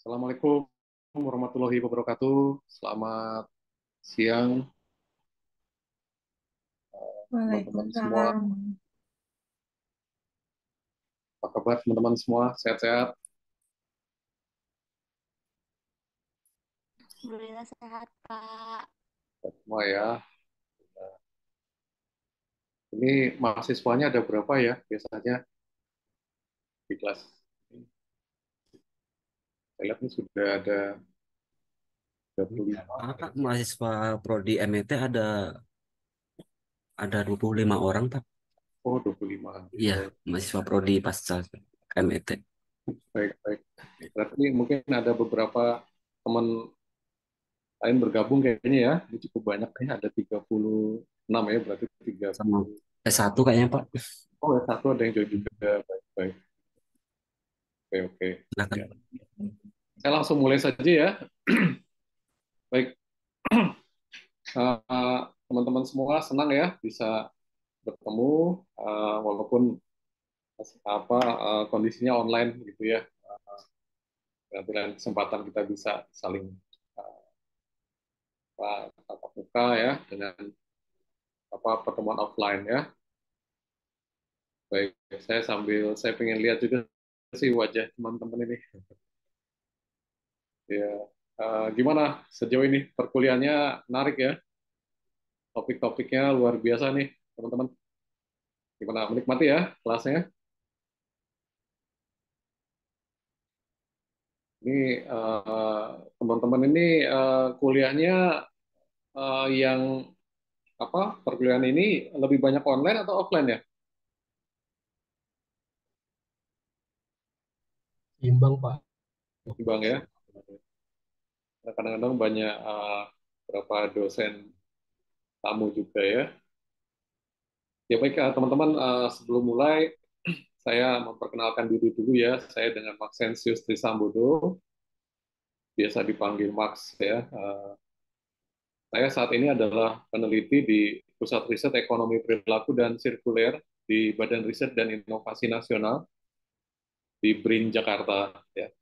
Assalamualaikum warahmatullahi wabarakatuh. Selamat siang, teman-teman semua. Waalaikumsalam. Apa kabar teman-teman semua? Sehat-sehat Alhamdulillah sehat, Kak. semua ya. Ini mahasiswanya ada berapa ya biasanya di kelas? Saya lihat ini sudah ada 35. Kak, mahasiswa Prodi MET ada 25 orang, Pak. Oh, 25. Iya, Baik, mahasiswa Prodi Pasca MET. baik, baik. Berarti mungkin ada beberapa teman lain bergabung kayaknya ya. Ini cukup banyak kayaknya ada 36 ya, berarti Sama 30. S1 kayaknya, Pak. Oh, ya, satu ada yang join juga. Baik, baik. Oke, oke. Silakan. Ya. Saya langsung mulai saja ya. Baik, teman-teman semua senang ya bisa bertemu walaupun kondisinya online gitu ya. Nanti lain kesempatan kita bisa saling tatap muka ya dengan pertemuan offline ya. Baik, saya pengen lihat juga sih wajah teman-teman ini. Ya, gimana sejauh ini perkuliahannya menarik ya. Topik-topiknya luar biasa nih teman-teman. Gimana menikmati ya kelasnya? Ini teman-teman ini kuliahnya yang perkuliahan ini lebih banyak online atau offline ya? Imbang Pak. Bang ya. Kadang-kadang banyak beberapa dosen tamu juga ya. Ya baik teman-teman, sebelum mulai saya memperkenalkan diri dulu ya. Saya dengan Maxensius Trisambodo, biasa dipanggil Max ya. Saya saat ini adalah peneliti di Pusat Riset Ekonomi Perilaku dan Sirkuler di Badan Riset dan Inovasi Nasional di BRIN Jakarta ya.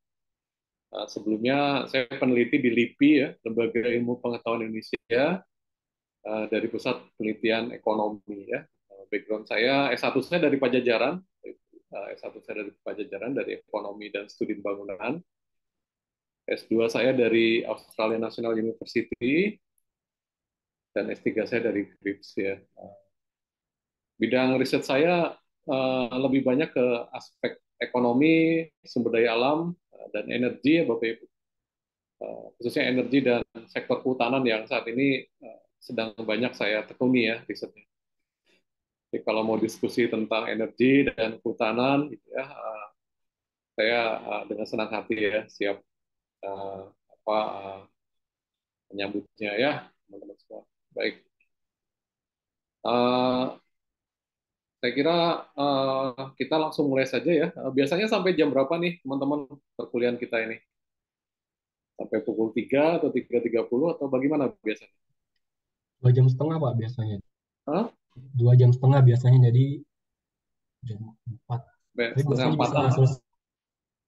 Sebelumnya saya peneliti di LIPI ya, Lembaga Ilmu Pengetahuan Indonesia, dari Pusat Penelitian Ekonomi ya. Background saya S1 saya dari Pajajaran, S1 saya dari Pajajaran dari Ekonomi dan Studi Pembangunan. S2 saya dari Australian National University dan S3 saya dari GRIPS ya. Bidang riset saya lebih banyak ke aspek ekonomi, sumber daya alam, dan energi ya Bapak Ibu. Khususnya energi dan sektor kehutanan yang saat ini sedang banyak saya tekuni ya risetnya. Jadi kalau mau diskusi tentang energi dan kehutanan, gitu ya, saya dengan senang hati ya siap uh, apa uh, menyambutnya ya teman-teman semua. Baik, uh, saya kira kita langsung mulai saja ya. Biasanya sampai jam berapa nih teman-teman perkuliahan kita ini? Sampai pukul 3 atau 3.30 atau bagaimana biasanya? 2 jam setengah Pak biasanya. Hah? 2 jam setengah biasanya, jadi jam 4. Tapi Setengah biasanya empat. bisa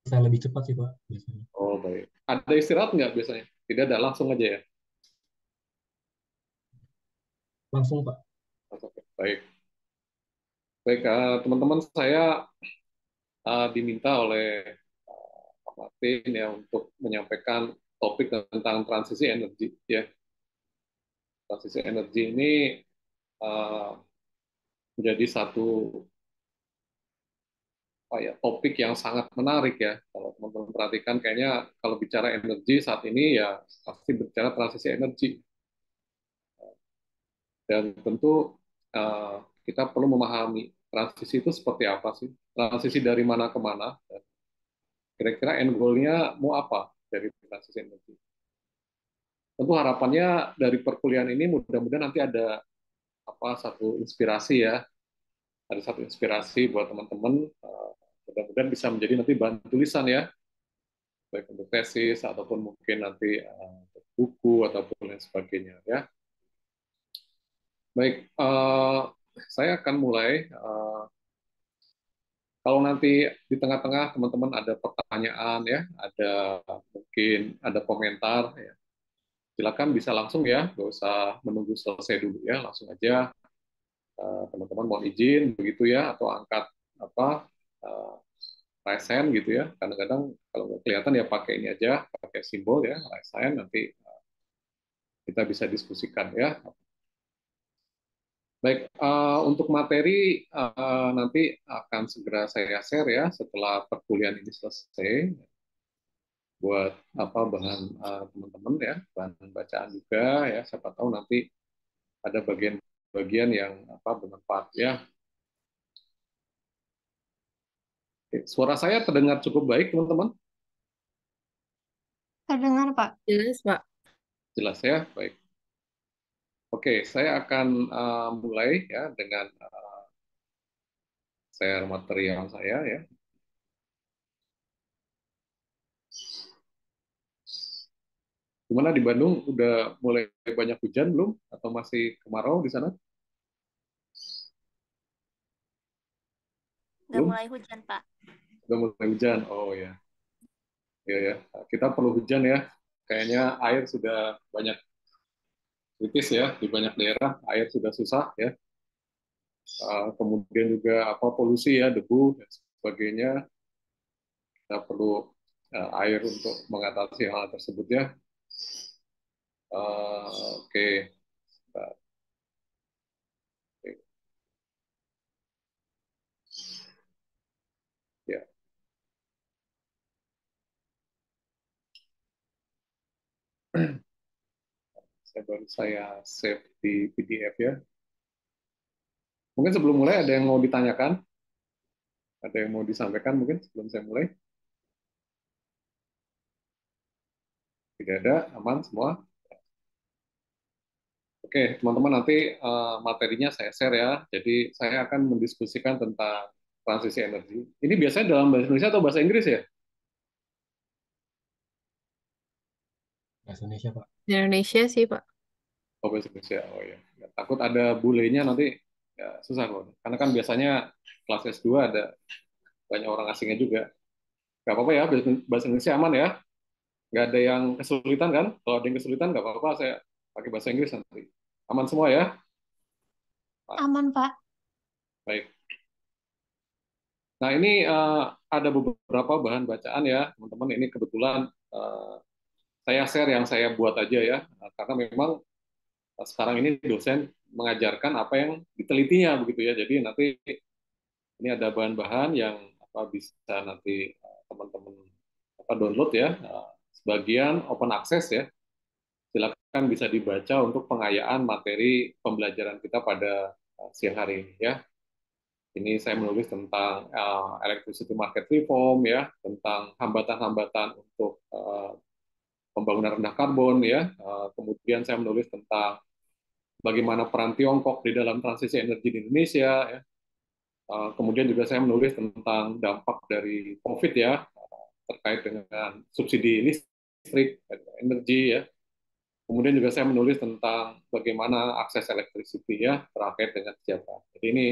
selesai lebih cepat sih Pak biasanya. Oh baik. Ada istirahat nggak biasanya? Tidak ada, langsung aja ya. Langsung Pak. Oke, baik. Baik, teman-teman saya diminta oleh Pak Martin ya untuk menyampaikan topik tentang transisi energi ya. Transisi energi ini uh, menjadi satu topik yang sangat menarik ya. Kalau teman-teman perhatikan kayaknya kalau bicara energi saat ini ya pasti bicara transisi energi. Dan tentu kita perlu memahami transisi itu seperti apa sih? Transisi dari mana ke mana? Kira-kira end goal-nya mau apa dari transisi energi? Tentu harapannya dari perkuliahan ini mudah-mudahan nanti ada satu inspirasi ya, ada satu inspirasi buat teman-teman. Mudah-mudahan bisa menjadi nanti bahan tulisan ya, baik untuk tesis ataupun mungkin nanti buku ataupun lain sebagainya ya. Baik, saya akan mulai. Kalau nanti di tengah-tengah teman-teman ada pertanyaan ya, ada mungkin ada komentar, ya, silakan bisa langsung ya, nggak usah menunggu selesai dulu ya, langsung aja teman-teman mau izin begitu ya, atau angkat apa eh, raise hand gitu ya. Kadang-kadang kalau nggak kelihatan ya pakai ini aja, pakai simbol ya, raise hand, nanti kita bisa diskusikan ya. Baik, untuk materi nanti akan segera saya share ya setelah perkuliahan ini selesai buat apa bahan teman-teman ya, bahan bacaan juga ya. Siapa tahu nanti ada bagian-bagian yang apa bermanfaat ya. Oke, suara saya terdengar cukup baik teman-teman, Terdengar, Pak. Jelas, Pak. jelas ya, baik. Oke, saya akan mulai ya dengan share material saya ya. Gimana di Bandung? Udah mulai banyak hujan belum? Atau masih kemarau di sana? Udah Belum? mulai hujan, Pak. Udah mulai hujan. Oh ya, ya ya. Kita perlu hujan ya. Kayaknya air sudah banyak kritis ya di banyak daerah. Air sudah susah ya. Kemudian juga apa polusi ya, debu dan sebagainya. Kita perlu air untuk mengatasi hal tersebut ya. Oke. Oke. Ya. Saya save di PDF ya. Mungkin sebelum mulai ada yang mau ditanyakan, ada yang mau disampaikan mungkin sebelum saya mulai. Tidak ada, aman semua. Oke, teman-teman nanti materinya saya share ya. Jadi saya akan mendiskusikan tentang transisi energi. Ini biasanya dalam bahasa Indonesia atau bahasa Inggris ya? Bahasa Indonesia, Pak. Di Indonesia sih, Pak. Oh, bahasa Indonesia. Oh ya. Ya, takut ada bulenya nanti ya, susah kok. Karena kan biasanya kelas S2 ada banyak orang asingnya juga. Gak apa-apa ya, bahasa Indonesia aman ya. Nggak ada yang kesulitan kan? Kalau ada yang kesulitan nggak apa-apa, saya pakai bahasa Inggris nanti. Aman semua ya? Aman, Pak. Baik. Nah, ini ada beberapa bahan bacaan ya, teman-teman. Ini kebetulan saya share yang saya buat aja ya, karena memang sekarang ini dosen mengajarkan apa yang ditelitinya begitu ya. Jadi nanti ini ada bahan-bahan yang apa bisa nanti teman-teman apa download ya, sebagian open access ya. Silakan bisa dibaca untuk pengayaan materi pembelajaran kita pada siang hari ini ya. Ini saya menulis tentang electricity market reform ya, tentang hambatan-hambatan untuk pembangunan rendah karbon ya. Kemudian saya menulis tentang bagaimana peran Tiongkok di dalam transisi energi di Indonesia ya. Kemudian juga saya menulis tentang dampak dari COVID ya, terkait dengan subsidi listrik, energi ya. Kemudian juga saya menulis tentang bagaimana akses electricity ya terkait dengan kesejahteraan. Jadi ini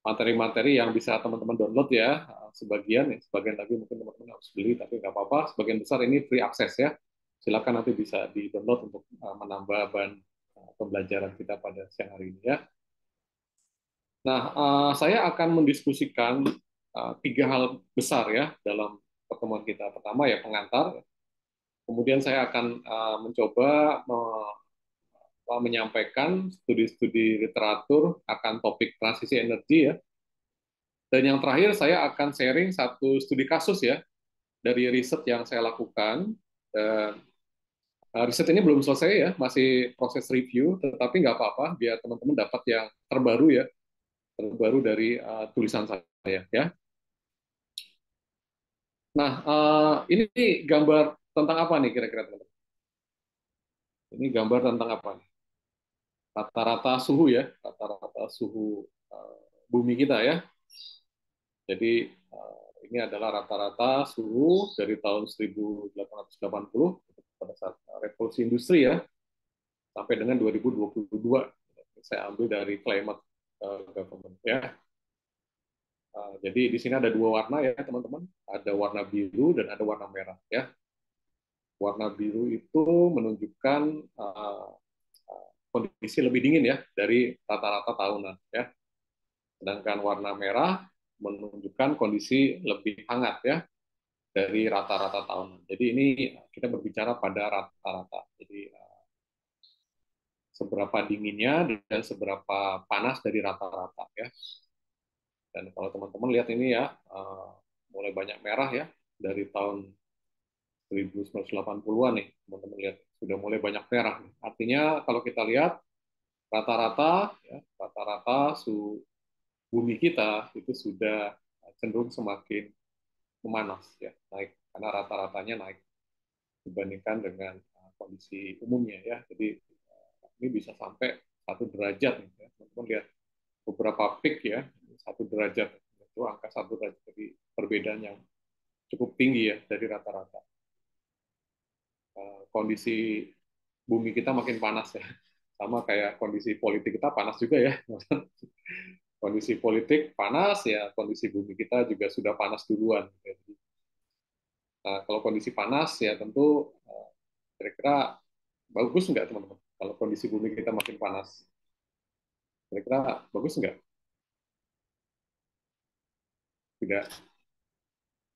materi-materi yang bisa teman-teman download ya, sebagian lagi mungkin teman-teman harus beli, tapi nggak apa-apa, sebagian besar ini free access ya, silakan nanti bisa di-download untuk menambah bahan pembelajaran kita pada siang hari ini ya. Nah, saya akan mendiskusikan tiga hal besar ya dalam pertemuan kita. Pertama ya pengantar, kemudian saya akan mencoba menyampaikan studi-studi literatur akan topik transisi energi ya. Dan yang terakhir saya akan sharing satu studi kasus ya dari riset yang saya lakukan. Dan riset ini belum selesai ya, masih proses review, tetapi nggak apa-apa biar teman-teman dapat yang terbaru ya, terbaru dari tulisan saya ya. Nah, ini gambar tentang apa nih kira-kira teman-teman? Ini gambar tentang apa nih? Rata-rata suhu ya, rata-rata suhu bumi kita ya. Jadi ini adalah rata-rata suhu dari tahun 1880 pada saat revolusi industri ya sampai dengan 2022. Saya ambil dari climate government ya. Jadi di sini ada dua warna ya teman-teman, ada warna biru dan ada warna merah ya. Warna biru itu menunjukkan kondisi lebih dingin ya dari rata-rata tahunan ya. Sedangkan warna merah menunjukkan kondisi lebih hangat ya dari rata-rata tahunan. Jadi ini kita berbicara pada rata-rata. Jadi seberapa dinginnya dan seberapa panas dari rata-rata ya. Dan kalau teman-teman lihat ini ya, mulai banyak merah ya dari tahun 1980-an nih, teman-teman lihat sudah mulai banyak merah. Artinya kalau kita lihat rata-rata ya, rata-rata suhu bumi kita itu sudah cenderung semakin memanas ya, naik karena rata-ratanya naik dibandingkan dengan kondisi umumnya ya. Jadi ini bisa sampai 1 derajat nih, ya. Teman-teman lihat beberapa peak ya 1 derajat itu angka 1 derajat, jadi perbedaan yang cukup tinggi ya dari rata-rata. Kondisi bumi kita makin panas ya, sama kayak kondisi politik kita panas juga ya. Kondisi politik panas ya, kondisi bumi kita juga sudah panas duluan. Nah, kalau kondisi panas ya tentu kira-kira bagus nggak teman-teman? Kalau kondisi bumi kita makin panas, kira-kira bagus nggak? Tidak.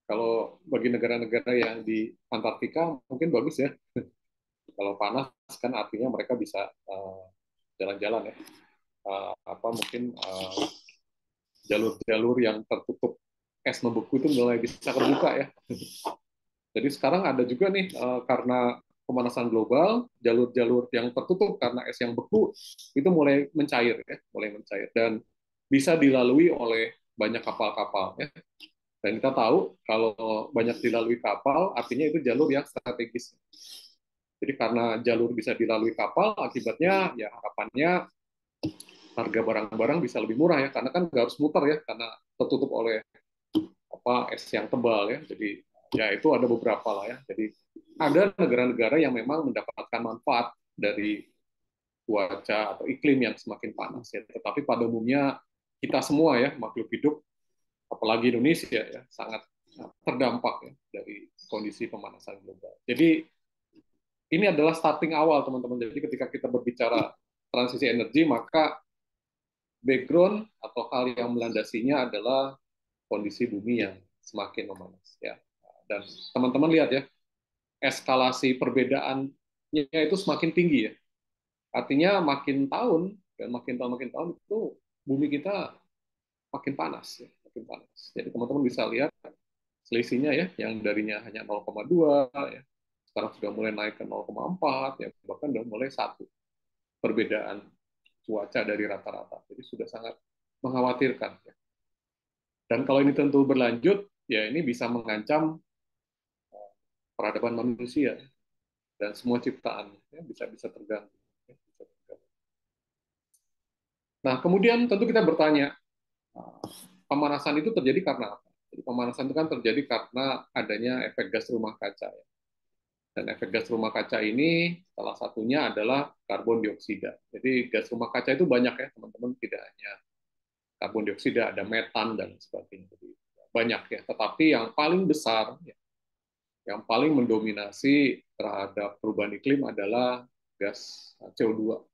Kalau bagi negara-negara yang di Antartika mungkin bagus ya. Kalau panas kan artinya mereka bisa jalan-jalan ya. Apa mungkin jalur-jalur yang tertutup es membeku itu mulai bisa terbuka ya. Jadi sekarang ada juga nih karena pemanasan global, jalur-jalur yang tertutup karena es yang beku itu mulai mencair ya, mulai mencair dan bisa dilalui oleh banyak kapal-kapal ya. Dan kita tahu kalau banyak dilalui kapal artinya itu jalur yang strategis. Jadi karena jalur bisa dilalui kapal, akibatnya ya harapannya harga barang-barang bisa lebih murah ya, karena kan nggak harus muter ya, karena tertutup oleh es yang tebal ya. Jadi ya itu ada beberapa lah ya. Jadi ada negara-negara yang memang mendapatkan manfaat dari cuaca atau iklim yang semakin panas ya. Tetapi pada umumnya kita semua ya makhluk hidup, apalagi Indonesia ya sangat terdampak ya dari kondisi pemanasan global. Jadi ini adalah starting awal teman-teman. Jadi ketika kita berbicara transisi energi, maka background atau hal yang melandasinya adalah kondisi bumi yang semakin memanas ya. Dan teman-teman lihat ya, eskalasi perbedaannya itu semakin tinggi ya. Artinya makin tahun dan makin tahun itu bumi kita makin panas ya, makin panas. Jadi teman-teman bisa lihat selisihnya ya, yang darinya hanya 0,2 ya, sekarang sudah mulai naik ke 0,4 ya, bahkan sudah mulai 1 perbedaan cuaca dari rata-rata. Jadi sudah sangat mengkhawatirkan ya. Dan kalau ini tentu berlanjut, ya ini bisa mengancam peradaban manusia dan semua ciptaan ya, bisa bisa terganggu. Ya, bisa terganggu. Nah, kemudian tentu kita bertanya, pemanasan itu terjadi karena apa? Jadi pemanasan itu kan terjadi karena adanya efek gas rumah kaca. Ya. Dan efek gas rumah kaca ini salah satunya adalah karbon dioksida. Jadi gas rumah kaca itu banyak ya teman-teman, tidak hanya karbon dioksida, ada metan dan sebagainya. Jadi, banyak ya. Tetapi yang paling besar, ya, yang paling mendominasi terhadap perubahan iklim adalah gas CO2.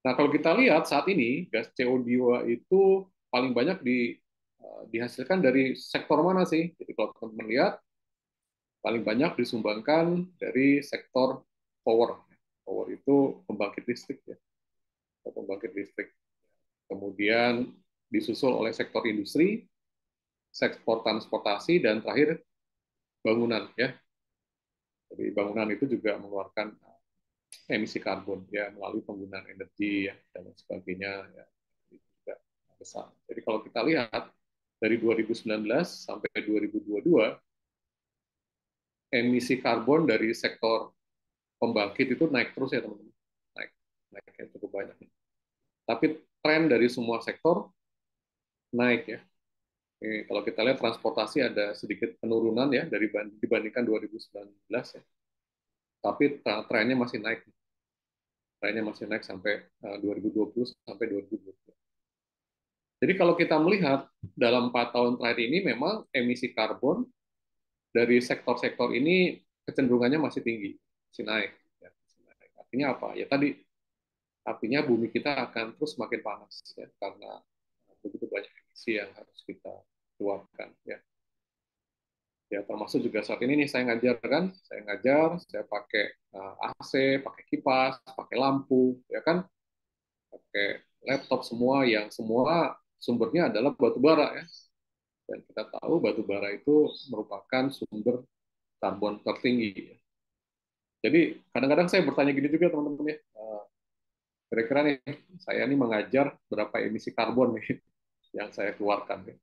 Nah, kalau kita lihat saat ini gas CO2 itu paling banyak dihasilkan dari sektor mana sih? Jadi kalau teman-teman lihat, paling banyak disumbangkan dari sektor power. Power itu pembangkit listrik ya, pembangkit listrik. Kemudian disusul oleh sektor industri, sektor transportasi, dan terakhir bangunan ya. Jadi bangunan itu juga mengeluarkan emisi karbon ya melalui penggunaan energi ya dan sebagainya ya, itu juga besar. Jadi kalau kita lihat dari 2019 sampai 2022 emisi karbon dari sektor pembangkit itu naik terus ya teman-teman. Naiknya cukup banyak. Tapi tren dari semua sektor naik ya. Kalau kita lihat transportasi ada sedikit penurunan ya dari dibandingkan 2019 ya. Tapi trennya masih naik. Trennya masih naik sampai 2020 sampai 2020. Jadi kalau kita melihat dalam 4 tahun terakhir ini memang emisi karbon dari sektor-sektor ini kecenderungannya masih tinggi, masih naik. Ya, masih naik. Artinya apa? Ya tadi, artinya bumi kita akan terus makin panas ya, karena begitu banyak emisi yang harus kita keluarkan. Ya. Ya termasuk juga saat ini nih saya ngajar kan, saya pakai AC, pakai kipas, pakai lampu, ya kan, pakai laptop semua yang semua sumbernya adalah batu bara ya. Dan kita tahu batu bara itu merupakan sumber karbon tertinggi. Jadi kadang-kadang saya bertanya gini juga teman-teman ya, kira-kira nih saya nih mengajar berapa emisi karbon nih yang saya keluarkan ya.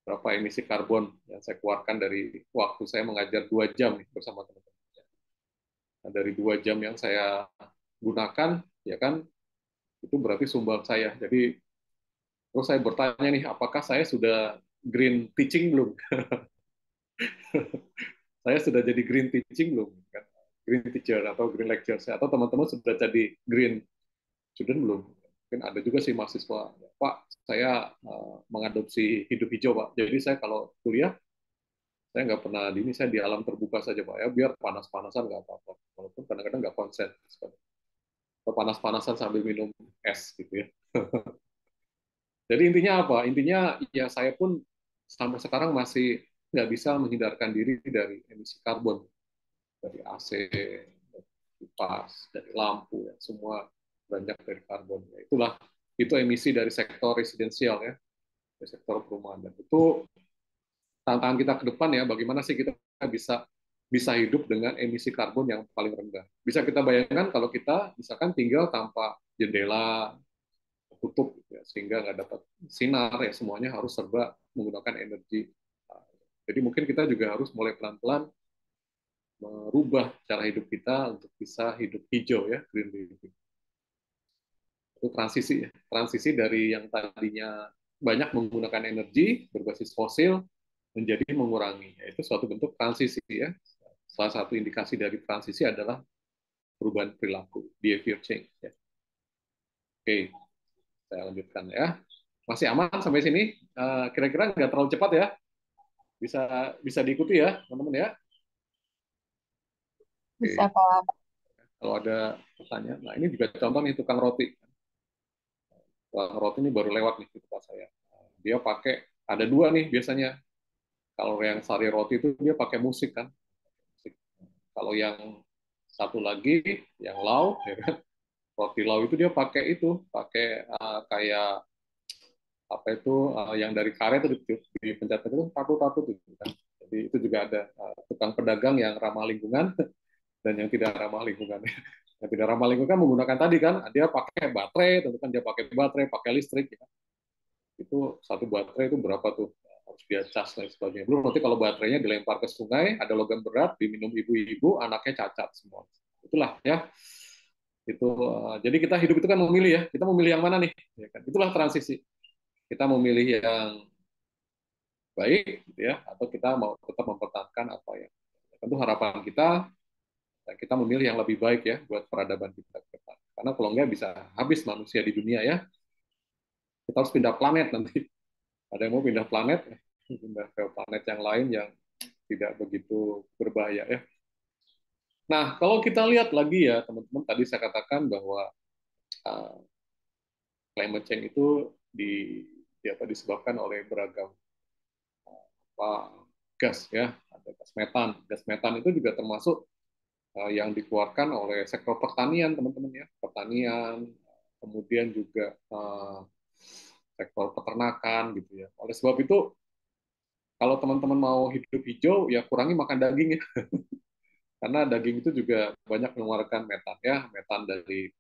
Berapa emisi karbon yang saya keluarkan dari waktu saya mengajar 2 jam nih bersama teman-teman. Nah, dari 2 jam yang saya gunakan, ya kan, itu berarti sumbang saya. Jadi terus saya bertanya nih, apakah saya sudah green teaching belum? Saya sudah jadi green teaching belum? Kan? Green teacher atau green lecturer, atau teman-teman sudah jadi green student belum? Mungkin ada juga sih mahasiswa, Pak, saya mengadopsi hidup hijau, Pak. Jadi saya kalau kuliah, saya nggak pernah di ini, saya di alam terbuka saja, Pak. Ya, biar panas-panasan nggak apa-apa. Walaupun kadang-kadang nggak konsen. Panas-panasan sambil minum es gitu ya. Jadi intinya apa? Intinya ya saya pun sampai sekarang masih nggak bisa menghindarkan diri dari emisi karbon, dari AC, dari kipas, dari lampu, ya, semua banyak dari karbon. Ya, itu emisi dari sektor residensial ya, dari sektor perumahan. Dan itu tantangan kita ke depan ya, bagaimana sih kita bisa bisa hidup dengan emisi karbon yang paling rendah. Bisa kita bayangkan kalau kita misalkan tinggal tanpa jendela, tutup ya, sehingga nggak dapat sinar ya, semuanya harus serba menggunakan energi. Jadi mungkin kita juga harus mulai pelan-pelan merubah cara hidup kita untuk bisa hidup hijau ya, green living. Itu transisi ya, transisi dari yang tadinya banyak menggunakan energi berbasis fosil menjadi mengurangi. Ya, itu suatu bentuk transisi ya. Salah satu indikasi dari transisi adalah perubahan perilaku, behavior change. Ya. Oke, saya lanjutkan ya. Masih aman sampai sini? Kira-kira nggak terlalu cepat ya? Bisa bisa diikuti ya, teman-teman ya. Bisa, Oke. Pak. Kalau ada pertanyaan, nah ini juga contoh nih tukang roti. Tukang roti ini baru lewat nih di tempat saya. Dia pakai ada dua nih biasanya. Kalau yang sari roti itu dia pakai musik kan. Kalau yang satu lagi yang lau, ya kan? Roti lau itu dia pakai kayak apa itu yang dari karet itu dipencet itu tatu-tatu gitu kan. Jadi itu juga ada tukang pedagang yang ramah lingkungan dan yang tidak ramah lingkungan. Yang tidak ramah lingkungan menggunakan tadi kan, dia pakai baterai, tentu kan dia pakai baterai, pakai listrik. Ya. Itu satu baterai itu berapa tuh? Harus dia cas dan sebagainya. Belum nanti kalau baterainya dilempar ke sungai, ada logam berat, diminum ibu-ibu, anaknya cacat semua. Itulah ya. Itu jadi kita hidup itu kan memilih ya. Kita memilih yang mana nih? Ya kan? Itulah transisi. Kita memilih yang baik, gitu ya, atau kita mau tetap mempertahankan apa yang tentu harapan kita memilih yang lebih baik ya buat peradaban kita ke depan. Karena kalau enggak bisa habis manusia di dunia ya. Kita harus pindah planet nanti. Ada yang mau pindah planet, pindah ke planet yang lain yang tidak begitu berbahaya ya. Nah, kalau kita lihat lagi ya teman-teman, tadi saya katakan bahwa uh, climate change itu disebabkan oleh beragam apa, gas ya, ada gas metan. Gas metan itu juga termasuk yang dikeluarkan oleh sektor pertanian teman-teman ya, pertanian, kemudian juga sektor peternakan gitu ya. Oleh sebab itu kalau teman-teman mau hidup hijau ya kurangi makan daging ya, karena daging itu juga banyak mengeluarkan metan ya, metan dari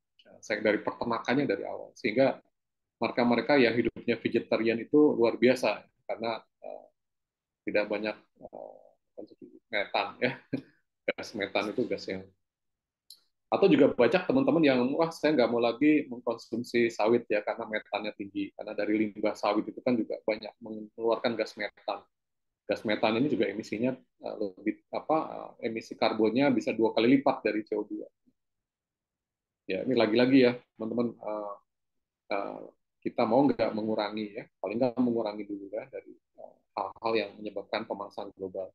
peternakannya dari awal, sehingga mereka-mereka yang hidupnya vegetarian itu luar biasa karena tidak banyak metan ya, gas metan itu gas yang, atau juga banyak teman-teman yang wah saya nggak mau lagi mengkonsumsi sawit ya karena metannya tinggi, karena dari limbah sawit itu kan juga banyak mengeluarkan gas metan. Gas metan ini juga emisinya lebih emisi karbonnya bisa 2 kali lipat dari CO2. Ya ini lagi-lagi ya teman-teman, kita mau nggak mengurangi ya, paling nggak mengurangi dulu ya dari hal-hal yang menyebabkan pemanasan global.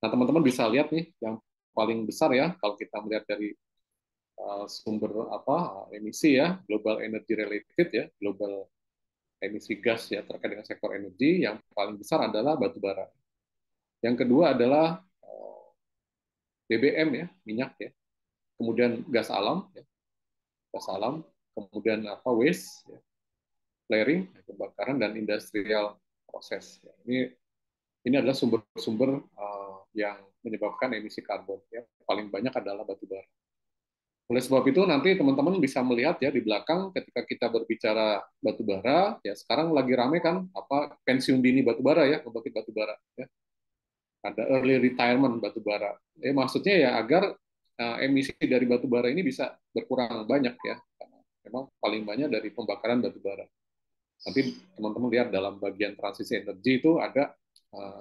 Nah, teman-teman bisa lihat nih yang paling besar ya kalau kita melihat dari sumber emisi ya, global energy related ya, global emisi gas ya terkait dengan sektor energi, yang paling besar adalah batu bara. Yang kedua adalah BBM ya, minyak ya, kemudian gas alam ya, gas alam, kemudian waste ya, flaring, kebakaran, dan industrial proses. Ya. Ini adalah sumber-sumber yang menyebabkan emisi karbon. Ya. Paling banyak adalah batu bara. Oleh sebab itu nanti teman-teman bisa melihat ya di belakang ketika kita berbicara batu bara, ya sekarang lagi rame kan pensiun dini batu bara ya, pembangkit batu bara. Ya. Ada early retirement batu bara. Maksudnya ya agar emisi dari batu bara ini bisa berkurang banyak ya. Memang paling banyak dari pembakaran batu bara. Nanti teman-teman lihat dalam bagian transisi energi itu ada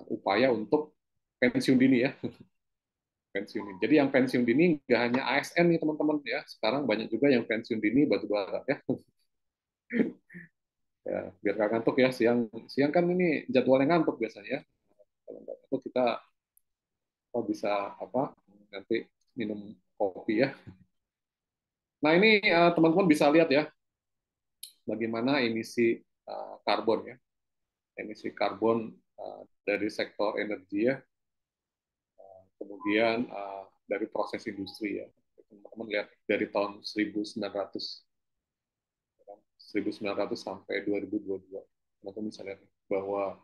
upaya untuk pensiun dini ya, pensiun dini. Jadi yang pensiun dini nggak hanya ASN nih teman-teman ya, sekarang banyak juga yang pensiun dini batu bara ya. Ya biar nggak ngantuk ya, siang siang kan ini jadwalnya ngantuk biasanya ya. Kalau nggak ngantuk kita bisa nanti minum kopi ya. Nah ini teman-teman bisa lihat ya bagaimana emisi karbon ya, emisi karbon dari sektor energi ya, kemudian dari proses industri ya. Teman-teman lihat dari tahun 1900 sampai 2022. Teman-teman bisa lihat bahwa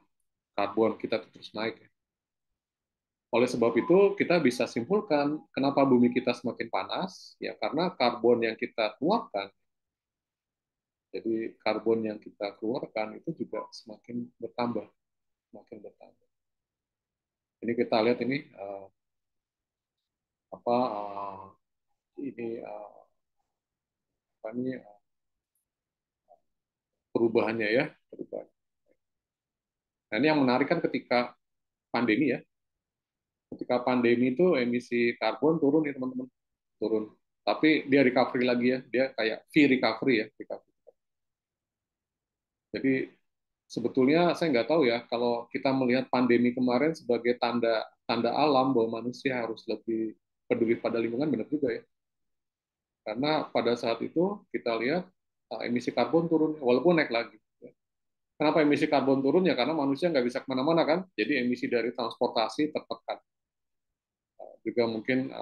karbon kita terus naik. Oleh sebab itu, kita bisa simpulkan kenapa bumi kita semakin panas, ya karena karbon yang kita keluarkan, jadi karbon yang kita keluarkan itu juga semakin bertambah, semakin bertambah. Ini kita lihat ini apa ini apa ini perubahannya ya, perubahan. Nah ini yang menarik kan ketika pandemi ya, ketika pandemi itu emisi karbon turun nih teman-teman, turun. Tapi dia recovery lagi ya, dia kayak V recovery ya, recovery. Jadi sebetulnya saya nggak tahu ya kalau kita melihat pandemi kemarin sebagai tanda tanda alam bahwa manusia harus lebih peduli pada lingkungan, benar juga ya. Karena pada saat itu kita lihat emisi karbon turun, walaupun naik lagi. Kenapa emisi karbon turun ya? Karena manusia nggak bisa kemana-mana kan, jadi emisi dari transportasi tertekan. Juga mungkin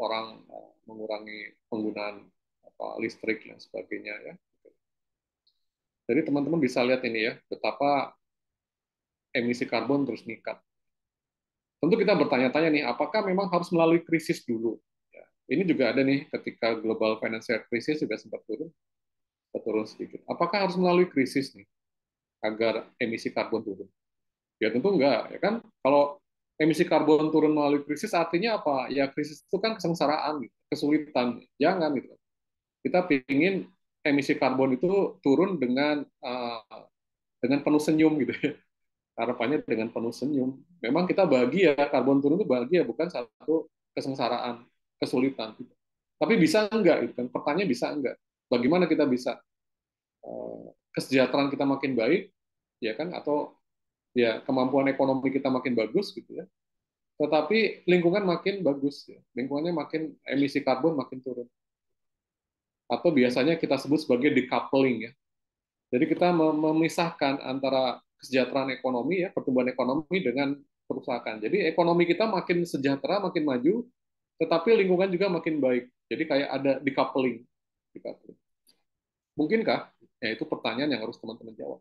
orang mengurangi penggunaan listrik dan sebagainya ya. Jadi teman-teman bisa lihat ini ya, betapa emisi karbon terus meningkat. Tentu kita bertanya-tanya nih, apakah memang harus melalui krisis dulu? Ya, ini juga ada nih, ketika global financial crisis juga sempat turun sedikit. Apakah harus melalui krisis nih agar emisi karbon turun? Ya tentu enggak, ya kan? Kalau emisi karbon turun melalui krisis artinya apa? Ya krisis itu kan kesengsaraan, gitu, kesulitan. Jangan gitu. Kita ingin emisi karbon itu turun dengan penuh senyum gitu ya. Harapannya dengan penuh senyum. Memang kita bahagia, karbon turun itu bahagia, bukan satu kesengsaraan, kesulitan. Tapi bisa enggak? Gitu kan? Pertanyaan bisa enggak? Bagaimana kita bisa kesejahteraan kita makin baik, ya kan? Atau ya kemampuan ekonomi kita makin bagus gitu ya. Tetapi lingkungan makin bagus, ya. Lingkungannya makin emisi karbon makin turun. Atau biasanya kita sebut sebagai decoupling ya. Jadi kita memisahkan antara kesejahteraan ekonomi ya, pertumbuhan ekonomi dengan perusahaan. Jadi ekonomi kita makin sejahtera, makin maju, tetapi lingkungan juga makin baik. Jadi kayak ada decoupling. Mungkinkah? Ya itu pertanyaan yang harus teman-teman jawab.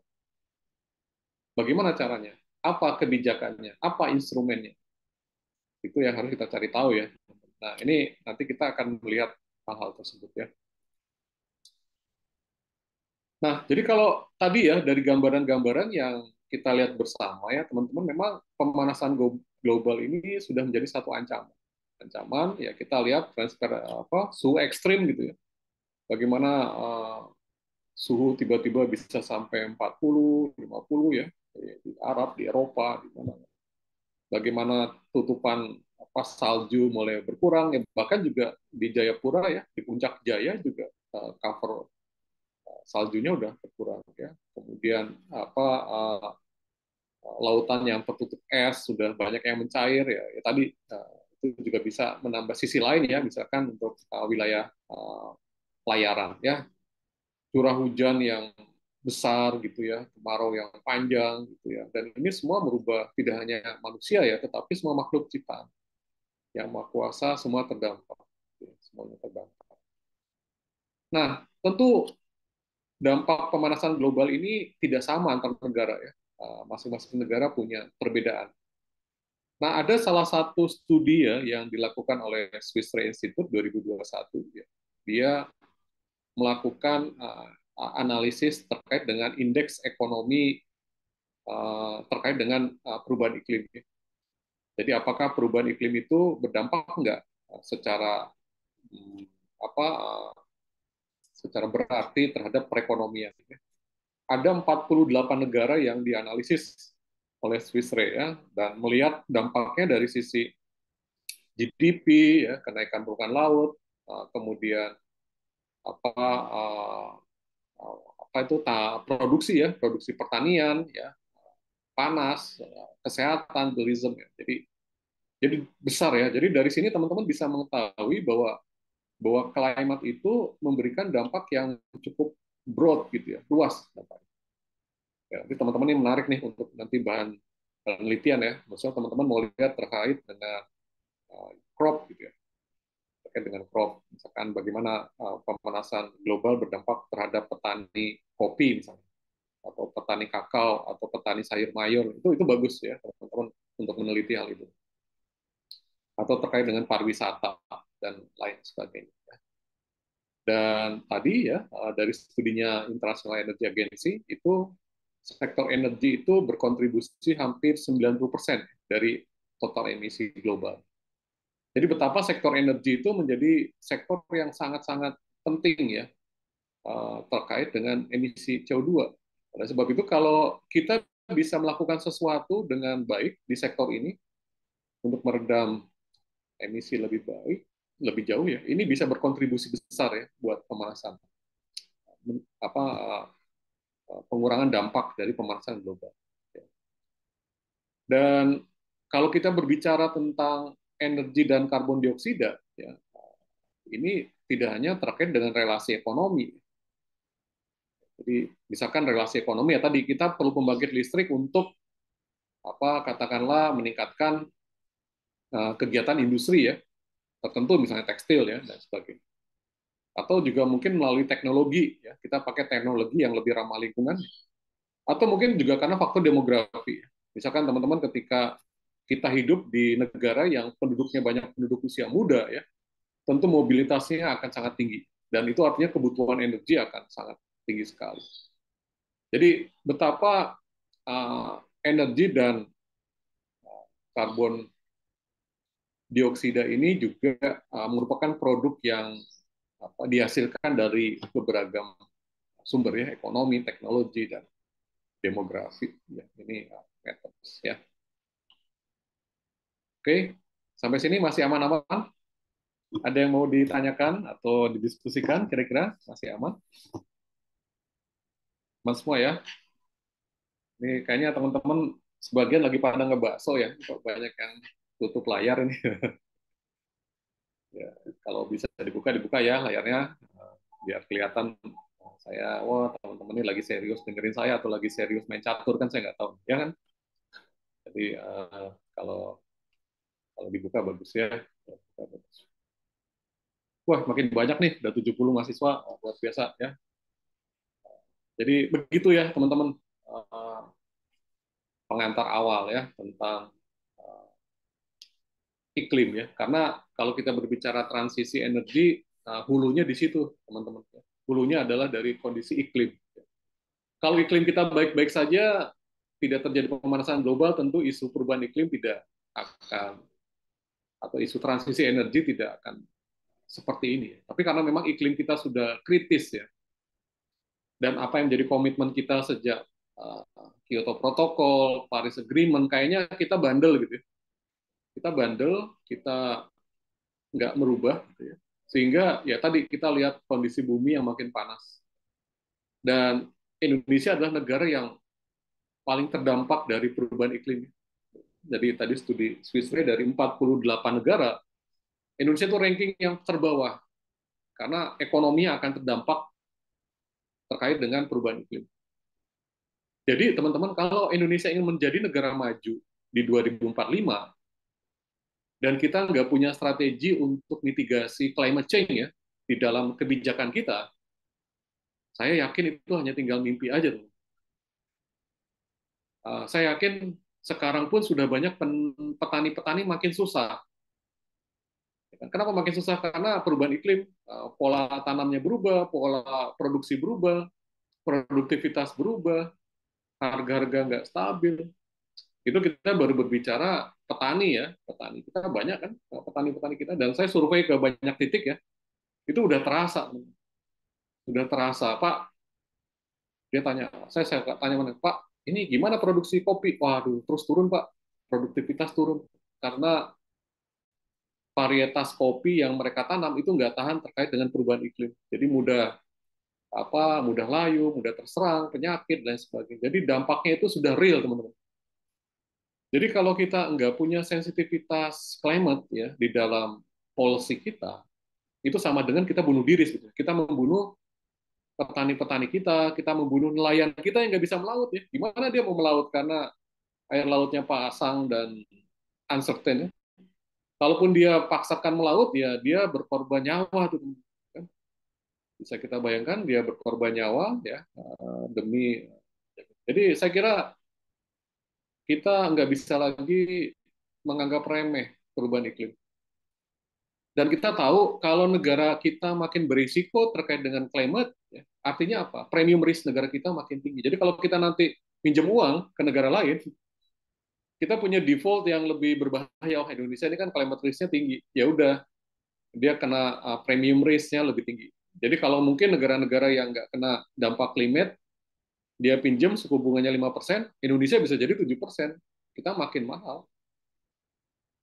Bagaimana caranya? Apa kebijakannya? Apa instrumennya? Itu yang harus kita cari tahu ya. Nah, ini nanti kita akan melihat hal-hal tersebut ya. Nah, jadi kalau tadi ya dari gambaran-gambaran yang kita lihat bersama ya, teman-teman, memang pemanasan global ini sudah menjadi satu ancaman. Ancaman ya kita lihat transfer suhu ekstrim gitu ya. Bagaimana suhu tiba-tiba bisa sampai 40, 50 ya di Arab, di Eropa, di mana. Bagaimana tutupan salju mulai berkurang ya, bahkan juga di Jayapura ya, di puncak Jaya juga cover saljunya udah berkurang ya. Kemudian apa lautan yang tertutup es sudah banyak yang mencair ya. Ya tadi itu juga bisa menambah sisi lain ya, misalkan untuk wilayah pelayaran ya, curah hujan yang besar gitu ya, kemarau yang panjang gitu ya. Dan ini semua merubah tidak hanya manusia ya, tetapi semua makhluk ciptaan yang maha kuasa semua terdampak. Semuanya terdampak. Nah, tentu dampak pemanasan global ini tidak sama antar negara ya. Masing-masing negara punya perbedaan. Nah, ada salah satu studi ya yang dilakukan oleh Swiss Re Institute 2021 ya. Dia melakukan analisis terkait dengan indeks ekonomi terkait dengan perubahan iklim. Jadi apakah perubahan iklim itu berdampak enggak secara apa secara berarti terhadap perekonomian. Ada 48 negara yang dianalisis oleh Swiss Re ya, dan melihat dampaknya dari sisi GDP ya, kenaikan permukaan laut, kemudian apa apa itu produksi ya, produksi pertanian ya, panas, kesehatan, tourism ya. Jadi besar ya. Jadi dari sini teman-teman bisa mengetahui bahwa climate itu memberikan dampak yang cukup broad gitu ya, luas dampaknya. Ya, jadi teman-teman ini menarik nih untuk nanti bahan penelitian ya. Maksudnya teman-teman mau lihat terkait dengan crop gitu ya, terkait dengan crop, misalkan bagaimana pemanasan global berdampak terhadap petani kopi misalnya, atau petani kakao, atau petani sayur mayur, itu bagus ya teman-teman untuk meneliti hal itu. Atau terkait dengan pariwisata dan lain sebagainya. Dan tadi ya dari studinya International Energy Agency itu sektor energi itu berkontribusi hampir 90% dari total emisi global. Jadi betapa sektor energi itu menjadi sektor yang sangat-sangat penting ya terkait dengan emisi CO2. Oleh sebab itu kalau kita bisa melakukan sesuatu dengan baik di sektor ini untuk meredam emisi lebih baik, lebih jauh ya, ini bisa berkontribusi besar ya buat pemanasan apa pengurangan dampak dari pemanasan global. Dan kalau kita berbicara tentang energi dan karbon dioksida, ya, ini tidak hanya terkait dengan relasi ekonomi. Jadi misalkan relasi ekonomi ya tadi kita perlu pembangkit listrik untuk apa katakanlah meningkatkan kegiatan industri ya tertentu misalnya tekstil ya dan sebagainya. Atau juga mungkin melalui teknologi ya kita pakai teknologi yang lebih ramah lingkungan. Atau mungkin juga karena faktor demografi. Misalkan teman-teman ketika kita hidup di negara yang penduduknya banyak penduduk usia muda ya, tentu mobilitasnya akan sangat tinggi dan itu artinya kebutuhan energi akan sangat tinggi sekali. Jadi betapa energi dan karbon dioksida ini juga merupakan produk yang dihasilkan dari beragam sumber ya, ekonomi, teknologi dan demografi. Ya, ini metode ya. Oke, sampai sini masih aman-aman? Ada yang mau ditanyakan atau didiskusikan kira-kira? Masih aman? Aman semua ya? Ini kayaknya teman-teman sebagian lagi pada ngebakso ya, kok banyak yang tutup layar ini. Ya, kalau bisa dibuka ya layarnya, biar kelihatan saya, wah teman-teman ini lagi serius dengerin saya atau lagi serius main catur kan saya nggak tahu, ya kan? Jadi kalau kalau dibuka bagus ya. Wah, makin banyak nih, udah 70 mahasiswa, luar biasa ya. Jadi begitu ya teman-teman pengantar awal ya tentang iklim ya. Karena kalau kita berbicara transisi energi, hulunya di situ teman-teman. Hulunya adalah dari kondisi iklim. Kalau iklim kita baik-baik saja, tidak terjadi pemanasan global, tentu isu perubahan iklim tidak akan, atau isu transisi energi tidak akan seperti ini. Tapi karena memang iklim kita sudah kritis ya, dan apa yang menjadi komitmen kita sejak Kyoto Protocol, Paris Agreement, kayaknya kita bandel gitu ya. Kita bandel, kita nggak merubah, gitu ya. Sehingga ya tadi kita lihat kondisi bumi yang makin panas. Dan Indonesia adalah negara yang paling terdampak dari perubahan iklim. Jadi tadi studi Swiss Re dari 48 negara, Indonesia itu ranking yang terbawah karena ekonominya akan terdampak terkait dengan perubahan iklim. Jadi teman-teman, kalau Indonesia ingin menjadi negara maju di 2045 dan kita nggak punya strategi untuk mitigasi climate change ya di dalam kebijakan kita, saya yakin itu hanya tinggal mimpi aja. Saya yakin sekarang pun sudah banyak petani-petani makin susah. Kenapa makin susah? Karena perubahan iklim, pola tanamnya berubah, pola produksi berubah, produktivitas berubah, harga-harga nggak stabil. Itu kita baru berbicara petani ya, petani kita banyak kan, petani-petani kita. Dan saya survei ke banyak titik ya, itu udah terasa. Pak, dia tanya, saya tanya mana, Pak, ini gimana produksi kopi? Waduh, terus turun Pak, produktivitas turun karena varietas kopi yang mereka tanam itu nggak tahan terkait dengan perubahan iklim. Jadi mudah layu, mudah terserang penyakit dan sebagainya. Jadi dampaknya itu sudah real, teman-teman. Jadi kalau kita nggak punya sensitivitas climate ya di dalam policy kita, itu sama dengan kita bunuh diri. Kita membunuh petani-petani kita membunuh nelayan kita yang nggak bisa melaut ya. Gimana dia mau melaut karena air lautnya pasang dan uncertain ya. Kalaupun dia paksakan melaut ya dia berkorban nyawa tuh. Bisa kita bayangkan dia berkorban nyawa ya demi. Jadi saya kira kita nggak bisa lagi menganggap remeh perubahan iklim. Dan kita tahu kalau negara kita makin berisiko terkait dengan climate, ya, artinya apa? Premium risk negara kita makin tinggi. Jadi kalau kita nanti pinjam uang ke negara lain, kita punya default yang lebih berbahaya. Oh, Indonesia ini kan climate risk-nya tinggi. Ya udah, dia kena premium risk-nya lebih tinggi. Jadi kalau mungkin negara-negara yang nggak kena dampak climate, dia pinjam suku bunganya 5%, Indonesia bisa jadi 7%. Kita makin mahal.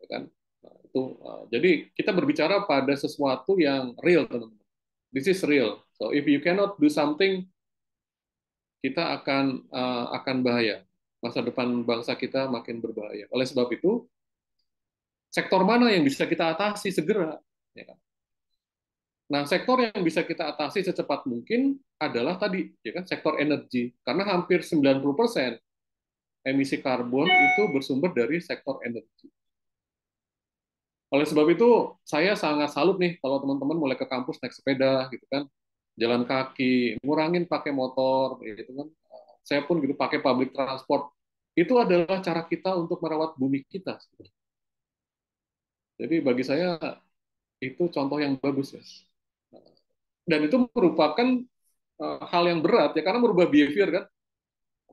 Ya kan? Nah, itu, jadi kita berbicara pada sesuatu yang real, teman-teman. This is real. So if you cannot do something, kita akan bahaya. Masa depan bangsa kita makin berbahaya. Oleh sebab itu, sektor mana yang bisa kita atasi segera? Ya kan? Nah, sektor yang bisa kita atasi secepat mungkin adalah tadi, ya kan, sektor energi. Karena hampir 90% emisi karbon itu bersumber dari sektor energi. Oleh sebab itu, saya sangat salut nih kalau teman-teman mulai ke kampus naik sepeda, gitu kan, jalan kaki, ngurangin pakai motor, gitu kan. Saya pun gitu pakai public transport. Itu adalah cara kita untuk merawat bumi kita. Jadi bagi saya itu contoh yang bagus ya. Dan itu merupakan hal yang berat ya karena merubah behavior kan.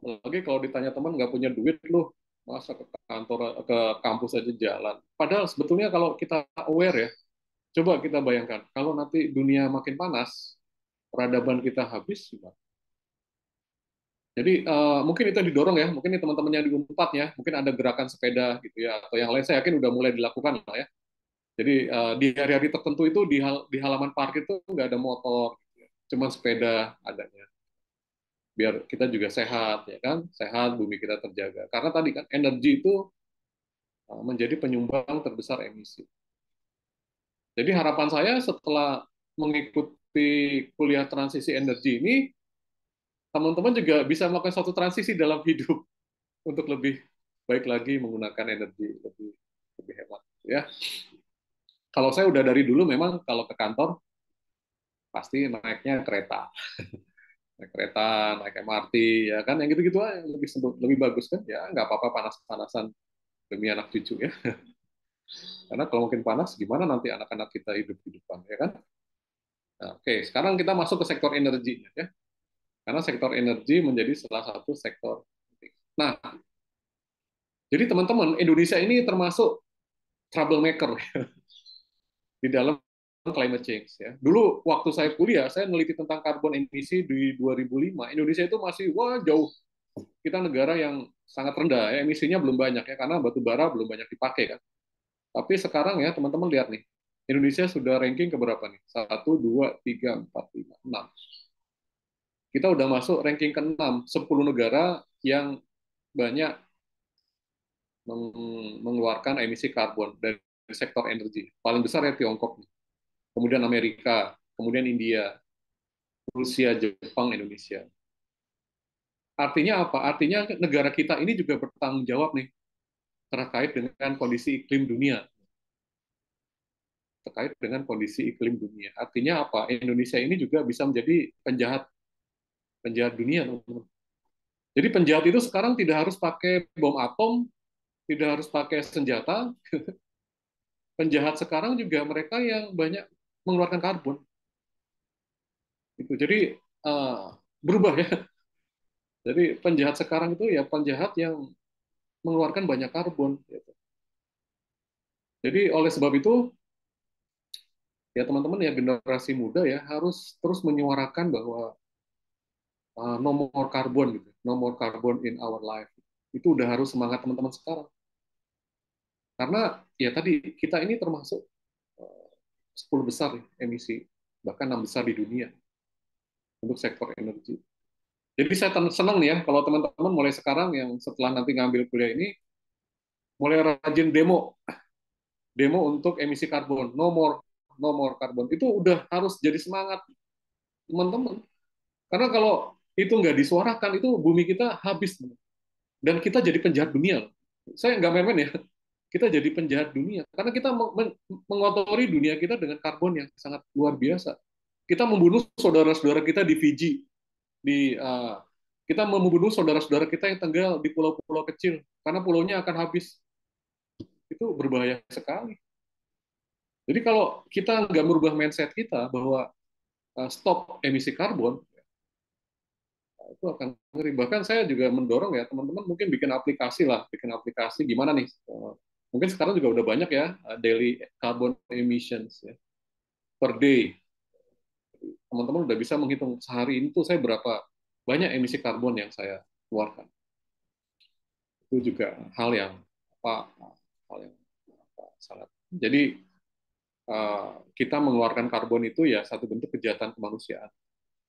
Apalagi kalau ditanya teman nggak punya duit loh, masa ke kantor ke kampus aja jalan. Padahal sebetulnya kalau kita aware ya, coba kita bayangkan kalau nanti dunia makin panas, peradaban kita habis gimana? Jadi mungkin itu yang didorong ya, mungkin teman-teman yang di Unpad ya, mungkin ada gerakan sepeda gitu ya, atau yang lain saya yakin udah mulai dilakukan lah ya. Jadi di hari-hari tertentu itu di halaman parkir itu nggak ada motor, gitu ya. Cuma sepeda adanya. Biar kita juga sehat ya kan, sehat bumi kita terjaga. Karena tadi kan energi itu menjadi penyumbang terbesar emisi. Jadi harapan saya setelah mengikuti kuliah transisi energi ini, teman-teman juga bisa melakukan suatu transisi dalam hidup untuk lebih baik lagi menggunakan energi lebih hemat ya. Kalau saya udah dari dulu memang kalau ke kantor pasti naiknya kereta. Naik kereta, naik MRT ya kan yang gitu-gitu aja lebih bagus kan ya nggak apa-apa panas-panasan demi anak cucu ya. Karena kalau mungkin panas gimana nanti anak-anak kita hidup-hidupan ya kan. Nah, oke, sekarang kita masuk ke sektor energi ya. Karena sektor energi menjadi salah satu sektor penting. Nah, jadi teman-teman, Indonesia ini termasuk troublemaker di dalam climate change ya. Dulu waktu saya kuliah, saya meneliti tentang karbon emisi di 2005. Indonesia itu masih wah jauh. Kita negara yang sangat rendah ya, emisinya belum banyak ya karena batu bara belum banyak dipakai kan. Tapi sekarang ya teman-teman lihat nih, Indonesia sudah ranking ke berapa nih? 1, 2, 3, 4, 5, 6. kita udah masuk ranking ke-6, 10 negara yang banyak mengeluarkan emisi karbon dari sektor energi. Paling besar ya Tiongkok, kemudian Amerika, kemudian India, Rusia, Jepang, Indonesia. Artinya apa? Artinya negara kita ini juga bertanggung jawab nih terkait dengan kondisi iklim dunia. Terkait dengan kondisi iklim dunia. Artinya apa? Indonesia ini juga bisa menjadi penjahat dunia, teman-teman. Jadi penjahat itu sekarang tidak harus pakai bom atom, tidak harus pakai senjata. Penjahat sekarang juga mereka yang banyak mengeluarkan karbon. Jadi berubah ya. Jadi penjahat sekarang itu ya penjahat yang mengeluarkan banyak karbon. Gitu. Jadi oleh sebab itu ya teman-teman ya generasi muda ya harus terus menyuarakan bahwa no more carbon gitu, no more carbon in our life. Itu udah harus semangat teman-teman sekarang. Karena ya tadi kita ini termasuk 10 besar emisi, bahkan 6 besar di dunia untuk sektor energi. Jadi saya senang nih ya kalau teman-teman mulai sekarang yang setelah nanti ngambil kuliah ini mulai rajin demo untuk emisi karbon, no more karbon. Itu udah harus jadi semangat teman-teman. Karena kalau itu nggak disuarakan itu bumi kita habis dan kita jadi penjahat dunia. Saya nggak main-main ya. Kita jadi penjahat dunia karena kita mengotori dunia kita dengan karbon yang sangat luar biasa. Kita membunuh saudara-saudara kita di Fiji, kita membunuh saudara-saudara kita yang tinggal di pulau-pulau kecil karena pulaunya akan habis. Itu berbahaya sekali. Jadi kalau kita nggak merubah mindset kita bahwa stop emisi karbon, itu akan ngeri. Bahkan saya juga mendorong ya teman-teman mungkin bikin aplikasi gimana nih. Mungkin sekarang juga udah banyak ya daily carbon emissions ya, per day. Teman-teman udah bisa menghitung sehari ini tuh saya berapa banyak emisi karbon yang saya keluarkan. Itu juga hal yang sangat. Jadi kita mengeluarkan karbon itu ya satu bentuk kejahatan kemanusiaan.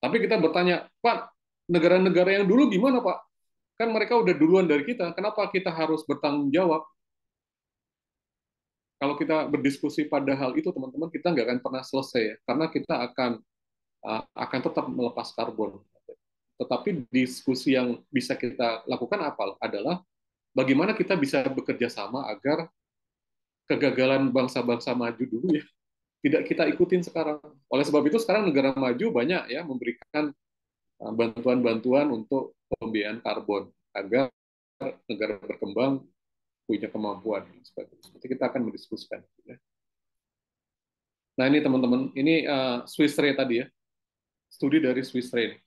Tapi kita bertanya, Pak, negara-negara yang dulu gimana, Pak? Kan mereka udah duluan dari kita. Kenapa kita harus bertanggung jawab? Kalau kita berdiskusi pada hal itu, teman-teman, kita nggak akan pernah selesai ya, karena kita akan tetap melepas karbon. Tetapi diskusi yang bisa kita lakukan adalah bagaimana kita bisa bekerja sama agar kegagalan bangsa-bangsa maju dulu ya tidak kita ikutin sekarang. Oleh sebab itu sekarang negara maju banyak ya memberikan bantuan-bantuan untuk pembiayaan karbon agar negara berkembang punya kemampuan. Nanti kita akan mendiskusikan. Nah ini teman-teman, ini Swiss Re tadi ya, studi dari Swiss Re.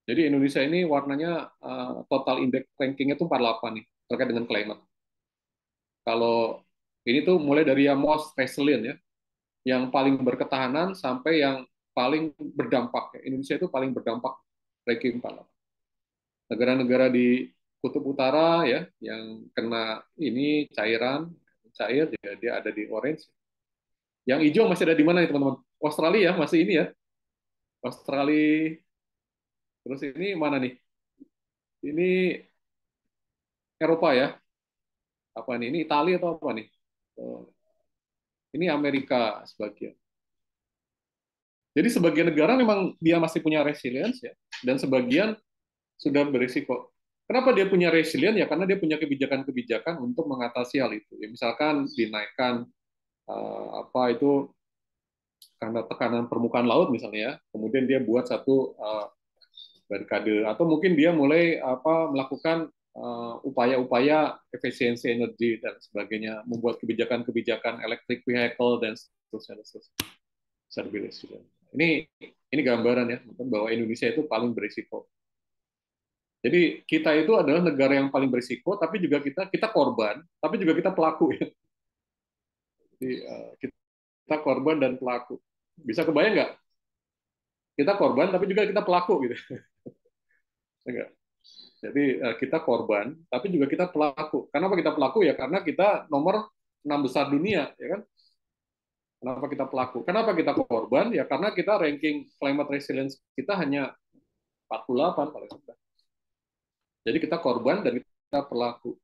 Jadi Indonesia ini warnanya total index rankingnya itu 48 nih terkait dengan climate. Kalau ini tuh mulai dari yang most resilient ya, yang paling berketahanan sampai yang paling berdampak. Indonesia itu paling berdampak ranking 48. Negara-negara di Kutub Utara ya yang kena ini cair dia ada di orange. Yang hijau masih ada di mana nih teman-teman? Australia masih ini ya. Australia. Terus ini mana nih? Ini Eropa ya. Apa nih? Ini Italia atau apa nih? Ini Amerika sebagian. Jadi sebagian negara memang dia masih punya resilience ya, dan sebagian sudah berisiko. Kenapa dia punya resilient? Ya karena dia punya kebijakan-kebijakan untuk mengatasi hal itu. Ya, misalkan dinaikkan apa itu karena tekanan permukaan laut misalnya, ya. Kemudian dia buat satu barikade, atau mungkin dia mulai melakukan upaya-upaya efisiensi energi dan sebagainya, membuat kebijakan-kebijakan electric vehicle dan seterusnya. Ini gambaran ya bahwa Indonesia itu paling berisiko. Jadi kita itu adalah negara yang paling berisiko, tapi juga kita korban, tapi juga kita pelaku ya. Jadi kita korban dan pelaku. Bisa kebayang nggak? Kita korban, tapi juga kita pelaku gitu. Enggak. Jadi kita korban, tapi juga kita pelaku. Kenapa kita pelaku ya? Karena kita nomor 6 besar dunia, ya kan? Kenapa kita pelaku? Kenapa kita korban? Ya karena kita ranking climate resilience kita hanya 48 paling rendah. Jadi kita korban dan kita pelaku.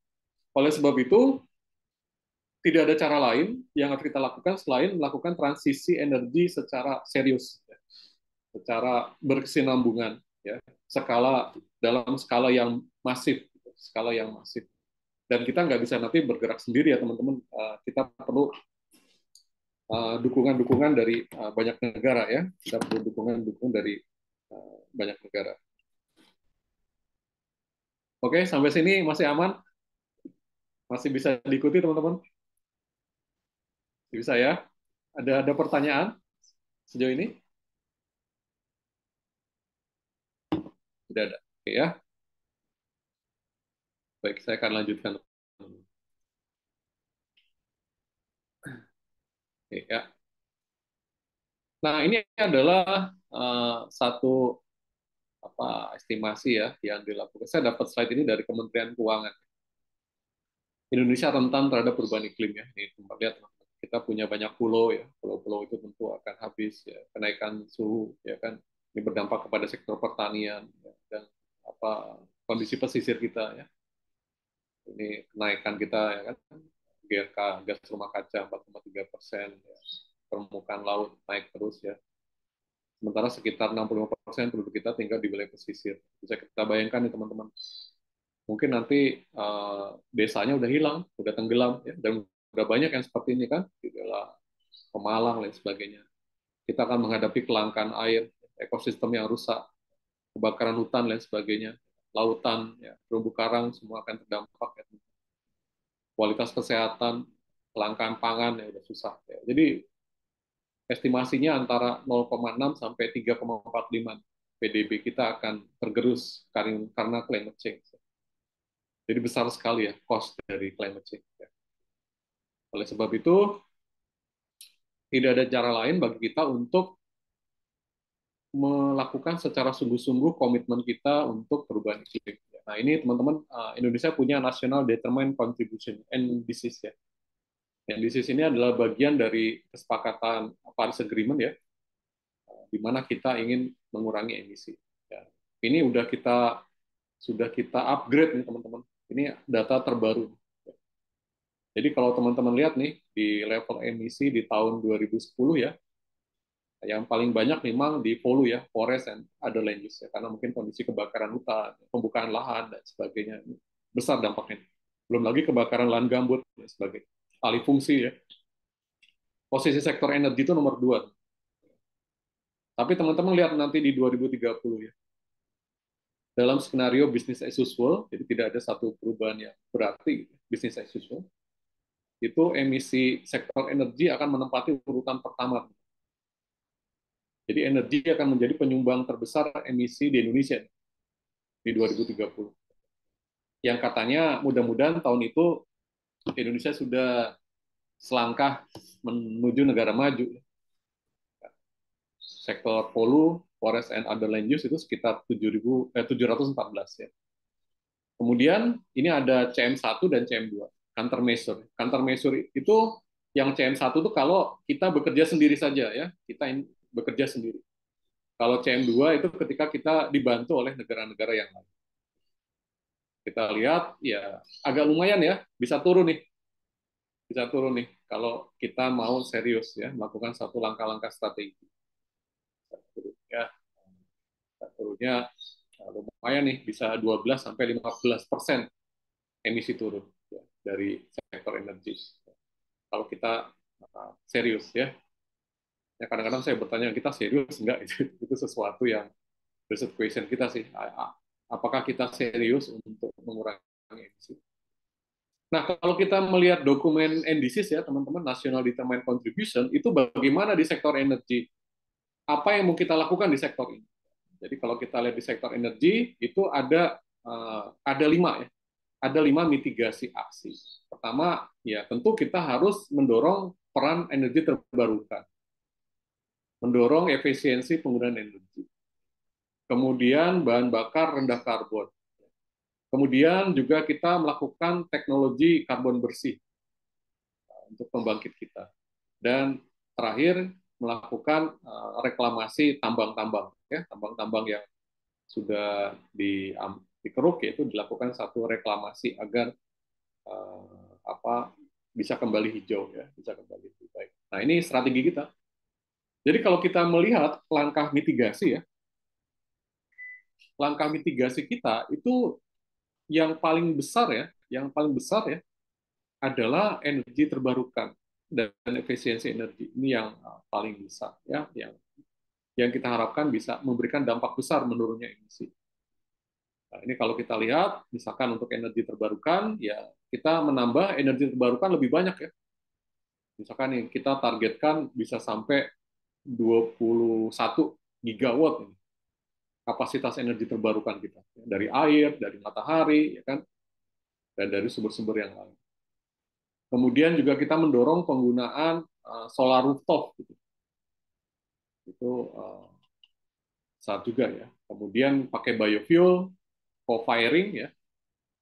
Oleh sebab itu, tidak ada cara lain yang harus kita lakukan selain melakukan transisi energi secara serius, secara berkesinambungan, ya, dalam skala yang masif, skala yang masif. Dan kita nggak bisa nanti bergerak sendiri ya teman-teman. Kita perlu dukungan-dukungan dari banyak negara ya. Kita perlu dukungan-dukungan dari banyak negara. Oke, sampai sini masih aman? Masih bisa diikuti teman-teman? Bisa ya? Ada pertanyaan sejauh ini? Tidak ada. Oke ya. Baik, saya akan lanjutkan. Oke, ya. Nah, ini adalah satu estimasi ya yang dilakukan. Saya dapat slide ini dari Kementerian Keuangan. Indonesia rentan terhadap perubahan iklim ya. Ini tempat lihat kita punya banyak pulau ya. Pulau-pulau itu tentu akan habis ya. Kenaikan suhu ya kan. Ini berdampak kepada sektor pertanian ya, dan kondisi pesisir kita ya. Ini kenaikan kita ya kan. GRK gas rumah kaca 4,3%, ya. Permukaan laut naik terus ya. Sementara sekitar 65% penduduk kita tinggal di wilayah pesisir. Bisa kita bayangkan nih teman-teman. Mungkin nanti desanya udah hilang, udah tenggelam, ya, dan udah banyak yang seperti ini kan, di daerah Pemalang dan sebagainya. Kita akan menghadapi kelangkaan air, ekosistem yang rusak, kebakaran hutan dan sebagainya, lautan, ya, terumbu karang semua akan terdampak. Ya. Kualitas kesehatan, kelangkaan pangan ya udah susah. Ya. Jadi estimasinya antara 0,6 sampai 3,45 PDB kita akan tergerus karena climate change. Jadi besar sekali ya cost dari climate change. Oleh sebab itu, tidak ada cara lain bagi kita untuk melakukan secara sungguh-sungguh komitmen kita untuk perubahan iklim. Nah, ini teman-teman, Indonesia punya National Determined Contribution, NDCs ya. NDCs ini adalah bagian dari kesepakatan Paris Agreement ya, di mana kita ingin mengurangi emisi. Ya. Ini sudah kita upgrade nih teman-teman. Ini data terbaru. Jadi kalau teman-teman lihat nih di level emisi di tahun 2010 ya, yang paling banyak memang di Polu ya, forest and other land use ya, karena mungkin kondisi kebakaran hutan, pembukaan lahan dan sebagainya besar dampaknya. Belum lagi kebakaran lahan gambut dan sebagainya. Alih fungsi ya. Posisi sektor energi itu nomor 2. Tapi teman-teman lihat nanti di 2030 ya. Dalam skenario business as usual, jadi tidak ada satu perubahan yang berarti business as usual, itu emisi sektor energi akan menempati urutan pertama. Jadi energi akan menjadi penyumbang terbesar emisi di Indonesia di 2030. Yang katanya mudah-mudahan tahun itu Indonesia sudah selangkah menuju negara maju. Sektor polu, forest and other land use itu sekitar 714 ya. Kemudian ini ada CM1 dan CM2, countermeasure. Countermeasure itu yang CM1 itu kalau kita bekerja sendiri saja ya, kita bekerja sendiri. Kalau CM2 itu ketika kita dibantu oleh negara-negara yang lain. Kita lihat ya agak lumayan ya, bisa turun nih. Bisa turun nih kalau kita mau serius ya melakukan satu langkah-langkah strategi. Ya, turunnya lumayan nih, bisa 12 sampai 15% emisi turun ya, dari sektor energi. Kalau kita serius ya. Ya kadang-kadang saya bertanya kita serius enggak itu sesuatu yang riset question kita sih. Apakah kita serius untuk mengurangi emisi? Nah, kalau kita melihat dokumen NDCs ya, teman-teman, National Determined Contribution, itu bagaimana di sektor energi? Apa yang mau kita lakukan di sektor ini? Jadi kalau kita lihat di sektor energi, itu ada 5 ya. Ada 5 mitigasi aksi. Pertama, ya tentu kita harus mendorong peran energi terbarukan. Mendorong efisiensi penggunaan energi. Kemudian bahan bakar rendah karbon. Kemudian juga kita melakukan teknologi karbon bersih untuk pembangkit kita. Dan terakhir melakukan reklamasi tambang-tambang ya, tambang-tambang yang sudah dikeruk, yaitu dilakukan satu reklamasi agar bisa kembali hijau ya, bisa kembali lebih baik. Nah, ini strategi kita. Jadi kalau kita melihat langkah mitigasi ya, langkah mitigasi kita itu yang paling besar ya adalah energi terbarukan dan efisiensi energi. Ini yang paling besar ya, yang kita harapkan bisa memberikan dampak besar menurunnya emisi. Nah, ini kalau kita lihat, misalkan untuk energi terbarukan, ya kita menambah energi terbarukan lebih banyak ya. Misalkan nih, kita targetkan bisa sampai 21 gigawatt nih, kapasitas energi terbarukan kita. Dari air, dari matahari, ya kan, dan dari sumber-sumber yang lain. Kemudian juga kita mendorong penggunaan solar rooftop. Gitu. Itu saat juga ya. Kemudian pakai biofuel, co-firing ya.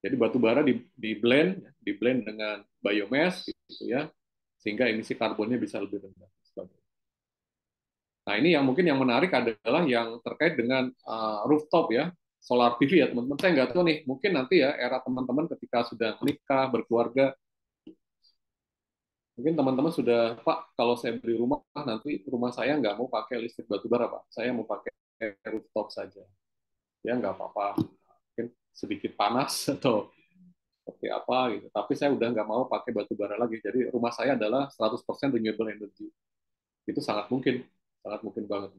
Jadi batu bara di blend, di blend dengan biomass gitu ya, sehingga emisi karbonnya bisa lebih rendah. Nah ini yang mungkin yang menarik adalah yang terkait dengan rooftop ya, solar PV ya teman-teman. Saya nggak tahu nih, mungkin nanti ya era teman-teman ketika sudah menikah, berkeluarga, mungkin teman-teman sudah, Pak, kalau saya beli rumah, nanti rumah saya nggak mau pakai listrik batu bara, Pak. Saya mau pakai rooftop saja. Ya nggak apa-apa, mungkin sedikit panas atau seperti apa gitu. Tapi saya udah nggak mau pakai batu bara lagi. Jadi rumah saya adalah 100% renewable energy. Itu sangat mungkin banget.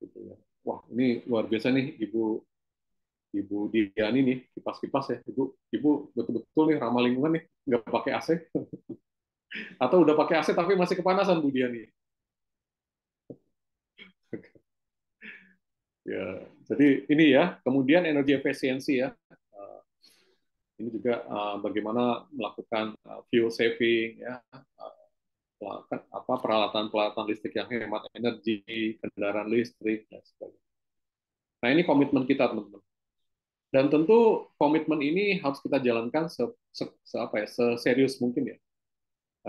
Gitu ya. Wah, ini luar biasa nih Ibu Diani nih, kipas-kipas ya. Ibu betul-betul nih ramah lingkungan nih, nggak pakai AC. Atau udah pakai AC tapi masih kepanasan Bu Diani. Ya, jadi ini ya. Kemudian energi efisiensi ya. Ini juga bagaimana melakukan fuel saving ya, peralatan-peralatan listrik yang hemat energi, kendaraan listrik dan sebagainya. Nah, ini komitmen kita, teman-teman. Dan tentu komitmen ini harus kita jalankan seserius mungkin ya.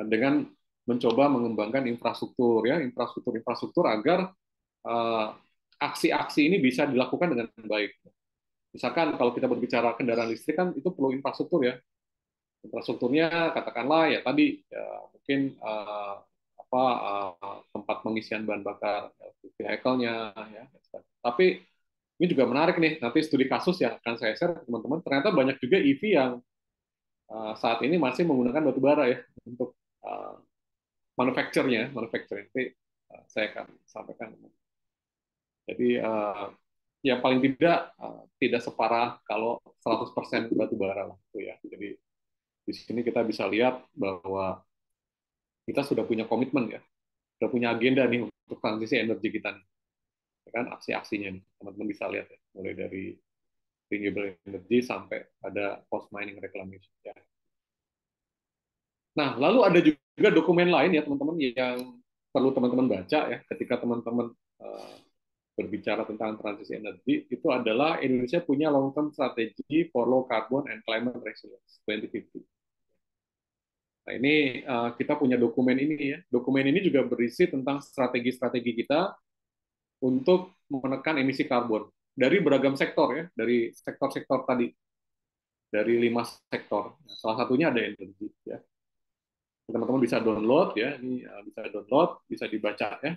Dengan mencoba mengembangkan infrastruktur ya, infrastruktur agar aksi-aksi ini bisa dilakukan dengan baik. Misalkan kalau kita berbicara kendaraan listrik kan itu perlu infrastruktur ya. Infrastrukturnya katakanlah ya tadi ya, mungkin tempat pengisian bahan bakar vehicle-nya ya. Tapi ini juga menarik nih, nanti studi kasus yang akan saya share teman-teman, ternyata banyak juga EV yang saat ini masih menggunakan batu bara ya untuk manufacturing. Nanti saya akan sampaikan. Jadi ya paling tidak separah kalau 100% batu bara lah itu ya. Jadi di sini kita bisa lihat bahwa kita sudah punya komitmen ya, sudah punya agenda nih untuk transisi energi kita nih. Ya kan aksi-aksinya nih, teman-teman bisa lihat ya, mulai dari renewable energy sampai ada post mining reclamation ya. Nah, lalu ada juga dokumen lain ya teman-teman yang perlu teman-teman baca ya ketika teman-teman berbicara tentang transisi energi, itu adalah Indonesia punya long term strategy for low carbon and climate resilience 2050. Nah, ini kita punya dokumen ini ya. Dokumen ini juga berisi tentang strategi-strategi kita untuk menekan emisi karbon dari beragam sektor ya, dari sektor-sektor tadi, dari 5 sektor. Salah satunya ada energi ya. Teman-teman bisa download ya, ini bisa download, bisa dibaca ya,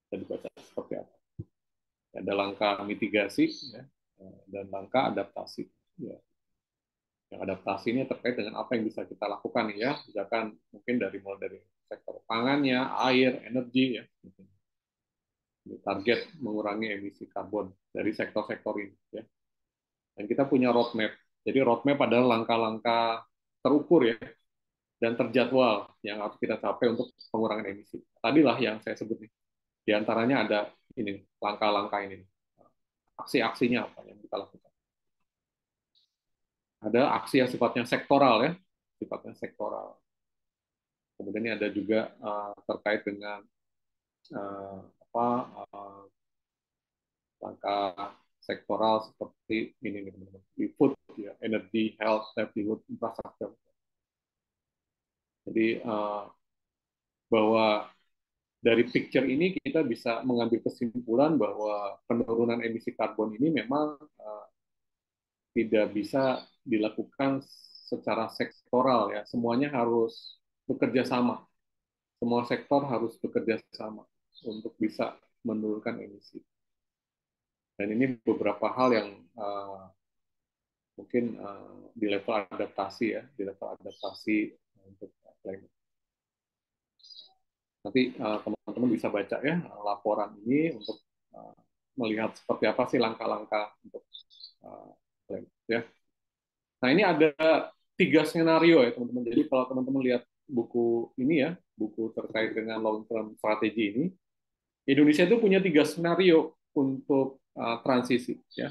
bisa dibaca seperti apa. Ada langkah mitigasi ya, dan langkah adaptasi. Ya. Yang adaptasi ini terkait dengan apa yang bisa kita lakukan ya, misalkan mungkin mulai dari sektor pangannya, air, energi ya, target mengurangi emisi karbon dari sektor-sektor ini ya. Dan kita punya roadmap. Jadi roadmap adalah langkah-langkah terukur ya dan terjadwal yang harus kita capai untuk pengurangan emisi. Tadilah yang saya sebut nih. Di antaranya ada ini langkah-langkah ini. Aksi-aksinya apa yang kita lakukan. Ada aksi yang sifatnya sektoral ya, sifatnya sektoral. Kemudian ini ada juga terkait dengan langkah sektoral seperti ini teman-teman, di food, ya, energy, health, livelihood, infrastructure. Jadi bahwa dari picture ini kita bisa mengambil kesimpulan bahwa penurunan emisi karbon ini memang tidak bisa dilakukan secara sektoral ya. Semuanya harus bekerja sama. Semua sektor harus bekerja sama untuk bisa menurunkan emisi. Dan ini beberapa hal yang mungkin di level adaptasi ya, di level adaptasi untuk climate. Nanti teman-teman bisa baca ya laporan ini untuk melihat seperti apa sih langkah-langkah untuk climate ya. Nah ini ada 3 skenario ya teman-teman. Jadi kalau teman-teman lihat buku ini ya, buku terkait dengan long term strategi ini, Indonesia itu punya 3 skenario untuk transisi ya.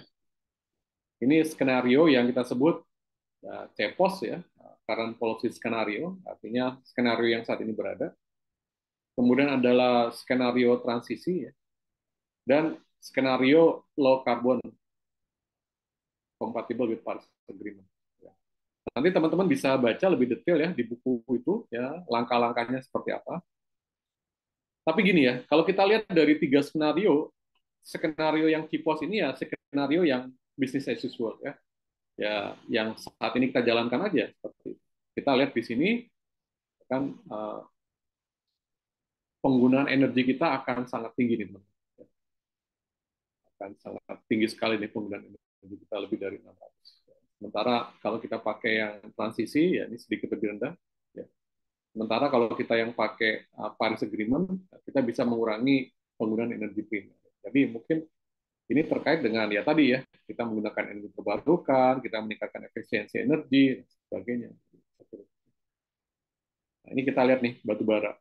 Ini skenario yang kita sebut CPOS ya, current policy skenario, artinya skenario yang saat ini berada. Kemudian adalah skenario transisi ya, dan skenario low carbon compatible with Paris Agreement. Ya. Nanti teman-teman bisa baca lebih detail ya di buku itu ya langkah-langkahnya seperti apa. Tapi gini ya, kalau kita lihat dari 3 skenario, skenario yang CPOS ini ya skenario yang business as usual ya. Ya, yang saat ini kita jalankan aja seperti itu. Kita lihat di sini kan penggunaan energi kita akan sangat tinggi nih, teman. Akan sangat tinggi sekali nih penggunaan energi kita lebih dari 600. Sementara kalau kita pakai yang transisi ya ini sedikit lebih rendah. Ya. Sementara kalau kita yang pakai Paris Agreement kita bisa mengurangi penggunaan energi primer. Jadi mungkin ini terkait dengan ya tadi ya kita menggunakan energi terbarukan, kita meningkatkan efisiensi energi dan sebagainya. Nah, ini kita lihat nih batu bara.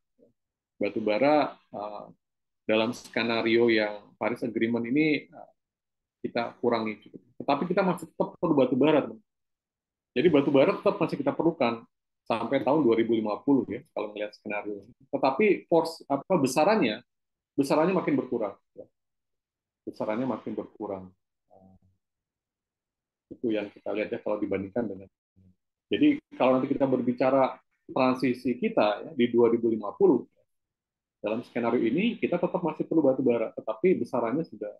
Batu bara dalam skenario yang Paris Agreement ini kita kurangi cukup. Tetapi kita masih tetap perlu batu bara, teman. Jadi batu bara tetap masih kita perlukan sampai tahun 2050 ya kalau melihat skenario. Tetapi besarannya makin berkurang. Ya. Besarannya makin berkurang. Itu yang kita lihat ya kalau dibandingkan dengan. Jadi kalau nanti kita berbicara transisi kita ya, di 2050 dalam skenario ini kita tetap masih perlu batu bara, tetapi besarannya sudah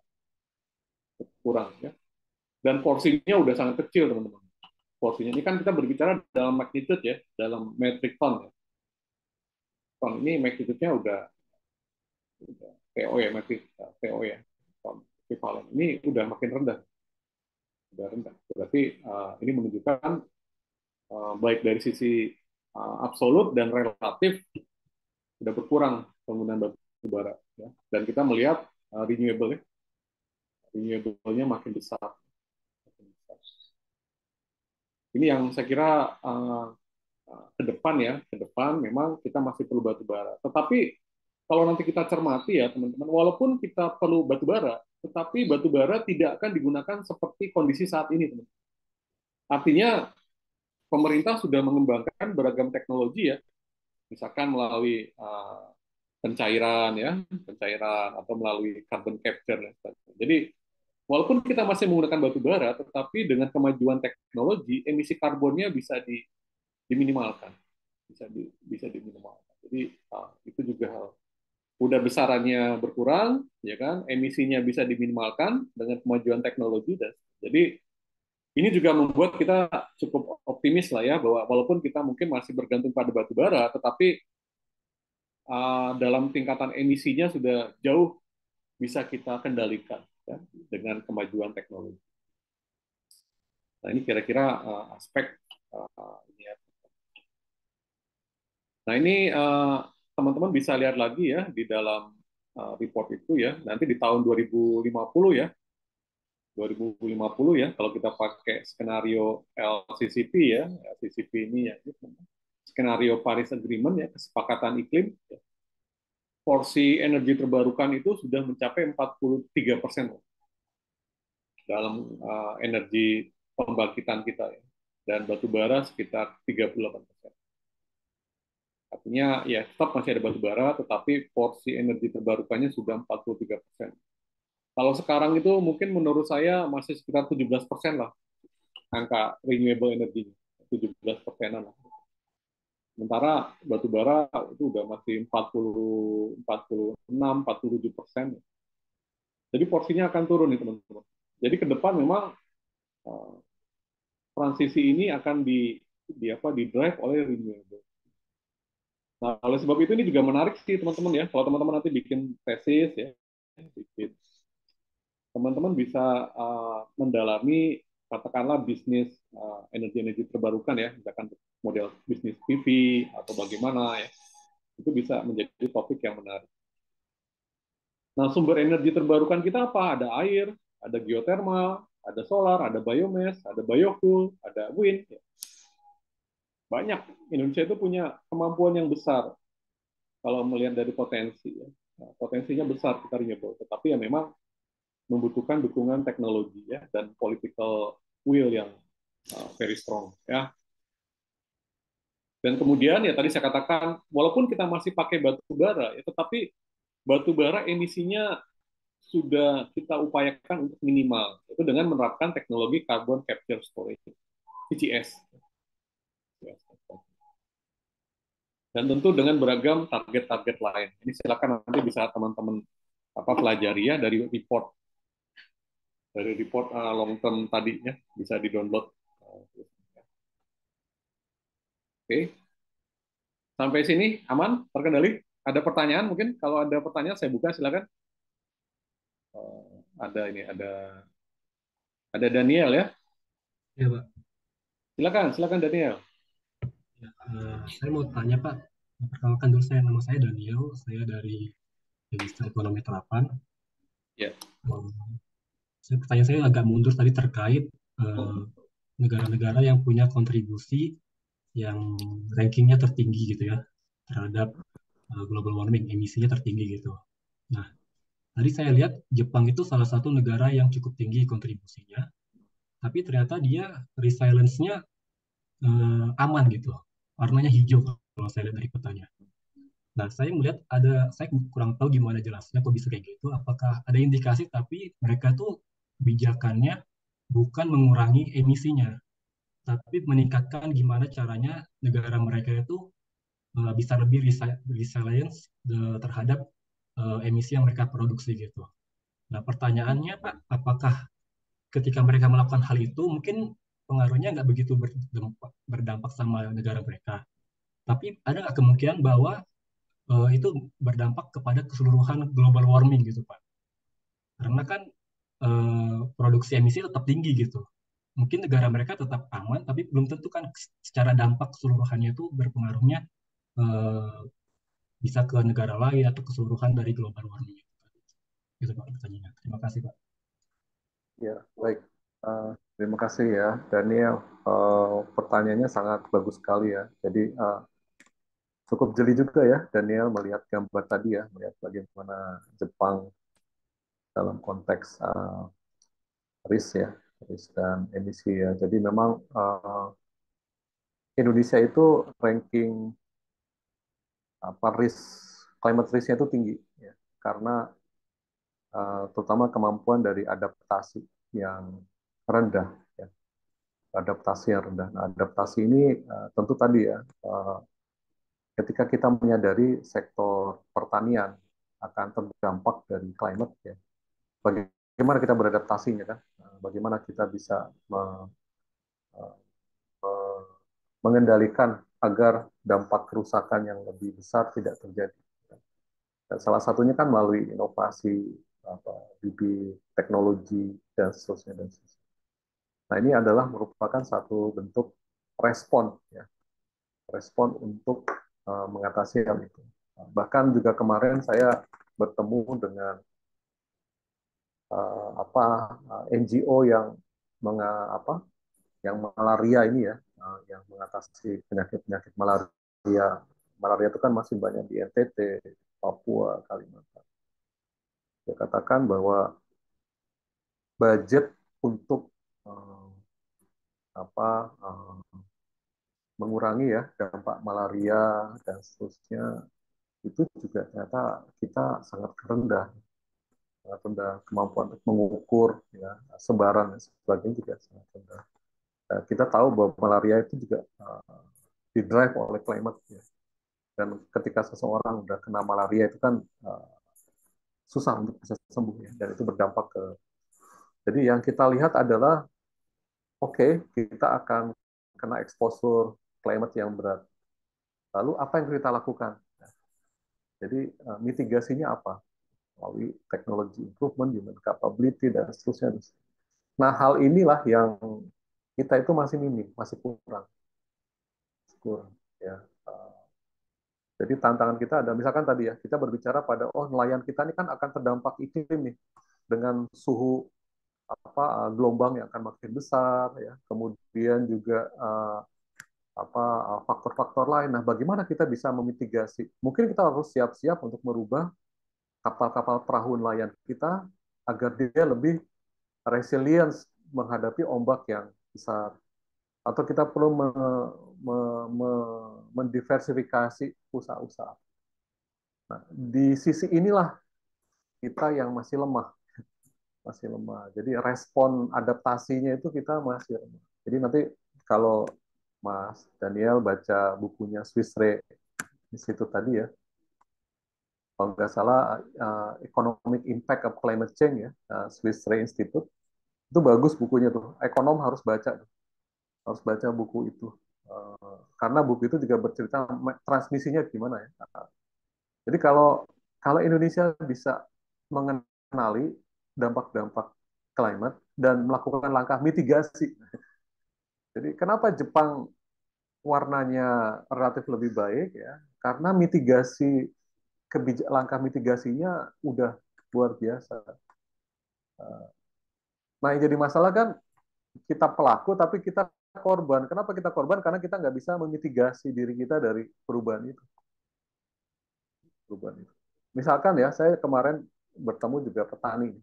kurang ya. Dan porsinya udah sangat kecil teman-teman. Porsinya ini kan kita berbicara dalam magnitude ya, dalam metric ton ya. Ton ini magnitude-nya udah PO ya, metric PO ya, ton equivalent. Ini udah makin rendah, udah rendah. Berarti ini menunjukkan baik dari sisi absolut dan relatif sudah berkurang penggunaan batu bara. Ya. Dan kita melihat renewable ya, renewable-nya makin besar. Ini yang saya kira ke depan ya, ke depan memang kita masih perlu batu bara. Tetapi kalau nanti kita cermati ya teman-teman, walaupun kita perlu batu bara, tetapi batu bara tidak akan digunakan seperti kondisi saat ini, teman. Artinya pemerintah sudah mengembangkan beragam teknologi ya, misalkan melalui pencairan ya, pencairan atau melalui carbon capture. Jadi walaupun kita masih menggunakan batu bara, tetapi dengan kemajuan teknologi emisi karbonnya bisa diminimalkan, bisa diminimalkan. Jadi itu juga hal. Udah besarannya berkurang, ya kan? Emisinya bisa diminimalkan dengan kemajuan teknologi dan jadi ini juga membuat kita cukup optimis lah ya bahwa walaupun kita mungkin masih bergantung pada batu bara, tetapi dalam tingkatan emisinya sudah jauh bisa kita kendalikan ya, dengan kemajuan teknologi. Nah ini kira-kira aspek ini ya. Nah ini teman-teman bisa lihat lagi ya di dalam report itu ya. Nanti di tahun 2050 ya, 2050 ya, kalau kita pakai skenario LCCP ya, LCCP ini ya, skenario Paris Agreement ya, kesepakatan iklim, ya, porsi energi terbarukan itu sudah mencapai 43% dalam energi pembangkitan kita ya, dan batu bara sekitar 38%. Artinya ya tetap masih ada batu bara, tetapi porsi energi terbarukannya sudah 43%. Kalau sekarang itu mungkin menurut saya masih sekitar 17% lah angka renewable energy, 17%-an lah. Sementara batu bara itu udah masih 46-47%. Jadi porsinya akan turun nih teman-teman. Jadi ke depan memang eh, transisi ini akan di drive oleh renewable. Nah, oleh sebab itu ini juga menarik sih teman-teman ya. Kalau teman-teman nanti bikin tesis ya, teman-teman bisa mendalami katakanlah bisnis energi-energi terbarukan ya, misalkan model bisnis PV atau bagaimana ya, itu bisa menjadi topik yang menarik. Nah, sumber energi terbarukan kita apa? Ada air, ada geothermal, ada solar, ada biomass, ada biofuel, ada wind. Ya. Banyak. Indonesia itu punya kemampuan yang besar kalau melihat dari potensi. Ya. Nah, potensinya besar kita renewable, tetapi ya memang membutuhkan dukungan teknologi ya dan political will yang very strong ya. Dan kemudian ya tadi saya katakan walaupun kita masih pakai batu bara ya tetapi batu bara emisinya sudah kita upayakan untuk minimal itu dengan menerapkan teknologi carbon capture storage CCS. Dan tentu dengan beragam target-target lain. Ini silakan nanti bisa teman-teman pelajari ya dari report long term tadinya bisa di-download. Oke. Sampai sini aman, terkendali. Ada pertanyaan mungkin? Kalau ada pertanyaan saya buka silakan. Ada ini, ada Daniel ya. Ya, Pak. Silakan Daniel. Ya, saya mau tanya, Pak. Perkenalkan dulu nama saya Daniel. Saya dari Industri Ekonomi Terapan. Ya. Pertanyaan saya agak mundur tadi terkait negara-negara yang punya kontribusi yang rankingnya tertinggi gitu ya terhadap global warming, emisinya tertinggi gitu. Nah, tadi saya lihat Jepang itu salah satu negara yang cukup tinggi kontribusinya, tapi ternyata dia resilience-nya aman gitu, warnanya hijau kalau saya lihat dari petanya. Nah, saya melihat saya kurang tahu gimana jelasnya kok bisa kayak gitu. Apakah ada indikasi tapi mereka tuh kebijakannya bukan mengurangi emisinya, tapi meningkatkan gimana caranya negara mereka itu bisa lebih resilience terhadap emisi yang mereka produksi gitu. Nah, pertanyaannya Pak, apakah ketika mereka melakukan hal itu mungkin pengaruhnya nggak begitu berdampak sama negara mereka, tapi ada nggak kemungkinan bahwa itu berdampak kepada keseluruhan global warming gitu Pak? Karena kan produksi emisi tetap tinggi gitu. Mungkin negara mereka tetap aman, tapi belum tentu kan secara dampak keseluruhannya itu berpengaruhnya eh, bisa ke negara lain atau keseluruhan dari global warming. Gitu Pak pertanyaannya. Terima kasih Pak. Ya, baik. Terima kasih ya, Daniel. Pertanyaannya sangat bagus sekali ya. Jadi cukup jeli juga ya, Daniel melihat gambar tadi ya, melihat bagaimana Jepang dalam konteks risk ya, risk dan emisi ya. Jadi memang Indonesia itu ranking risk climate risk-nya itu tinggi ya, karena terutama kemampuan dari adaptasi yang rendah ya. Adaptasi yang rendah. Nah, adaptasi ini tentu tadi ya, ketika kita menyadari sektor pertanian akan terdampak dari climate ya, bagaimana kita beradaptasinya kan? Bagaimana kita bisa mengendalikan agar dampak kerusakan yang lebih besar tidak terjadi. Dan salah satunya kan melalui inovasi, bibit teknologi dan seterusnya dan seterusnya. Nah, ini adalah merupakan satu bentuk respon ya, respon untuk mengatasi hal itu. Bahkan juga kemarin saya bertemu dengan NGO yang yang malaria ini ya, yang mengatasi penyakit-penyakit malaria. Malaria itu kan masih banyak di NTT, Papua, Kalimantan. Saya katakan bahwa budget untuk uh, mengurangi ya dampak malaria dan seterusnya itu juga ternyata kita sangat rendah, kemampuan untuk mengukur ya sebaran dan sebagainya juga sangat rendah. Kita tahu bahwa malaria itu juga di-drive oleh climate ya. Dan ketika seseorang udah kena malaria itu kan susah untuk bisa sembuh ya, dan itu berdampak ke. Jadi yang kita lihat adalah oke, kita akan kena exposure climate yang berat. Lalu apa yang kita lakukan? Jadi mitigasinya apa? Melalui technology improvement, human capability, dan seterusnya. Nah, hal inilah yang kita itu masih minim, masih kurang. Kurang ya. Jadi tantangan kita ada, misalkan tadi ya, kita berbicara pada, nelayan kita ini kan akan terdampak iklim nih, dengan suhu gelombang yang akan makin besar ya, kemudian juga faktor-faktor lain. Nah, bagaimana kita bisa memitigasi? Mungkin kita harus siap-siap untuk merubah kapal-kapal perahu nelayan kita agar dia lebih resilience menghadapi ombak yang besar. Atau kita perlu mendiversifikasi usaha-usaha. Nah, di sisi inilah kita yang masih lemah, masih lemah. Jadi respon adaptasinya itu kita masih lemah. Jadi nanti kalau Mas Daniel baca bukunya Swiss Re di situ tadi ya, kalau nggak salah Economic Impact of Climate Change ya, Swiss Re Institute, itu bagus bukunya tuh. Ekonom harus baca buku itu. Karena buku itu juga bercerita transmisinya gimana ya. Jadi kalau kalau Indonesia bisa mengenali dampak-dampak climate dan melakukan langkah mitigasi. Jadi kenapa Jepang warnanya relatif lebih baik ya? Karena langkah mitigasinya udah luar biasa. Nah, yang jadi masalah kan kita pelaku tapi kita korban. Kenapa kita korban? Karena kita nggak bisa memitigasi diri kita dari perubahan itu. Misalkan ya, saya kemarin bertemu juga petani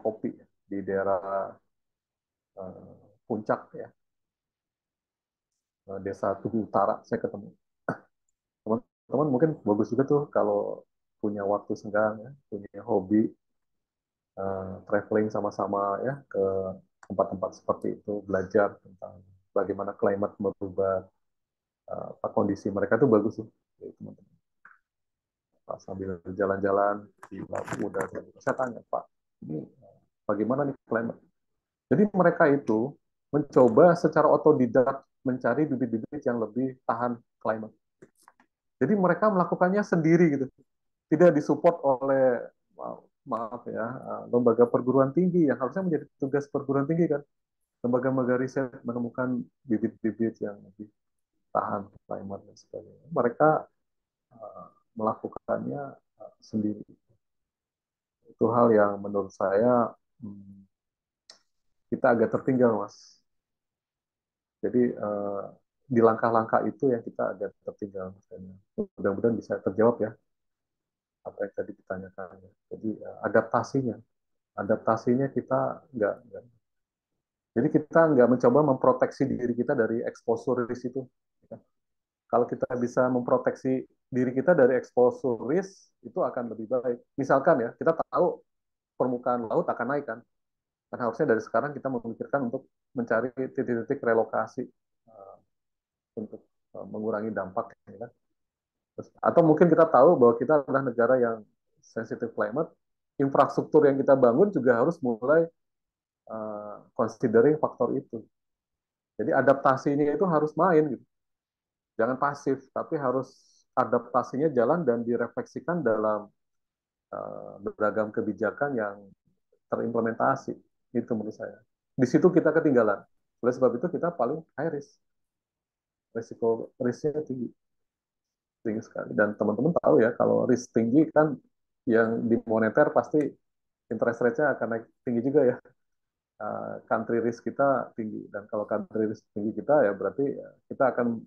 kopi ya, di daerah Puncak ya, Desa Tugu Utara. Saya ketemu teman-teman, mungkin bagus juga tuh kalau punya waktu senggang ya, punya hobi traveling sama-sama ya ke tempat-tempat seperti itu, belajar tentang bagaimana climate merubah kondisi mereka, tuh bagus tuh teman-teman. Sambil jalan-jalan di lampu udara, saya tanya, Pak, ini bagaimana nih climate? Jadi mereka itu mencoba secara otodidak mencari bibit-bibit yang lebih tahan climate. Jadi mereka melakukannya sendiri gitu, tidak disupport oleh, maaf ya, lembaga perguruan tinggi yang harusnya menjadi tugas perguruan tinggi kan, lembaga-lembaga riset menemukan bibit-bibit yang lebih tahan climate dan sebagainya. Mereka melakukannya sendiri. Itu hal yang menurut saya kita agak tertinggal, Mas. Jadi di langkah-langkah itu yang kita agak tertinggal. Mudah-mudahan bisa terjawab ya apa yang tadi ditanyakan. Jadi adaptasinya kita nggak. Jadi kita nggak mencoba memproteksi diri kita dari exposure risk itu. Kalau kita bisa memproteksi diri kita dari exposure risk, itu akan lebih baik. Misalkan ya, kita tahu permukaan laut akan naik kan. Dan harusnya dari sekarang kita memikirkan untuk mencari titik-titik relokasi untuk mengurangi dampak. Ya. Atau mungkin kita tahu bahwa kita adalah negara yang sensitive climate, infrastruktur yang kita bangun juga harus mulai considering faktor itu. Jadi adaptasinya itu harus main gitu. Jangan pasif, tapi harus adaptasinya jalan dan direfleksikan dalam beragam kebijakan yang terimplementasi. Itu menurut saya. Di situ kita ketinggalan. Oleh sebab itu kita paling high risk. Risknya tinggi. Tinggi sekali. Dan teman-teman tahu ya, kalau risk tinggi kan yang di moneter pasti interest rate-nya akan naik tinggi juga ya. Country risk kita tinggi. Dan kalau country risk tinggi kita ya berarti kita akan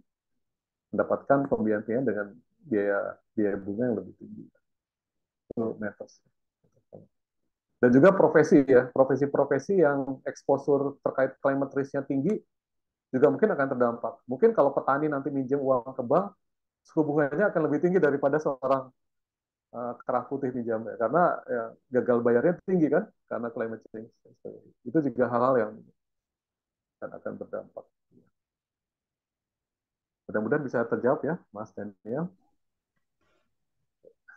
mendapatkan pembiayaan dengan biaya bunga yang lebih tinggi. Itu matters. Dan juga profesi ya, profesi-profesi yang exposure terkait climate risk-nya tinggi juga mungkin akan terdampak. Mungkin kalau petani nanti minjem uang ke bank, suku bunganya akan lebih tinggi daripada seorang kerah putih minjam ya. Karena ya, gagal bayarnya tinggi kan, karena climate change. Itu juga hal-hal yang akan berdampak. Mudah-mudahan bisa terjawab ya, Mas Daniel.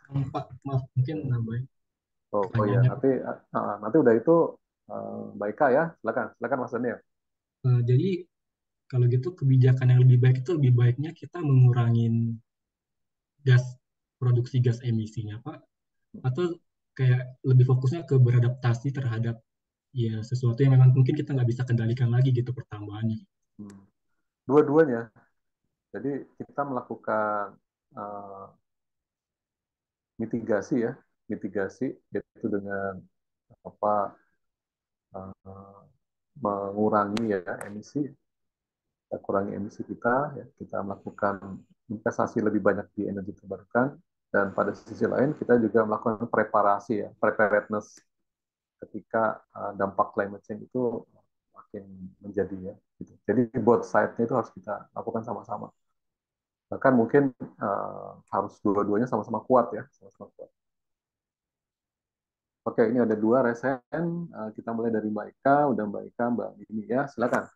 Pak, maaf, mungkin nambahin Oh ya, pertanyaannya, Pak. nanti udah itu Mbak Ika ya, silakan, silakan Mas Daniel. Jadi kalau gitu kebijakan yang lebih baik itu lebih baiknya kita mengurangin gas produksi gas emisinya, Pak, atau kayak lebih fokusnya ke beradaptasi terhadap ya sesuatu yang memang mungkin kita nggak bisa kendalikan lagi gitu pertambahannya. Hmm. Dua-duanya. Jadi kita melakukan uh, mitigasi ya, mitigasi yaitu dengan apa uh, mengurangi ya emisi, kita kurangi emisi kita, ya, kita melakukan investasi lebih banyak di energi terbarukan, dan pada sisi lain kita juga melakukan preparasi ya, preparedness ketika dampak climate change itu makin menjadi ya. Gitu. Jadi both side-nya itu harus kita lakukan sama-sama. Bahkan mungkin harus dua-duanya sama-sama kuat ya, sama-sama kuat. Oke, ini ada dua resen. Kita mulai dari Mbak Ika, udah Mbak Ika, Mbak ini ya, silakan.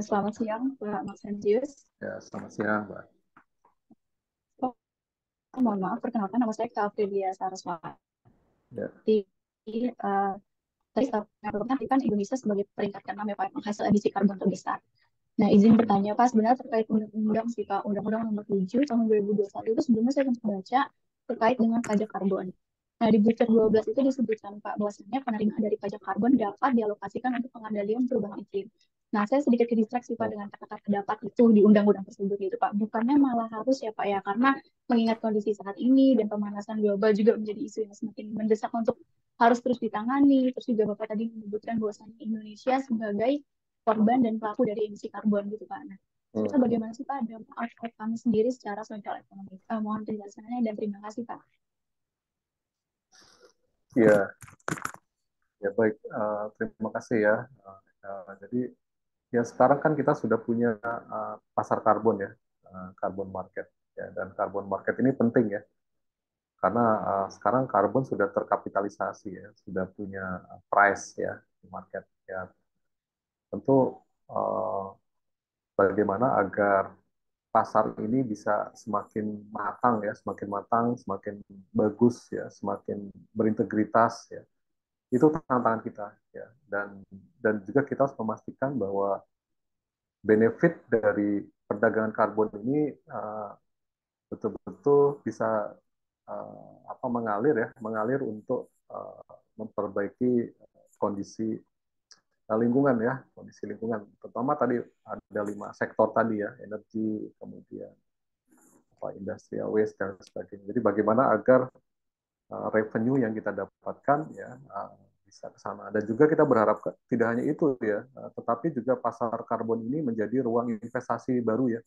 Selamat siang, Pak Maxentius. Ya, selamat siang, Mbak. Oh, mohon maaf, perkenalkan nama saya Kak Aprilia Saraswati. Ya. Uh, Tadi saya kan Indonesia sebagai peringkat ke-6 ya Pak, penghasil emisi karbon terbesar. Nah, izin bertanya Pak, sebenarnya terkait undang-undang sih Pak, Undang-Undang Nomor 7 Tahun 2021 itu sebelumnya saya sempat baca terkait dengan pajak karbon. Nah, di Butir 12 itu disebutkan Pak, bahwasanya penerimaan dari pajak karbon dapat dialokasikan untuk pengendalian perubahan iklim. Nah, saya sedikit distraksi Pak dengan kata-kata dapat itu di undang-undang tersebut gitu Pak. Bukannya malah harus ya Pak ya, karena mengingat kondisi saat ini dan pemanasan global juga menjadi isu yang semakin mendesak untuk harus terus ditangani. Terus juga Bapak tadi menyebutkan bahwasanya Indonesia sebagai korban dan pelaku dari emisi karbon gitu Pak. Nah, kita bagaimana sih Pak dampak kami sendiri secara sosial ekonomi? Mohon penjelasannya dan terima kasih Pak. Ya, ya baik. Terima kasih ya. Jadi ya sekarang kan kita sudah punya pasar karbon ya, karbon market. Ya, dan karbon market ini penting ya, karena sekarang karbon sudah terkapitalisasi ya, sudah punya price ya di market. Ya, tentu bagaimana agar pasar ini bisa semakin matang ya, semakin matang, semakin bagus ya, semakin berintegritas ya. Itu tantangan kita ya. Dan juga kita harus memastikan bahwa benefit dari perdagangan karbon ini betul-betul bisa mengalir ya, mengalir untuk memperbaiki kondisi lingkungan ya, kondisi lingkungan. Terutama tadi ada 5 sektor tadi ya, energi, kemudian industrial waste dan sebagainya. Jadi bagaimana agar revenue yang kita dapatkan ya bisa ke sana. Dan juga kita berharap tidak hanya itu ya, tetapi juga pasar karbon ini menjadi ruang investasi baru ya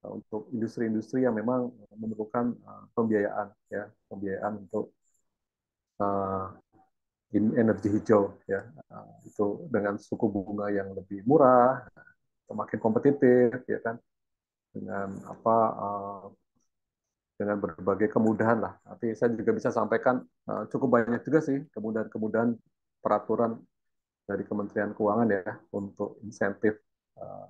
untuk industri-industri yang memang memerlukan pembiayaan ya, pembiayaan untuk uh, energi hijau ya. Itu dengan suku bunga yang lebih murah, semakin kompetitif ya kan, dengan dengan berbagai kemudahan lah. Nanti saya juga bisa sampaikan cukup banyak juga sih kemudahan-kemudahan peraturan dari Kementerian Keuangan ya untuk insentif uh,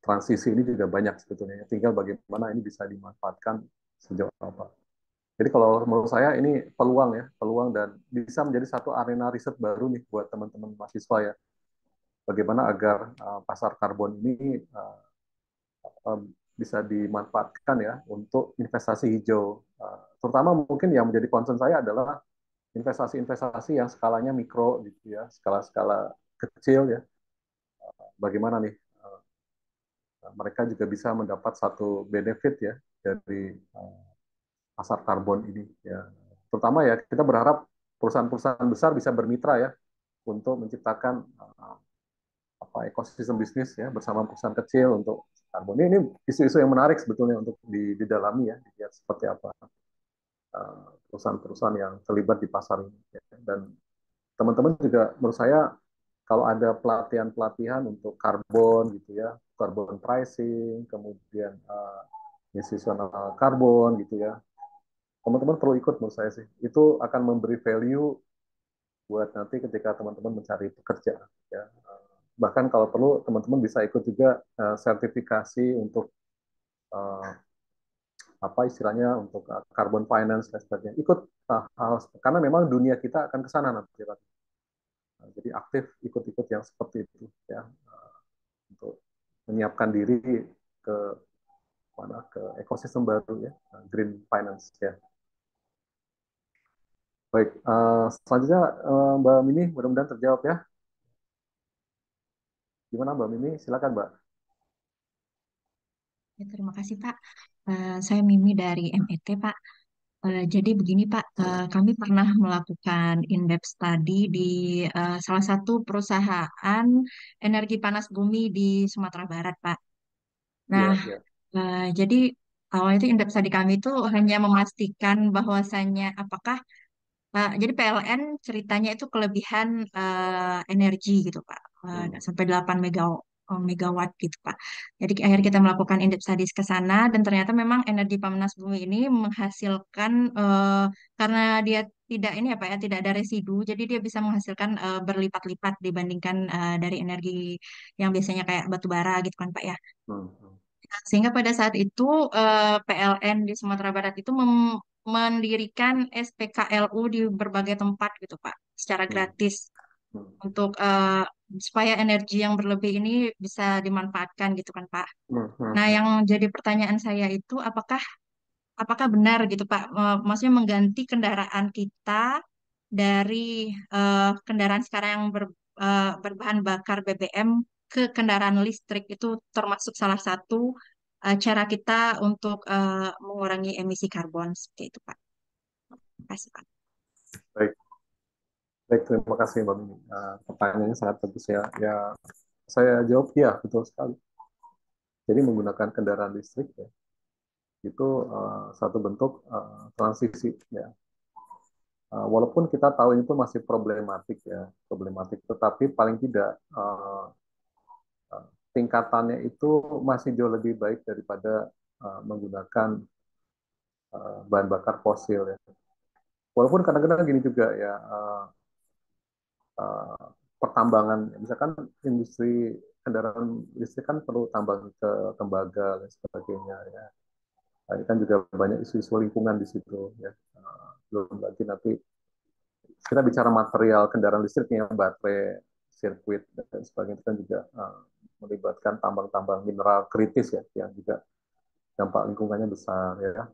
transisi ini juga banyak sebetulnya. Tinggal bagaimana ini bisa dimanfaatkan sejauh apa. Jadi kalau menurut saya ini peluang ya, peluang dan bisa menjadi satu arena riset baru nih buat teman-teman mahasiswa ya. Bagaimana agar pasar karbon ini bisa dimanfaatkan ya untuk investasi hijau. Terutama mungkin yang menjadi concern saya adalah investasi-investasi yang skalanya mikro gitu ya, skala-skala kecil ya. Bagaimana nih mereka juga bisa mendapat satu benefit ya dari pasar karbon ini ya. Terutama ya kita berharap perusahaan-perusahaan besar bisa bermitra ya untuk menciptakan ekosistem bisnis ya bersama perusahaan kecil untuk karbon. Ini isu-isu yang menarik sebetulnya untuk didalami ya, dilihat seperti apa perusahaan-perusahaan yang terlibat di pasar ini. Ya. Dan teman-teman juga menurut saya kalau ada pelatihan-pelatihan untuk karbon gitu ya, karbon pricing, kemudian institusional karbon gitu ya, teman-teman perlu ikut menurut saya sih. Itu akan memberi value buat nanti ketika teman-teman mencari pekerjaan ya. bahkan kalau perlu teman-teman bisa ikut juga sertifikasi untuk uh, apa istilahnya untuk carbon finance dan sebagainya. Ikut hal karena memang dunia kita akan ke sana nanti. Jadi aktif ikut-ikut yang seperti itu ya untuk menyiapkan diri ke mana ke ekosistem baru ya green finance ya. Baik, selanjutnya Mbak Mimi mudah-mudahan terjawab ya. Gimana Mbak Mimi? Silakan Mbak. Ya, terima kasih Pak. Saya Mimi dari MET Pak. Jadi begini Pak, kami pernah melakukan in-depth study di salah satu perusahaan energi panas bumi di Sumatera Barat Pak. Nah, Iya, iya. jadi awal itu in-depth study kami itu hanya memastikan bahwasannya apakah jadi PLN ceritanya itu kelebihan energi gitu Pak. Sampai 8 megawatt gitu Pak. Jadi akhirnya kita melakukan in-depth studies ke sana dan ternyata memang energi panas bumi ini menghasilkan karena dia tidak ini ya Pak ya, tidak ada residu, jadi dia bisa menghasilkan berlipat-lipat dibandingkan dari energi yang biasanya kayak batu bara gitu kan Pak ya. Hmm. Sehingga pada saat itu PLN di Sumatera Barat itu mendirikan SPKLU di berbagai tempat gitu Pak, secara Hmm. gratis Hmm. untuk supaya energi yang berlebih ini bisa dimanfaatkan gitu kan Pak. Hmm. Hmm. Nah, Hmm. yang jadi pertanyaan saya itu apakah benar gitu Pak, maksudnya mengganti kendaraan kita dari kendaraan sekarang yang berbahan bakar BBM ke kendaraan listrik itu termasuk salah satu cara kita untuk mengurangi emisi karbon seperti itu Pak. Terima kasih Pak. Baik, baik terima kasih Mbak Mimi. Pertanyaannya sangat bagus ya. Ya, saya jawab ya betul sekali. Jadi menggunakan kendaraan listrik ya, itu satu bentuk transisi ya. Walaupun kita tahu itu masih problematik ya, problematik, tetapi paling tidak tingkatannya itu masih jauh lebih baik daripada menggunakan bahan bakar fosil ya. Walaupun kadang-kadang gini juga ya, pertambangan, misalkan industri kendaraan listrik kan perlu tambang ke tembaga dan sebagainya ya. Nah, ini kan juga banyak isu-isu lingkungan di situ ya. Belum lagi nanti kita bicara material kendaraan listriknya, baterai, sirkuit dan sebagainya itu kan juga melibatkan tambang-tambang mineral kritis ya, yang juga dampak lingkungannya besar ya.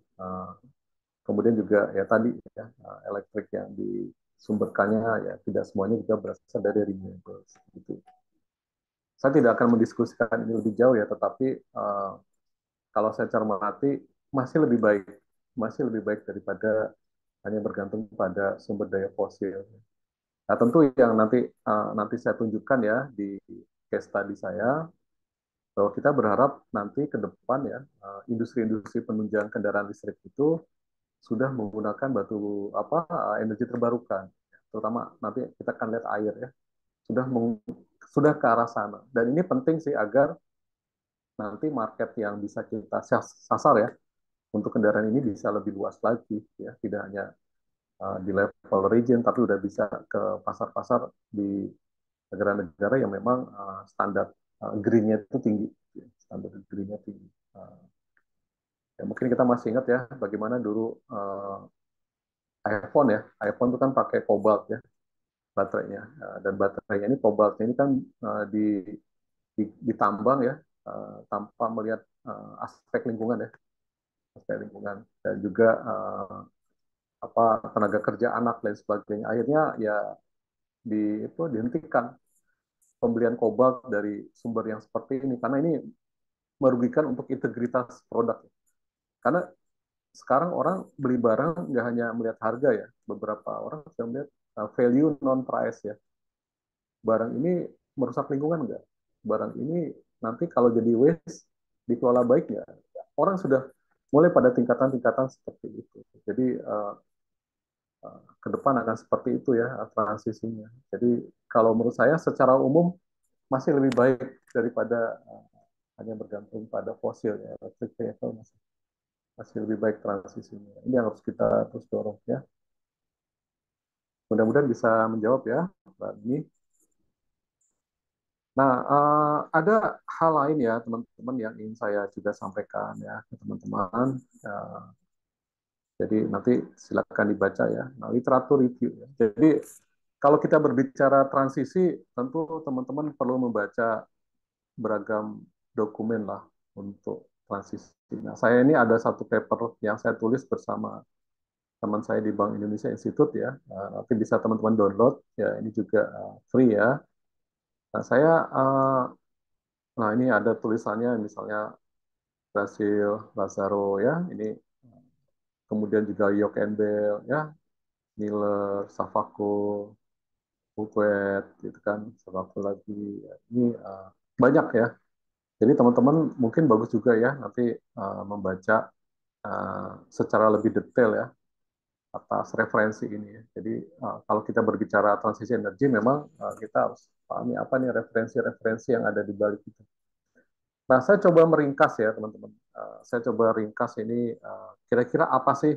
Kemudian juga ya tadi ya elektrik yang disumberkannya ya tidak semuanya juga berasal dari renewable. Gitu. Saya tidak akan mendiskusikan ini lebih jauh ya, tetapi kalau saya cermati masih lebih baik daripada hanya bergantung pada sumber daya fosil. Nah, tentu yang nanti saya tunjukkan ya di case study saya bahwa kita berharap nanti ke depan ya industri-industri penunjang kendaraan listrik itu sudah menggunakan energi terbarukan, terutama nanti kita akan lihat air ya sudah sudah ke arah sana. Dan ini penting sih agar nanti market yang bisa kita sasar ya untuk kendaraan ini bisa lebih luas lagi ya, tidak hanya di level region tapi udah bisa ke pasar-pasar di negara-negara yang memang standar green-nya itu tinggi, ya, standar green-nya tinggi. Ya, mungkin kita masih ingat ya bagaimana dulu iPhone ya, iPhone itu kan pakai kobalt ya baterainya. Dan baterainya ini kobaltnya ini kan ditambang ya tanpa melihat aspek lingkungan ya, aspek lingkungan dan juga tenaga kerja anak dan sebagainya. Akhirnya ya dihentikan pembelian kobalt dari sumber yang seperti ini karena ini merugikan untuk integritas produk. Karena sekarang orang beli barang nggak hanya melihat harga ya, beberapa orang sudah melihat value non price ya. Barang ini merusak lingkungan nggak? Barang ini nanti kalau jadi waste dikelola baik nggak? Orang sudah mulai pada tingkatan-tingkatan seperti itu. Jadi ke depan akan seperti itu ya transisinya. Jadi kalau menurut saya secara umum masih lebih baik daripada hanya bergantung pada fosil ya. Electric vehicle masih lebih baik transisinya. Ini yang harus kita terus dorong ya. Mudah-mudahan bisa menjawab ya, Mbak Dini. Nah, ada hal lain ya teman-teman yang ingin saya juga sampaikan ya ke teman-teman. Eh, jadi nanti silakan dibaca ya. Nah, literatur review ya. Jadi kalau kita berbicara transisi, tentu teman-teman perlu membaca beragam dokumen lah untuk transisi. Nah, saya ini ada satu paper yang saya tulis bersama teman saya di Bank Indonesia Institute ya. Nanti bisa teman-teman download ya. Ini juga free ya. Nah, nah ini ada tulisannya misalnya Brasil, Lazaro ya. Ini kemudian juga York and Bell ya, Miller, Savako, Bukwet, gitu kan, Savako lagi. Ini banyak ya. Jadi teman-teman mungkin bagus juga ya nanti membaca secara lebih detail ya atas referensi ini ya. Jadi kalau kita berbicara transisi energi memang kita harus pahami apa nih referensi-referensi yang ada di balik itu. Nah, saya coba meringkas ya teman-teman. Saya coba ringkas ini kira-kira apa sih,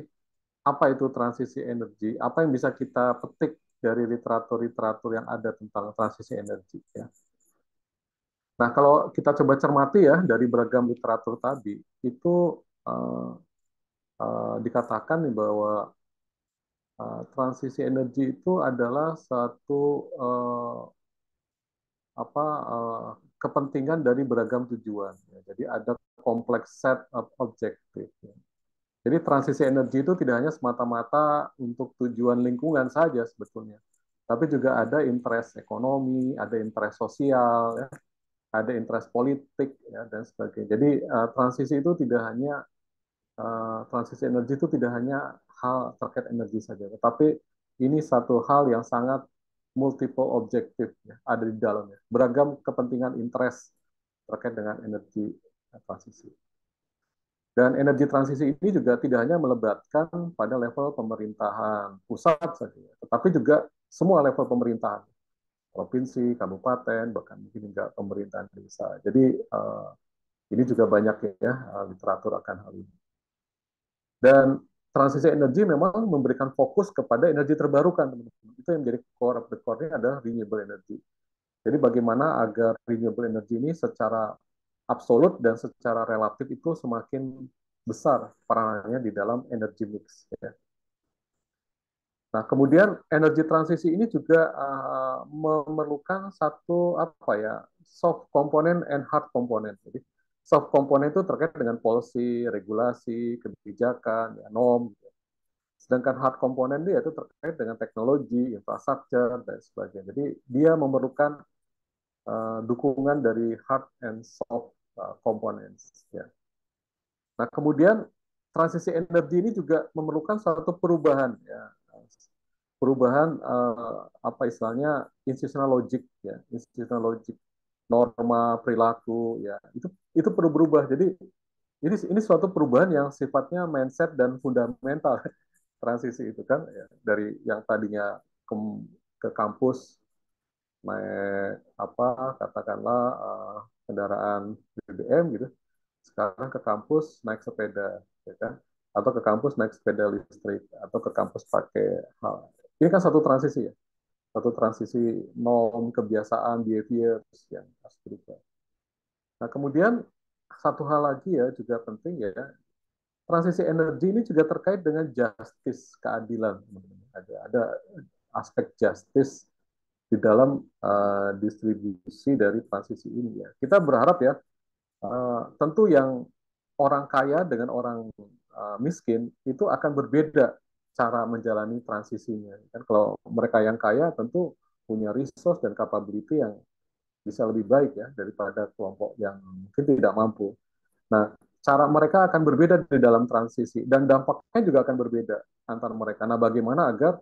apa itu transisi energi, apa yang bisa kita petik dari literatur-literatur yang ada tentang transisi energi ya. Nah, kalau kita coba cermati ya dari beragam literatur tadi, itu uh, dikatakan nih bahwa transisi energi itu adalah satu kepentingan dari beragam tujuan. Ya. Jadi ada kompleks set of objective. Ya. Jadi transisi energi itu tidak hanya semata-mata untuk tujuan lingkungan saja sebetulnya, tapi juga ada interest ekonomi, ada interest sosial, ya, ada interest politik, ya, dan sebagainya. Jadi transisi itu tidak hanya transisi energi itu tidak hanya hal terkait energi saja, tetapi ini satu hal yang sangat multiple objektif ya, ada di dalamnya, beragam kepentingan interest terkait dengan energi transisi. Dan energi transisi ini juga tidak hanya melebatkan pada level pemerintahan pusat saja, tetapi juga semua level pemerintahan, provinsi, kabupaten, bahkan mungkin hingga pemerintahan desa. Jadi ini juga banyak ya literatur akan hal ini. Dan transisi energi memang memberikan fokus kepada energi terbarukan, teman-teman. Itu yang menjadi core of the core-nya adalah renewable energy. Jadi bagaimana agar renewable energy ini secara absolut dan secara relatif itu semakin besar peranannya di dalam energy mix. Ya. Nah, kemudian energi transisi ini juga memerlukan satu apa ya soft component and hard component. Jadi soft component itu terkait dengan policy, regulasi, kebijakan, ya, norm. Sedangkan hard component dia itu terkait dengan teknologi, infrastruktur dan sebagainya. Jadi dia memerlukan dukungan dari hard and soft components. Ya. Nah, kemudian transisi energi ini juga memerlukan suatu perubahan, ya, perubahan apa istilahnya institutional logic, ya, institutional logic, norma perilaku, ya, itu perlu berubah. Jadi ini suatu perubahan yang sifatnya mindset dan fundamental transisi itu kan, ya, dari yang tadinya ke kampus naik apa katakanlah kendaraan BBM gitu, sekarang ke kampus naik sepeda, ya kan? Atau ke kampus naik sepeda listrik, atau ke kampus pakai hal. Ini kan satu transisi ya, satu transisi norm, kebiasaan, behavior yang harus berubah. Nah, kemudian satu hal lagi ya juga penting ya, transisi energi ini juga terkait dengan justice, keadilan. Ada aspek justice di dalam distribusi dari transisi ini ya. Kita berharap ya, tentu yang orang kaya dengan orang miskin itu akan berbeda cara menjalani transisinya. Kan kalau mereka yang kaya tentu punya resource dan capability yang bisa lebih baik ya daripada kelompok yang mungkin tidak mampu. Nah, cara mereka akan berbeda di dalam transisi dan dampaknya juga akan berbeda antar mereka. Nah, bagaimana agar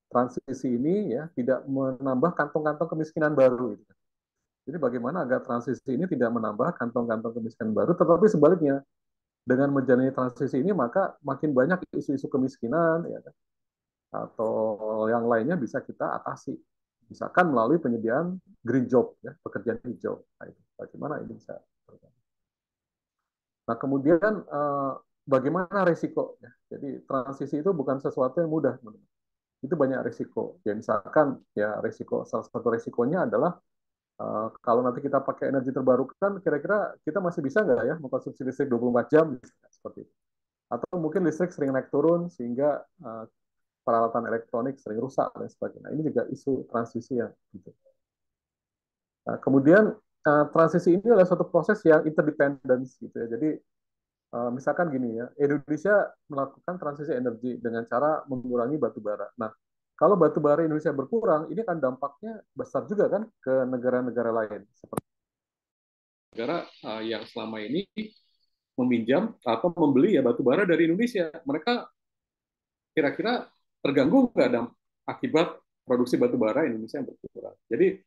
transisi ini ya tidak menambah kantong-kantong kemiskinan baru. Jadi bagaimana agar transisi ini tidak menambah kantong-kantong kemiskinan baru, tetapi sebaliknya dengan menjalani transisi ini maka makin banyak isu-isu kemiskinan ya, atau yang lainnya bisa kita atasi. Misalkan melalui penyediaan green job, ya, pekerjaan hijau. Nah, itu bagaimana ini bisa terjadi. Nah, kemudian bagaimana risiko? Ya? Jadi transisi itu bukan sesuatu yang mudah, itu banyak risiko. Ya misalkan ya risiko salah satu risikonya adalah Kalau nanti kita pakai energi terbarukan, kira-kira kita masih bisa nggak ya mengkonsumsi listrik 24 jam, seperti itu. Atau mungkin listrik sering naik turun, sehingga peralatan elektronik sering rusak, dan sebagainya. Ini juga isu transisi yang gitu. Nah, kemudian transisi ini adalah suatu proses yang interdependence gitu ya. Jadi misalkan gini ya, Indonesia melakukan transisi energi dengan cara mengurangi batu bara. Nah, kalau batu bara Indonesia berkurang, ini kan dampaknya besar juga kan ke negara-negara lain. Seperti negara yang selama ini meminjam atau membeli ya batu bara dari Indonesia. Mereka kira-kira terganggu nggak akibat produksi batu bara Indonesia yang berkurang. Jadi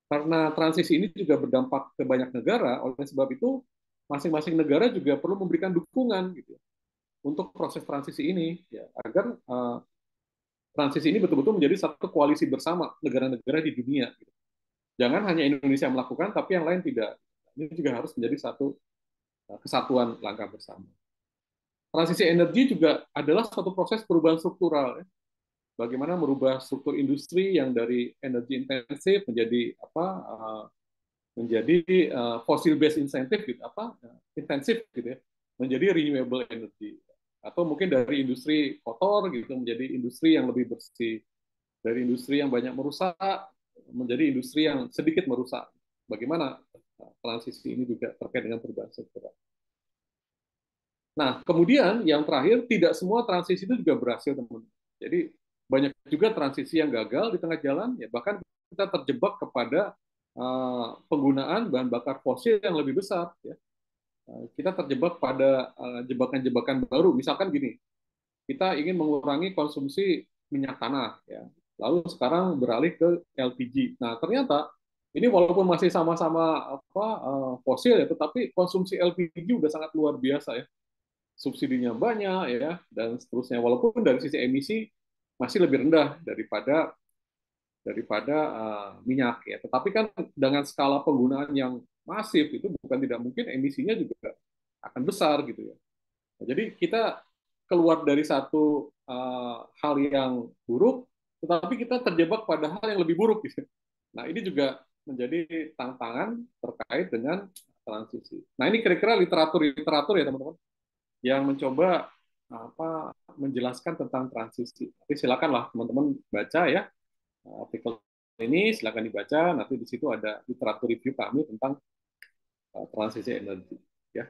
karena transisi ini juga berdampak ke banyak negara, oleh sebab itu masing-masing negara juga perlu memberikan dukungan gitu untuk proses transisi ini ya, agar transisi ini betul-betul menjadi satu koalisi bersama negara-negara di dunia. Gitu. Jangan hanya Indonesia melakukan, tapi yang lain tidak. Ini juga harus menjadi satu kesatuan langkah bersama. Transisi energi juga adalah suatu proses perubahan struktural. Ya. Bagaimana merubah struktur industri yang dari energi intensif menjadi fossil based incentive gitu, intensif gitu ya, menjadi renewable energy, atau mungkin dari industri kotor gitu menjadi industri yang lebih bersih, dari industri yang banyak merusak menjadi industri yang sedikit merusak. Bagaimana transisi ini juga terkait dengan perubahan struktural. Nah, kemudian yang terakhir, tidak semua transisi itu juga berhasil, teman-teman. Jadi banyak juga transisi yang gagal di tengah jalan, ya bahkan kita terjebak kepada penggunaan bahan bakar fosil yang lebih besar. Ya. Kita terjebak pada jebakan-jebakan baru. Misalkan gini, kita ingin mengurangi konsumsi minyak tanah, ya. Lalu sekarang beralih ke LPG. Nah, ternyata ini walaupun masih sama-sama fosil ya, tetapi konsumsi LPG udah sangat luar biasa ya. Subsidinya banyak ya, dan seterusnya. Walaupun dari sisi emisi masih lebih rendah daripada minyak ya. Tetapi kan dengan skala penggunaan yang masif itu bukan tidak mungkin emisinya juga akan besar gitu ya. Nah, jadi kita keluar dari satu hal yang buruk, tetapi kita terjebak pada hal yang lebih buruk gitu. Nah, ini juga menjadi tantangan terkait dengan transisi. Nah, ini kira-kira literatur ya teman-teman yang mencoba menjelaskan tentang transisi. Tapi silakanlah teman-teman baca ya artikel ini, silakan dibaca. Nanti di situ ada literatur review kami tentang transisi energi. Ya.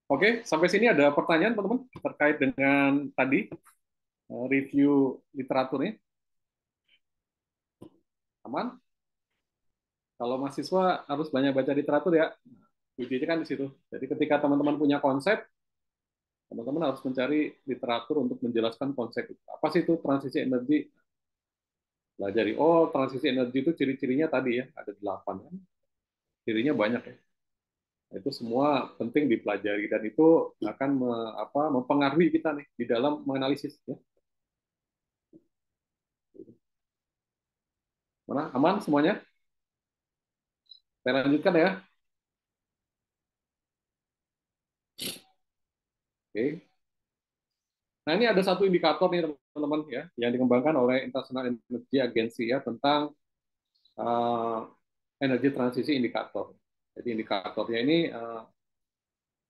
Oke, sampai sini ada pertanyaan teman-teman terkait dengan tadi review literaturnya. Aman? Kalau mahasiswa harus banyak baca literatur ya. Kuncinya kan di situ. Jadi ketika teman-teman punya konsep, teman-teman harus mencari literatur untuk menjelaskan konsep itu. Apa sih itu transisi energi? Pelajari, transisi energi itu ciri-cirinya tadi ya, ada 8 kan. Cirinya banyak ya. Itu semua penting dipelajari dan itu akan mempengaruhi kita nih di dalam menganalisis ya. Mana aman semuanya? Saya lanjutkan ya. Oke. Nah, ini ada satu indikator nih teman-teman ya yang dikembangkan oleh International Energy Agency ya tentang energi transisi indikator. Jadi indikatornya ini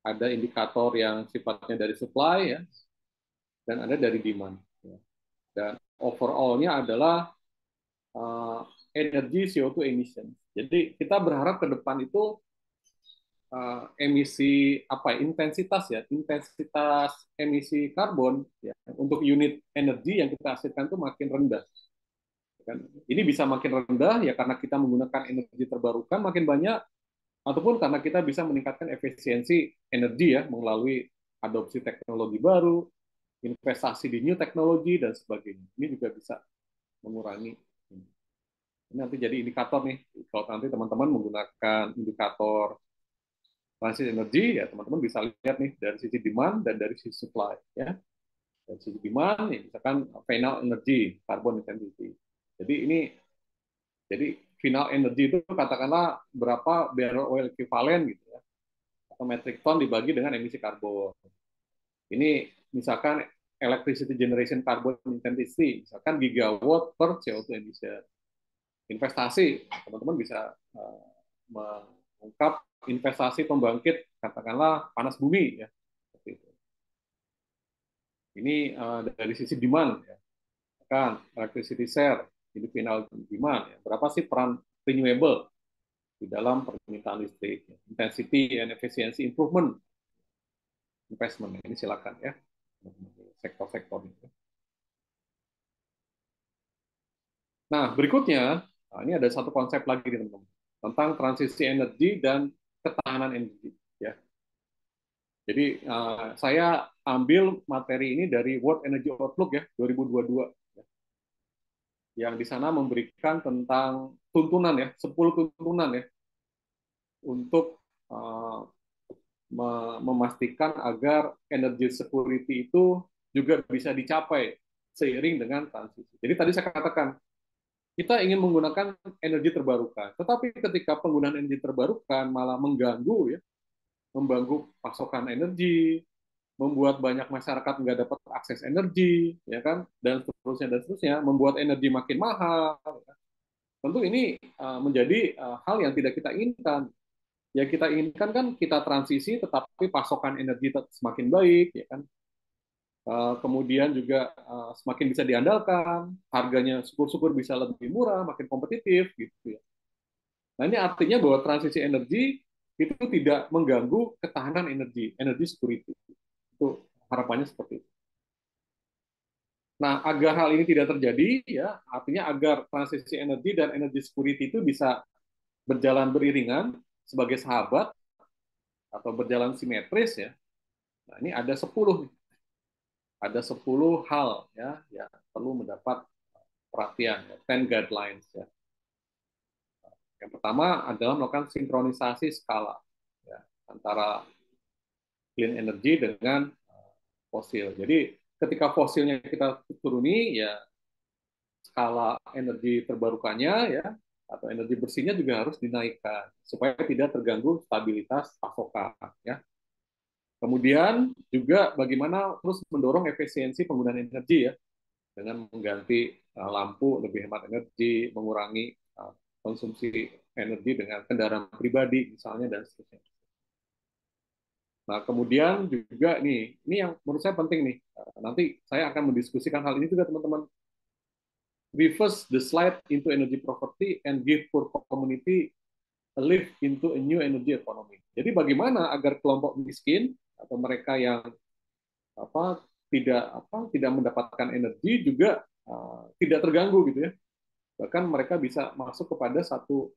ada indikator yang sifatnya dari supply ya dan ada dari demand. Ya. Dan overall-nya adalah energy CO2 emission. Jadi kita berharap ke depan itu emisi intensitas emisi karbon ya, untuk unit energi yang kita hasilkan itu makin rendah. Ini bisa makin rendah ya karena kita menggunakan energi terbarukan makin banyak, ataupun karena kita bisa meningkatkan efisiensi energi ya melalui adopsi teknologi baru, investasi di new teknologi dan sebagainya. Ini juga bisa mengurangi. Ini nanti jadi indikator nih. Kalau nanti teman-teman menggunakan indikator transisi energi, ya teman-teman bisa lihat nih dari sisi demand dan dari sisi supply. Ya. Dari sisi demand, ya, misalkan final energy, carbon intensity. Jadi final energy itu katakanlah berapa barrel oil equivalent gitu ya, atau metric ton dibagi dengan emisi karbon. Ini misalkan electricity generation carbon intensity, misalkan gigawatt per CO2 emission. Investasi, teman-teman bisa mengungkap investasi pembangkit, katakanlah panas bumi, ya. Seperti itu. Ini dari sisi demand, ya. Kan electricity share, jadi final demand, ya. Berapa sih peran renewable di dalam permintaan listrik? Intensity and efficiency improvement, investment, ini silakan ya, sektor-sektor ini. Nah, berikutnya, ini ada satu konsep lagi, teman-teman, tentang transisi energi dan ketahanan energi, ya. Jadi saya ambil materi ini dari World Energy Outlook ya 2022, ya, yang di sana memberikan tentang tuntunan ya, 10 tuntunan ya untuk memastikan agar energy security itu juga bisa dicapai seiring dengan transisi. Jadi tadi saya katakan kita ingin menggunakan energi terbarukan, tetapi ketika penggunaan energi terbarukan malah mengganggu ya, mengganggu pasokan energi, membuat banyak masyarakat nggak dapat akses energi, ya kan, dan seterusnya, membuat energi makin mahal. Ya. Tentu ini menjadi hal yang tidak kita inginkan. Yang kita inginkan kan kita transisi, tetapi pasokan energi semakin baik, ya kan. Kemudian juga semakin bisa diandalkan, harganya syukur-syukur bisa lebih murah, makin kompetitif, gitu ya. Nah ini artinya bahwa transisi energi itu tidak mengganggu ketahanan energi, energy security. Itu harapannya seperti itu. Nah, agar hal ini tidak terjadi, ya, artinya agar transisi energi dan energy security itu bisa berjalan beriringan sebagai sahabat atau berjalan simetris, ya. Nah, ini ada 10 hal ya yang perlu mendapat perhatian, ya, 10 guidelines ya. Yang pertama adalah melakukan sinkronisasi skala ya, antara clean energy dengan fosil. Jadi ketika fosilnya kita turuni, ya skala energi terbarukannya ya atau energi bersihnya juga harus dinaikkan supaya tidak terganggu stabilitas pasokan ya. Kemudian juga bagaimana terus mendorong efisiensi penggunaan energi ya dengan mengganti lampu lebih hemat energi, mengurangi konsumsi energi dengan kendaraan pribadi misalnya dan seterusnya. Nah, kemudian juga ini yang menurut saya penting nih. Nanti saya akan mendiskusikan hal ini juga teman-teman. Reverse the slide into energy poverty and give poor community a lift into a new energy economy. Jadi bagaimana agar kelompok miskin atau mereka yang tidak mendapatkan energi juga tidak terganggu gitu ya. Bahkan mereka bisa masuk kepada satu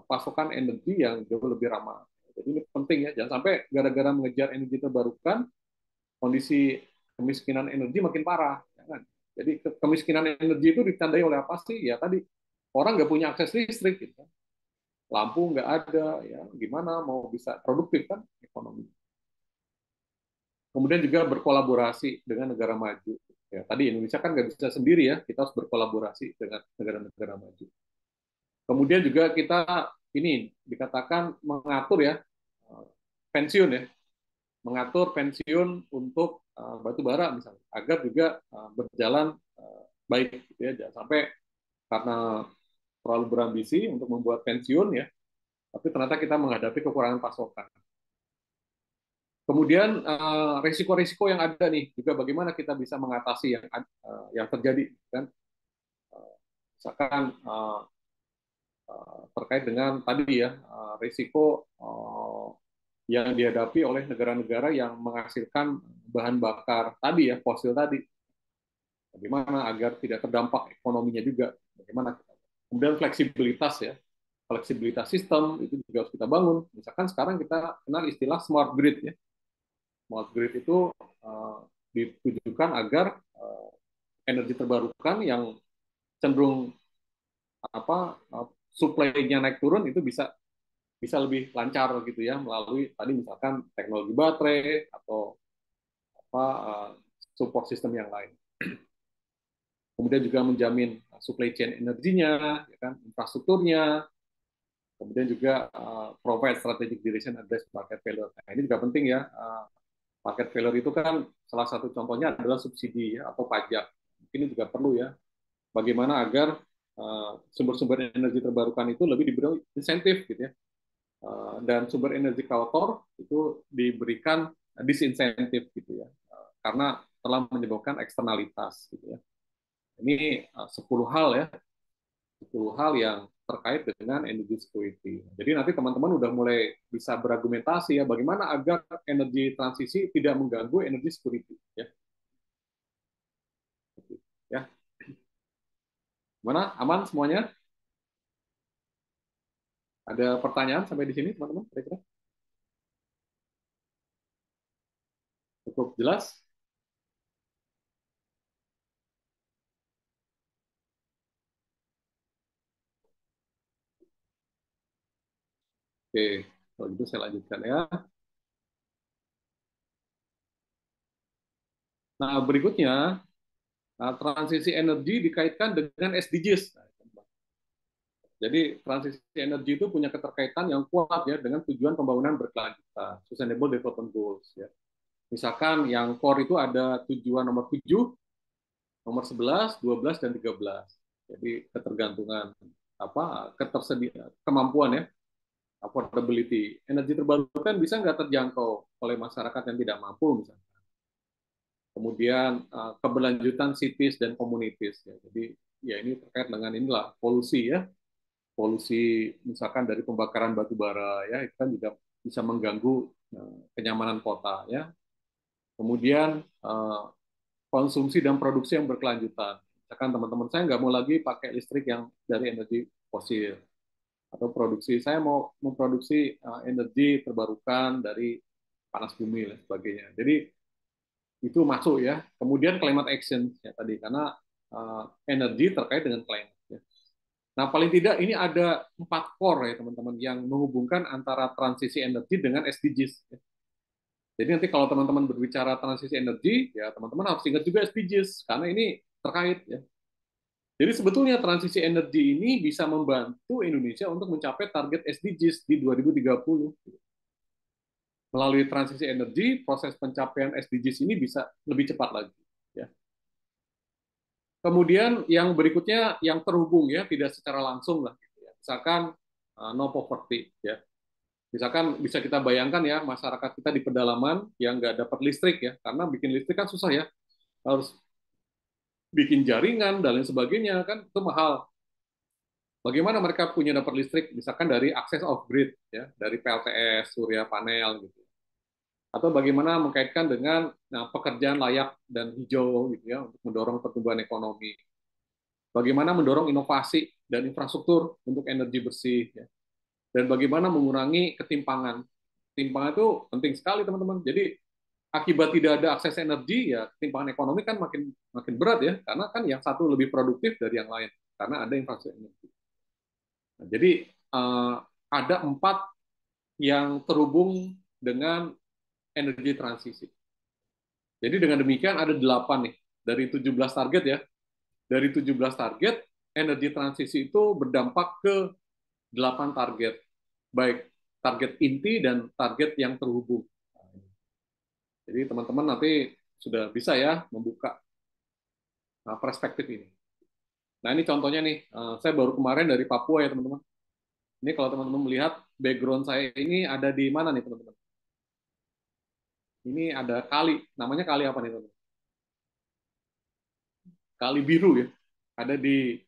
pasokan energi yang jauh lebih ramah. Jadi ini penting ya, jangan sampai gara-gara mengejar energi terbarukan kondisi kemiskinan energi makin parah. Ya kan? Jadi kemiskinan energi itu ditandai oleh apa sih? Ya tadi orang nggak punya akses listrik, gitu. Lampu nggak ada, ya gimana mau bisa produktif kan ekonomi. Kemudian juga berkolaborasi dengan negara maju. Ya, tadi Indonesia kan nggak bisa sendiri ya, kita harus berkolaborasi dengan negara-negara maju. Kemudian juga kita ini dikatakan mengatur ya pensiun ya, mengatur pensiun untuk batu bara misalnya, agar juga berjalan baik gitu ya, jangan sampai karena terlalu berambisi untuk membuat pensiun ya, tapi ternyata kita menghadapi kekurangan pasokan. Kemudian risiko-risiko yang ada nih juga bagaimana kita bisa mengatasi yang terjadi kan, misalkan terkait dengan tadi ya risiko yang dihadapi oleh negara-negara yang menghasilkan bahan bakar tadi ya, fosil tadi. Bagaimana agar tidak terdampak ekonominya juga. Bagaimana. Kemudian fleksibilitas ya. Fleksibilitas sistem itu juga harus kita bangun. Misalkan sekarang kita kenal istilah smart grid ya. Smart grid itu ditujukan agar energi terbarukan yang cenderung supply-nya naik turun itu bisa lebih lancar gitu ya melalui tadi misalkan teknologi baterai atau support system yang lain. Kemudian juga menjamin supply chain energinya, ya kan, infrastrukturnya. Kemudian juga provide strategic direction address market failure. Nah, ini juga penting ya. Market failure itu kan salah satu contohnya adalah subsidi ya, atau pajak. Ini juga perlu ya. Bagaimana agar sumber-sumber energi terbarukan itu lebih diberi insentif gitu ya. Dan sumber energi kotor itu diberikan disinsentif gitu ya. Karena telah menyebabkan eksternalitas gitu ya. Ini 10 hal ya, 10 hal yang terkait dengan energy security. Jadi nanti teman-teman udah mulai bisa berargumentasi ya bagaimana agar energi transisi tidak mengganggu energy security ya. Ya. Gimana? Aman semuanya? Ada pertanyaan sampai di sini teman-teman? Kira-kira? Cukup jelas? Oke, kalau gitu saya lanjutkan ya. Nah, berikutnya, transisi energi dikaitkan dengan SDGs. Jadi transisi energi itu punya keterkaitan yang kuat ya dengan tujuan pembangunan berkelanjutan, Sustainable Development Goals ya. Misalkan yang core itu ada tujuan nomor 7, nomor 11, 12 dan 13. Jadi ketergantungan ketersediaan kemampuan ya, affordability. Energi terbarukan bisa nggak terjangkau oleh masyarakat yang tidak mampu misalnya. Kemudian keberlanjutan cities dan communities ya. Jadi ya ini terkait dengan inilah polusi ya. Polusi misalkan dari pembakaran batu bara ya, itu kan juga bisa mengganggu kenyamanan kota ya. Kemudian konsumsi dan produksi yang berkelanjutan. Misalkan teman-teman saya nggak mau lagi pakai listrik yang dari energi fosil, atau produksi saya mau memproduksi energi terbarukan dari panas bumi dan sebagainya. Jadi itu masuk ya. Kemudian climate action ya tadi karena energi terkait dengan climate. Ya. Nah paling tidak ini ada 4 core ya teman-teman yang menghubungkan antara transisi energi dengan SDGs. Ya. Jadi nanti kalau teman-teman berbicara transisi energi, ya teman-teman harus ingat juga SDGs karena ini terkait ya. Jadi sebetulnya transisi energi ini bisa membantu Indonesia untuk mencapai target SDGs di 2030. Melalui transisi energi, proses pencapaian SDGs ini bisa lebih cepat lagi. Ya. Kemudian yang berikutnya yang terhubung ya, tidak secara langsung lah. Gitu ya. Misalkan no poverty ya. Misalkan bisa kita bayangkan ya masyarakat kita di pedalaman yang nggak dapat listrik ya, karena bikin listrik kan susah ya, harus bikin jaringan dan lain sebagainya kan itu mahal. Bagaimana mereka punya dapat listrik? Misalkan dari akses off grid ya, dari PLTS, surya panel gitu. Atau bagaimana mengkaitkan dengan pekerjaan layak dan hijau gitu ya untuk mendorong pertumbuhan ekonomi. Bagaimana mendorong inovasi dan infrastruktur untuk energi bersih ya. Dan bagaimana mengurangi ketimpangan. Ketimpangan itu penting sekali teman-teman. Jadi akibat tidak ada akses energi ya ketimpangan ekonomi kan makin makin berat ya karena kan yang satu lebih produktif dari yang lain karena ada infrastruktur energi. Nah, jadi ada 4 yang terhubung dengan energi transisi. Jadi dengan demikian ada 8 nih dari 17 target ya. Dari 17 target energi transisi itu berdampak ke 8 target. Baik target inti dan target yang terhubung. Jadi teman-teman nanti sudah bisa ya membuka perspektif ini. Nah ini contohnya nih, saya baru kemarin dari Papua ya teman-teman. Ini kalau teman-teman melihat background saya ini ada di mana nih teman-teman? Ini ada kali, namanya kali apa nih teman-teman? Kali biru ya. Ada di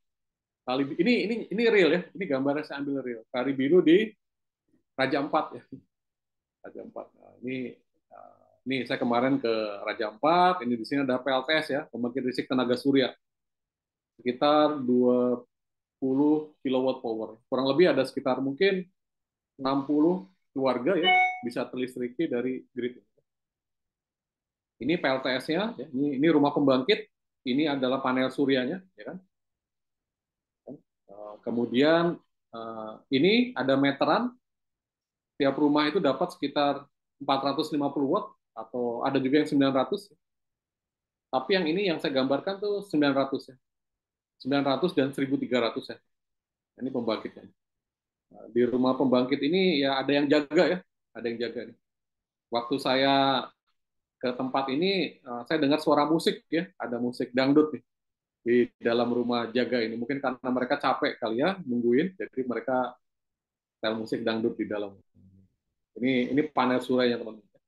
kali ini real ya. Ini gambarnya saya ambil real. Kali biru di Raja Ampat ya. Raja Ampat. Nah, ini saya kemarin ke Raja Ampat. Ini di sini ada PLTS ya, pembangkit listrik tenaga surya. Sekitar 20 kilowatt power. Kurang lebih ada sekitar mungkin 60 keluarga ya bisa terlistriki dari grid. Ini PLTS-nya, ya. Ini rumah pembangkit, ini adalah panel suryanya, ya kan? Kemudian ini ada meteran, tiap rumah itu dapat sekitar 450 watt atau ada juga yang 900. Tapi yang ini yang saya gambarkan tuh 900 ya. 900 dan 1300 ya. Ini pembangkitnya. Nah, di rumah pembangkit ini ya ada yang jaga ya, ada yang jaga nih. Waktu saya ke tempat ini, saya dengar suara musik ya, ada musik dangdut nih di dalam rumah jaga ini. Mungkin karena mereka capek kali ya nungguin, jadi mereka setel musik dangdut di dalam. Ini panel surya teman-teman.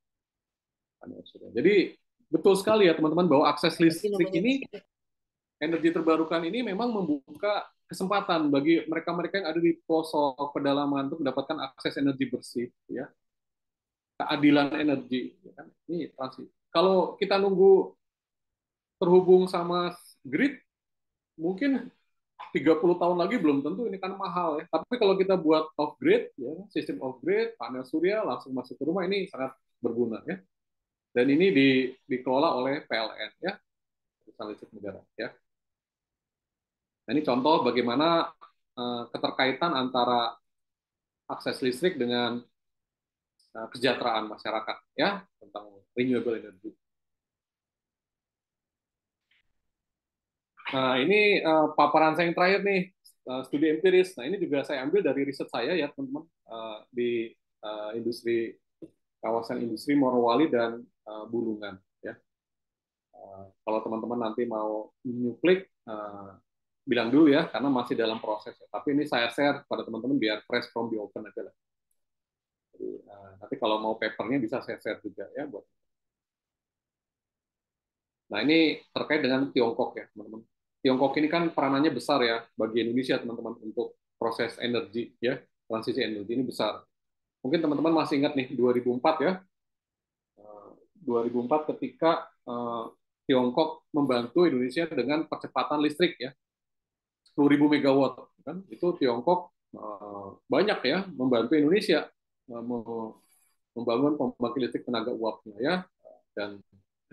Panel surya. Jadi betul sekali ya teman-teman bahwa akses listrik ini, energi terbarukan ini memang membuka kesempatan bagi mereka-mereka yang ada di pelosok pedalaman untuk mendapatkan akses energi bersih, ya, keadilan energi. Ya kan? Ini transisi. Kalau kita nunggu terhubung sama grid, mungkin 30 tahun lagi belum tentu, ini kan mahal ya. Tapi kalau kita buat off grid, ya, sistem off grid, panel surya langsung masuk ke rumah, ini sangat berguna ya. Dan ini dikelola oleh PLN ya, Perusahaan Listrik Negara ya. Nah, ini contoh bagaimana keterkaitan antara akses listrik dengan kesejahteraan masyarakat ya, tentang renewable energy. Nah, ini paparan saya yang terakhir nih, studi empiris. Nah, ini juga saya ambil dari riset saya ya, teman-teman, di industri kawasan industri Morowali dan Bulungan ya. Kalau teman-teman nanti mau nyuplik, bilang dulu ya, karena masih dalam proses ya. Tapi ini saya share pada teman-teman biar fresh from the open aja lah. Jadi, nanti kalau mau papernya bisa saya share juga ya buat. Nah, ini terkait dengan Tiongkok ya, teman-teman. Tiongkok ini kan peranannya besar ya bagi Indonesia, teman-teman, untuk proses energi ya, transisi energi ini besar. Mungkin teman-teman masih ingat nih 2004 ya. 2004 ketika Tiongkok membantu Indonesia dengan percepatan listrik ya. 10.000 megawatt kan, itu Tiongkok banyak ya membantu Indonesia membangun pembangkit listrik tenaga uapnya ya, dan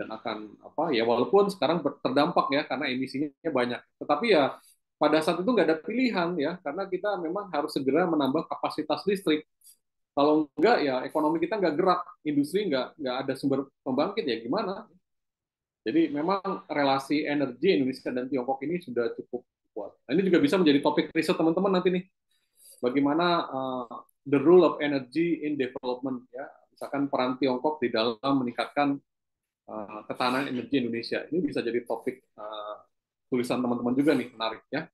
akan apa ya, walaupun sekarang terdampak ya karena emisinya banyak, tetapi ya pada saat itu nggak ada pilihan ya, karena kita memang harus segera menambah kapasitas listrik. Kalau enggak ya ekonomi kita nggak gerak, industri nggak ada sumber pembangkit ya gimana. Jadi memang relasi energi Indonesia dan Tiongkok ini sudah cukup kuat. Nah, ini juga bisa menjadi topik riset teman-teman nanti nih. Bagaimana the role of energy in development ya. Misalkan peran Tiongkok di dalam meningkatkan ketahanan energi Indonesia. Ini bisa jadi topik tulisan teman-teman juga nih, menarik ya.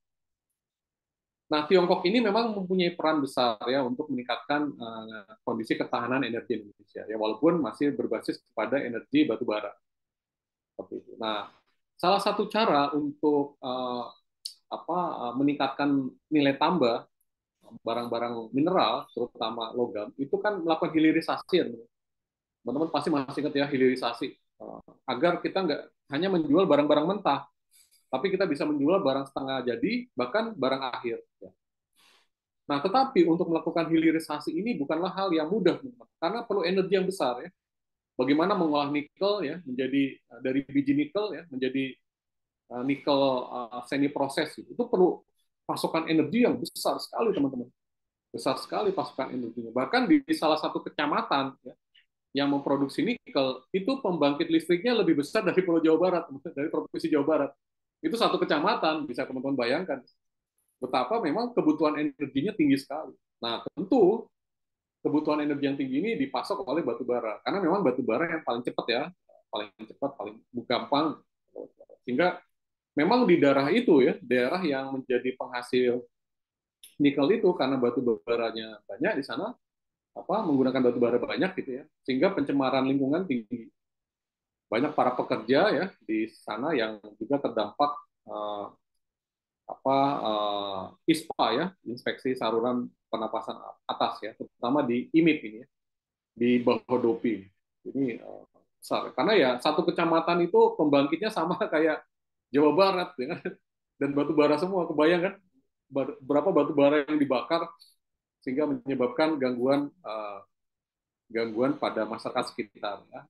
Nah, Tiongkok ini memang mempunyai peran besar ya untuk meningkatkan kondisi ketahanan energi Indonesia ya, walaupun masih berbasis kepada energi batu bara. Seperti itu. Nah, salah satu cara untuk meningkatkan nilai tambah barang-barang mineral, terutama logam, itu kan melakukan hilirisasi ya, teman-teman pasti masih ingat ya, hilirisasi, agar kita nggak hanya menjual barang-barang mentah, tapi kita bisa menjual barang setengah jadi, bahkan barang akhir. Nah, tetapi untuk melakukan hilirisasi ini bukanlah hal yang mudah, karena perlu energi yang besar ya. Bagaimana mengolah nikel ya menjadi dari biji nikel ya menjadi nikel semi proses, itu perlu pasokan energi yang besar sekali, teman-teman. Besar sekali pasokan energinya. Bahkan di salah satu kecamatan ya, yang memproduksi nikel, itu pembangkit listriknya lebih besar dari Pulau Jawa Barat, dari Provinsi Jawa Barat. Itu satu kecamatan, bisa teman-teman bayangkan betapa memang kebutuhan energinya tinggi sekali. Nah, tentu kebutuhan energi yang tinggi ini dipasok oleh batu bara, karena memang batu bara yang paling cepat ya, paling gampang. Sehingga memang di daerah itu ya, daerah yang menjadi penghasil nikel itu karena batu baranya banyak di sana, menggunakan batu bara banyak gitu ya, sehingga pencemaran lingkungan tinggi. Banyak para pekerja ya di sana yang juga terdampak ISPA ya, inspeksi saluran pernapasan atas ya, terutama di IMIP ini ya, di Bahodopi. Ini besar karena ya satu kecamatan itu pembangkitnya sama kayak Jawa Barat ya, dan batu bara semua, kebayang kan berapa batu bara yang dibakar sehingga menyebabkan gangguan pada masyarakat sekitar ya.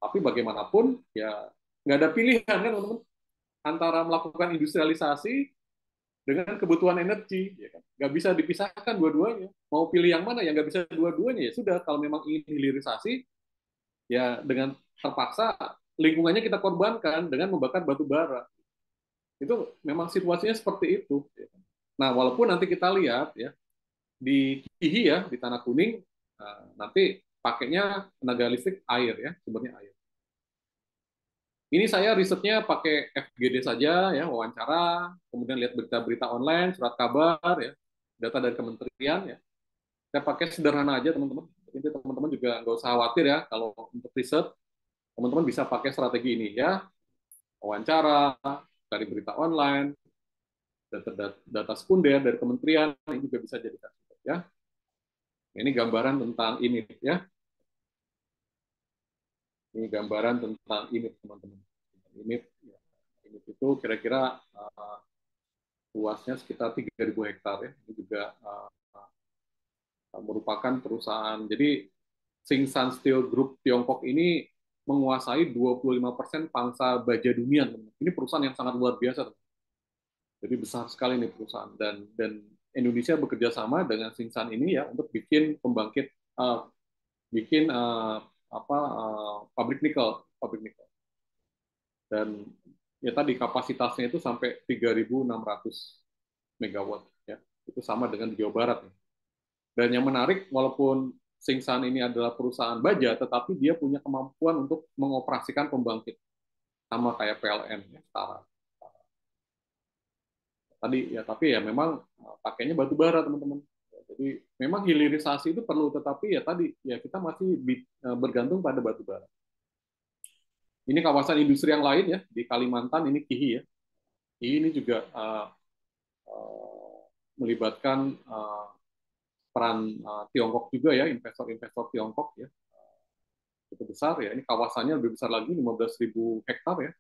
Tapi bagaimanapun ya nggak ada pilihan kan, teman-teman, antara melakukan industrialisasi dengan kebutuhan energi ya kan? Nggak bisa dipisahkan dua-duanya. Mau pilih yang mana? Ya nggak bisa dua-duanya. Ya sudah, kalau memang ingin hilirisasi ya dengan terpaksa lingkungannya kita korbankan dengan membakar batu bara. Itu memang situasinya seperti itu. Nah, walaupun nanti kita lihat ya di Kihi ya, di Tanah Kuning, nanti pakainya tenaga listrik air ya, sumbernya air. Ini saya risetnya pakai FGD saja, ya, wawancara, kemudian lihat berita-berita online, surat kabar, ya, data dari kementerian, ya. Saya pakai sederhana aja, teman-teman. Jadi teman-teman juga nggak usah khawatir ya, kalau untuk riset, teman-teman bisa pakai strategi ini, ya, wawancara, dari berita online, data sekunder dari kementerian, ini juga bisa jadi ya. Ini gambaran tentang ini, ya. Ini gambaran tentang ini, teman-teman. Ini, ya, ini itu kira-kira luasnya sekitar 3.000 hektar, ya. Ini juga merupakan perusahaan. Jadi Tsingshan Steel Group Tiongkok ini menguasai 25% pangsa baja dunia, teman-teman. Ini perusahaan yang sangat luar biasa, teman-teman. Jadi besar sekali nih perusahaan, dan Indonesia bekerja sama dengan Tsingshan ini ya untuk bikin pembangkit, bikin pabrik nikel, dan ya tadi kapasitasnya itu sampai 3.600 megawatt, ya, itu sama dengan di Jawa Barat, ya. Dan yang menarik, walaupun Tsingshan ini adalah perusahaan baja, tetapi dia punya kemampuan untuk mengoperasikan pembangkit sama kayak PLN, ya, setara. Tadi ya, tapi ya memang pakainya batu bara, teman-teman. Jadi memang hilirisasi itu perlu, tetapi ya tadi ya kita masih bergantung pada batu bara. Ini kawasan industri yang lain ya di Kalimantan, ini Kihi ya. Kihi ini juga melibatkan peran Tiongkok juga ya, investor-investor Tiongkok ya, cukup besar ya. Ini kawasannya lebih besar lagi, 15.000 hektar ya.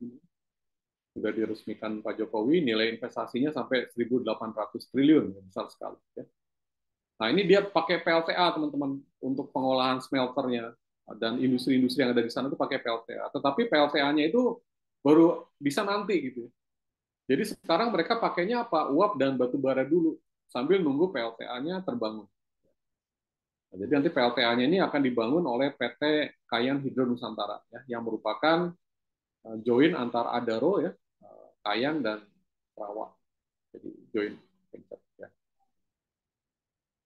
Sudah diresmikan Pak Jokowi, nilai investasinya sampai 1.800 triliun, besar sekali. Ya. Nah, ini dia pakai PLTA, teman-teman, untuk pengolahan smelternya, dan industri-industri yang ada di sana itu pakai PLTA. Tetapi PLTA-nya itu baru bisa nanti gitu. Jadi sekarang mereka pakainya apa? Uap dan batu bara dulu, sambil nunggu PLTA-nya terbangun. Nah, jadi nanti PLTA-nya ini akan dibangun oleh PT Kayan Hidro Nusantara, ya, yang merupakan join antar Adaro ya, Kayan dan Sarawak. Jadi join venture, ya.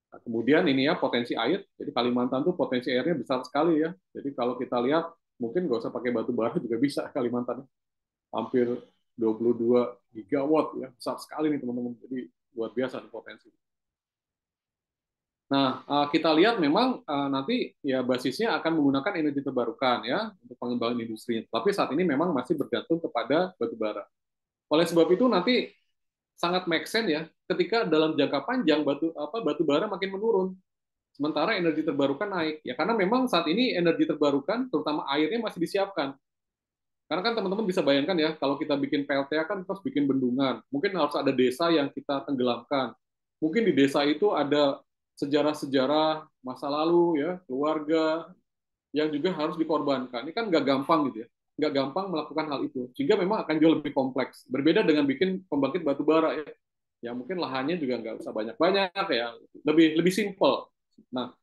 Nah, kemudian ini ya potensi air. Jadi Kalimantan tuh potensi airnya besar sekali ya. Jadi kalau kita lihat mungkin nggak usah pakai batu bara juga bisa Kalimantan. Hampir 22 gigawatt ya, besar sekali nih teman-teman. Jadi luar biasa nih potensi. Nah, kita lihat memang nanti ya basisnya akan menggunakan energi terbarukan ya untuk pengembangan industri. Tapi saat ini memang masih bergantung kepada batu bara. Oleh sebab itu nanti sangat make sense ya ketika dalam jangka panjang batu bara makin menurun, sementara energi terbarukan naik ya, karena memang saat ini energi terbarukan terutama airnya masih disiapkan. Karena kan teman-teman bisa bayangkan ya, kalau kita bikin PLTA kan terus bikin bendungan, mungkin harus ada desa yang kita tenggelamkan, mungkin di desa itu ada sejarah-sejarah masa lalu ya, keluarga yang juga harus dikorbankan. Ini kan nggak gampang gitu ya, nggak gampang melakukan hal itu, sehingga memang akan jauh lebih kompleks. Berbeda dengan bikin pembangkit batu bara ya, yang mungkin lahannya juga nggak usah banyak-banyak ya, lebih simple. Nah,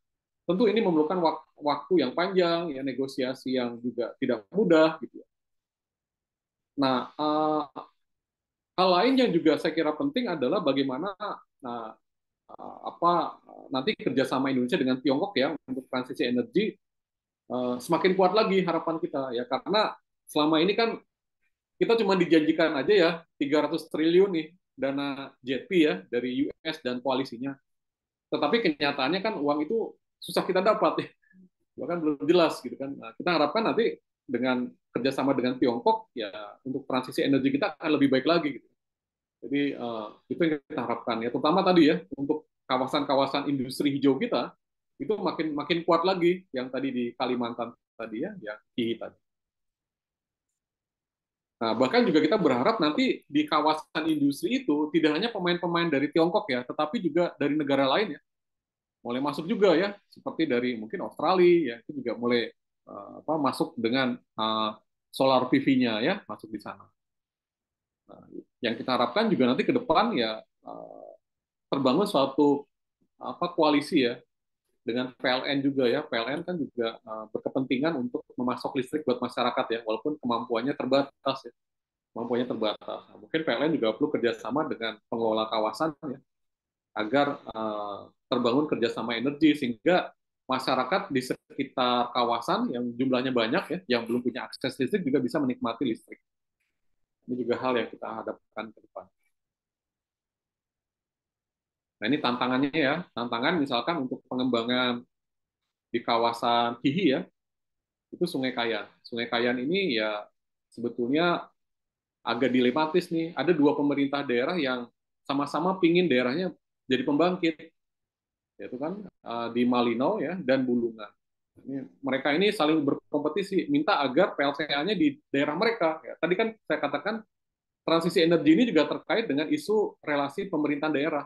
tentu ini memerlukan waktu yang panjang, ya, negosiasi yang juga tidak mudah gitu ya. Nah, hal lain yang juga saya kira penting adalah bagaimana nanti kerjasama Indonesia dengan Tiongkok ya untuk transisi energi semakin kuat lagi harapan kita ya, karena selama ini kan kita cuma dijanjikan aja ya 300 triliun nih dana JETP ya dari US dan koalisinya, tetapi kenyataannya kan uang itu susah kita dapat ya, bahkan belum jelas gitu kan. Nah, kita harapkan nanti dengan kerjasama dengan Tiongkok ya untuk transisi energi kita akan lebih baik lagi gitu. Jadi itu yang kita harapkan ya, terutama tadi ya untuk kawasan-kawasan industri hijau kita itu makin kuat lagi, yang tadi di Kalimantan tadi ya, yang Kihi tadi. Nah, bahkan juga kita berharap nanti di kawasan industri itu tidak hanya pemain-pemain dari Tiongkok ya, tetapi juga dari negara lain ya, mulai masuk juga ya, seperti dari mungkin Australia ya, itu juga mulai masuk dengan solar PV-nya ya, masuk di sana. Nah, yang kita harapkan juga nanti ke depan ya terbangun suatu koalisi ya dengan PLN juga ya. PLN kan juga berkepentingan untuk memasok listrik buat masyarakat ya, walaupun kemampuannya terbatas ya. Kemampuannya terbatas. Nah, mungkin PLN juga perlu kerjasama dengan pengelola kawasan ya, agar terbangun kerjasama energi sehingga masyarakat di sekitar kawasan yang jumlahnya banyak ya, yang belum punya akses listrik juga bisa menikmati listrik. Ini juga hal yang kita hadapkan ke depan. Nah ini tantangannya ya, tantangan misalkan untuk pengembangan di kawasan Hihi ya, itu Sungai Kayan. Sungai Kayan ini ya sebetulnya agak dilematis nih. Ada dua pemerintah daerah yang sama-sama pingin daerahnya jadi pembangkit, yaitu kan di Malinau ya dan Bulungan. Mereka ini saling berkompetisi, minta agar PLTA-nya di daerah mereka. Ya, tadi kan saya katakan transisi energi ini juga terkait dengan isu relasi pemerintahan daerah.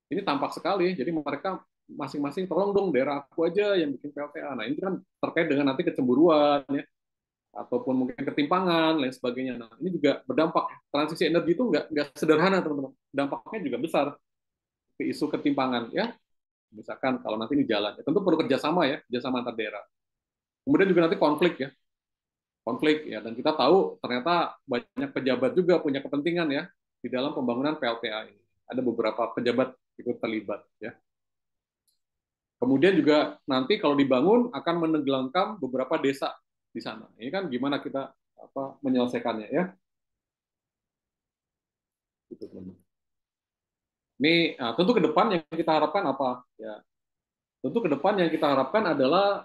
Ini tampak sekali, jadi mereka masing-masing tolong dong daerah aku aja yang bikin PLTA. Nah ini kan terkait dengan nanti kecemburuan ya, ataupun mungkin ketimpangan lain sebagainya. Nah ini juga berdampak. Transisi energi itu nggak sederhana teman-teman. Dampaknya juga besar ke isu ketimpangan ya. Misalkan kalau nanti ini jalan, ya, tentu perlu kerjasama ya, kerjasama antar daerah. Kemudian juga nanti konflik ya. Dan kita tahu ternyata banyak pejabat juga punya kepentingan ya di dalam pembangunan PLTA ini. Ada beberapa pejabat ikut terlibat ya. Kemudian juga nanti kalau dibangun akan menenggelamkan beberapa desa di sana. Ini kan gimana kita menyelesaikannya ya. Gitu, teman-teman. Ini tentu ke depan yang kita harapkan apa ya? Tentu ke depan yang kita harapkan adalah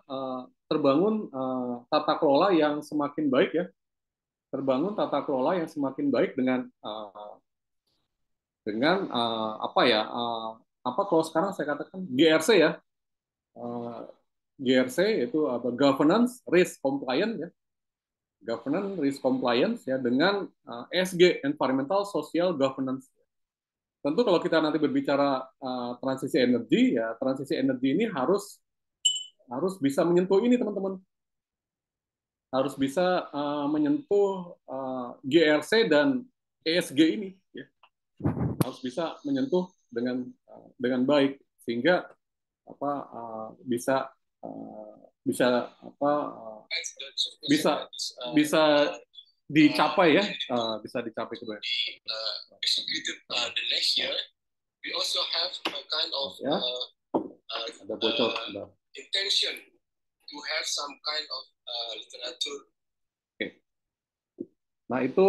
terbangun tata kelola yang semakin baik ya. Terbangun tata kelola yang semakin baik dengan apa ya? Apa kalau sekarang saya katakan GRC ya. GRC itu apa? Governance Risk Compliance ya. Governance Risk Compliance ya dengan ESG Environmental Social Governance. Tentu kalau kita nanti berbicara transisi energi ya, transisi energi ini harus bisa menyentuh ini teman-teman. Harus bisa menyentuh GRC dan ESG ini ya. Harus bisa menyentuh dengan baik sehingga bisa bisa bisa bisa dicapai ya, bisa dicapai kedua. Ya, ada bocor. Intention to have some kind of literature. Oke. Nah itu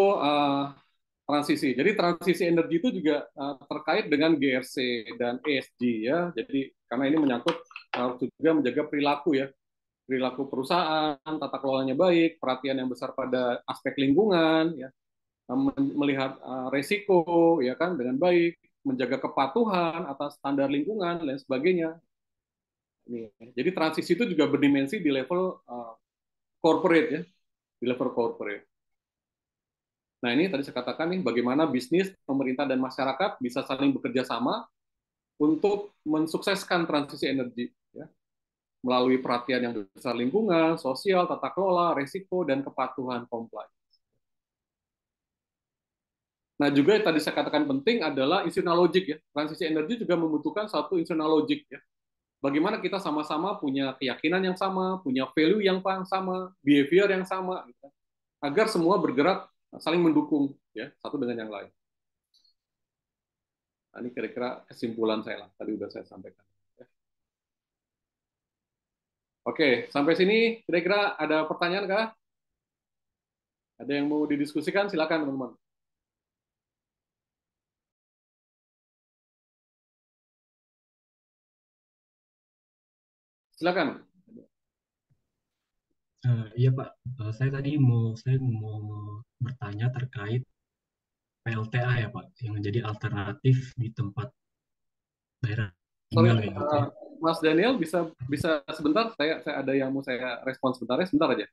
transisi. Jadi transisi energi itu juga terkait dengan GRC dan ESG ya. Jadi karena ini menyangkut harus juga menjaga perilaku ya. Perilaku perusahaan, tata kelolanya baik, perhatian yang besar pada aspek lingkungan ya. Melihat resiko ya kan dengan baik, menjaga kepatuhan atas standar lingkungan dan sebagainya. Jadi transisi itu juga berdimensi di level corporate ya, di level corporate. Nah ini tadi saya katakan nih bagaimana bisnis, pemerintah dan masyarakat bisa saling bekerja sama untuk mensukseskan transisi energi ya, melalui perhatian yang besar lingkungan, sosial, tata kelola, resiko dan kepatuhan compliance. Nah juga yang tadi saya katakan penting adalah internal logic ya. Transisi energi juga membutuhkan satu internal logic ya. Bagaimana kita sama-sama punya keyakinan yang sama, punya value yang sama, behavior yang sama, gitu, agar semua bergerak saling mendukung ya satu dengan yang lain. Nah, ini kira-kira kesimpulan saya lah. Tadi udah saya sampaikan. Oke, sampai sini kira-kira ada pertanyaan kah? Ada yang mau didiskusikan? Silakan teman-teman. Silakan. Iya Pak, saya mau bertanya terkait PLTA ya Pak, yang menjadi alternatif di tempat daerah Sorry, tinggal kayak gitu ya. Mas Daniel bisa sebentar? Saya ada yang mau saya respon sebentar ya, sebentar aja.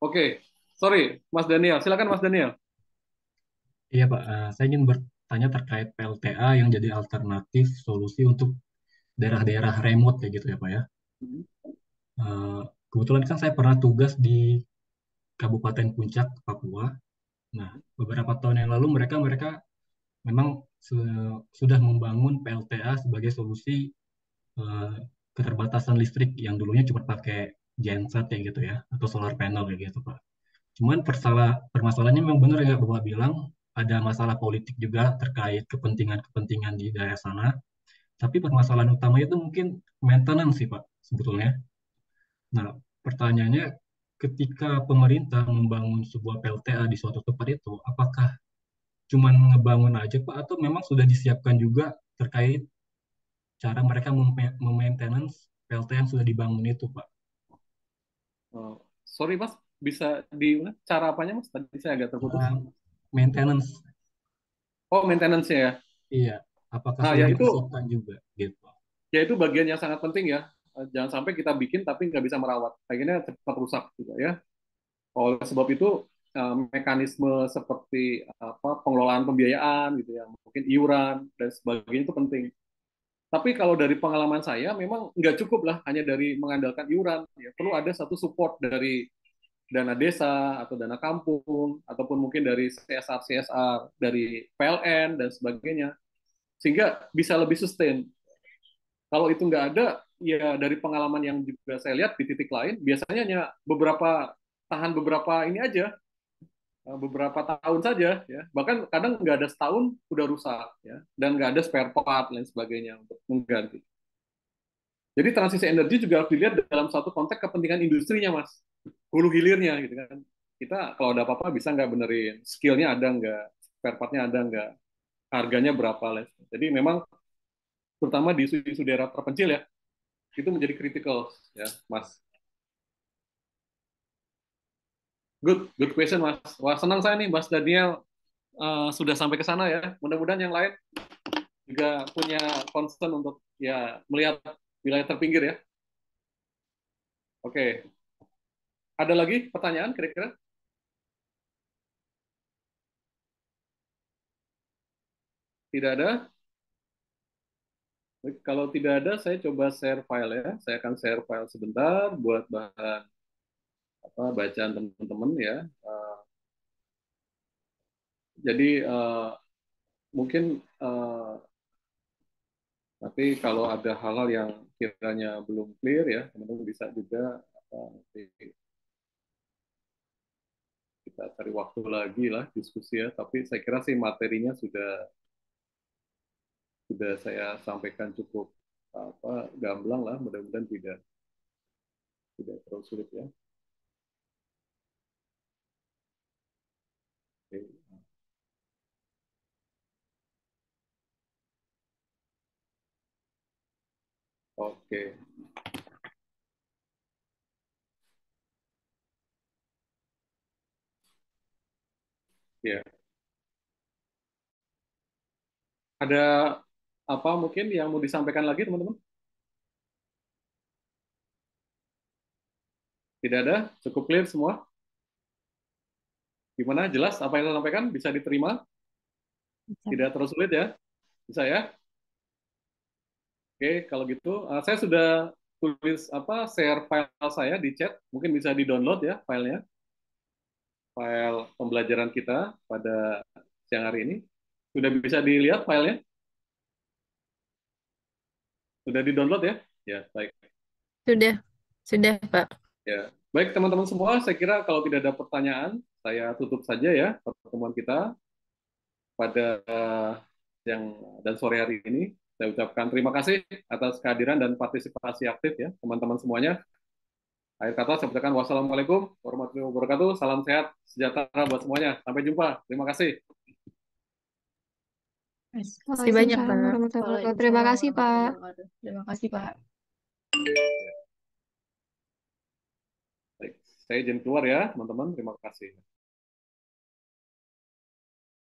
Oke, sorry, Mas Daniel. Silakan Mas Daniel. Iya Pak, saya ingin bertanya terkait PLTA yang jadi alternatif solusi untuk daerah-daerah remote kayak gitu ya Pak ya. Hmm. Kebetulan kan saya pernah tugas di Kabupaten Puncak, Papua. Nah, beberapa tahun yang lalu mereka mereka memang sudah membangun PLTA sebagai solusi eh, keterbatasan listrik yang dulunya cuma pakai genset ya gitu ya, atau solar panel kayak gitu Pak. Cuman permasalahannya memang benar ya Bapak bilang ada masalah politik juga terkait kepentingan-kepentingan di daerah sana. Tapi permasalahan utamanya itu mungkin maintenance sih Pak sebetulnya. Nah, pertanyaannya ketika pemerintah membangun sebuah PLTA di suatu tempat itu, apakah cuman ngebangun aja Pak atau memang sudah disiapkan juga terkait cara mereka memaintenance PLT yang sudah dibangun itu, Pak. Oh, sorry Mas, bisa di cara apanya Mas? Tadi saya agak terputus. Cara maintenance, Oh, maintenance-nya ya. iya. Apakah Nah, sudah dipersiapkan juga, gitu? ya itu bagian yang sangat penting ya. Jangan sampai kita bikin tapi nggak bisa merawat. Akhirnya cepat rusak juga ya. Oleh sebab itu mekanisme seperti apa pengelolaan pembiayaan gitu ya, mungkin iuran dan sebagainya itu penting. Tapi kalau dari pengalaman saya memang nggak cukup lah hanya dari mengandalkan iuran. Ya, perlu ada satu support dari dana desa atau dana kampung ataupun mungkin dari CSR dari PLN dan sebagainya sehingga bisa lebih sustain. Kalau itu nggak ada, ya dari pengalaman yang juga saya lihat di titik lain, biasanya hanya tahan beberapa ini aja, beberapa tahun saja, ya. Bahkan kadang nggak ada setahun udah rusak, ya, dan nggak ada spare part dan sebagainya untuk mengganti. Jadi transisi energi juga harus dilihat dalam satu konteks kepentingan industrinya, Mas. Hulu hilirnya, gitu kan. Kita kalau ada apa-apa bisa nggak benerin, skillnya ada nggak, spare partnya ada nggak, harganya berapa, Les. Jadi memang terutama di isu-isu daerah terpencil ya, itu menjadi critical, ya, Mas. Good question, Mas. Wah, senang saya nih, Mas Daniel sudah sampai ke sana ya. Mudah-mudahan yang lain juga punya concern untuk ya melihat wilayah terpinggir ya. Oke, ada lagi pertanyaan kira-kira? Tidak ada. Baik, kalau tidak ada, saya coba share file ya. Saya akan share file sebentar buat bahan bacaan teman-teman ya. Jadi mungkin tapi kalau ada hal-hal yang kiranya belum clear ya, teman-teman bisa juga nanti kita cari waktu lagi lah diskusi ya. Tapi saya kira sih materinya sudah saya sampaikan cukup gamblang lah. Mudah-mudahan tidak terlalu sulit ya. Oke. Oke. Ya. Ada apa mungkin yang mau disampaikan lagi teman-teman? Tidak ada? Cukup clear semua? Gimana? Jelas apa yang saya sampaikan? Bisa diterima? Tidak terlalu sulit ya? Bisa ya? Oke, kalau gitu saya sudah tulis share file saya di chat, mungkin bisa di-download ya filenya, file pembelajaran kita pada siang hari ini. Sudah bisa dilihat filenya? Sudah di-download ya? Ya, baik. Sudah, sudah, Pak. Ya. Baik teman-teman semua, saya kira kalau tidak ada pertanyaan, saya tutup saja ya pertemuan kita pada siang dan sore hari ini. Saya ucapkan terima kasih atas kehadiran dan partisipasi aktif ya teman-teman semuanya. Akhir kata saya ucapkan wassalamualaikum warahmatullahi wabarakatuh. Salam sehat, sejahtera buat semuanya. Sampai jumpa. Terima kasih. Terima kasih banyak, Waalaikumsalam Pak. warahmatullahi wabarakatuh. Waalaikumsalam Terima kasih, warahmatullahi Pak. wabarakatuh. Terima kasih, Pak. Baik. Saya izin keluar ya, teman-teman. Terima kasih.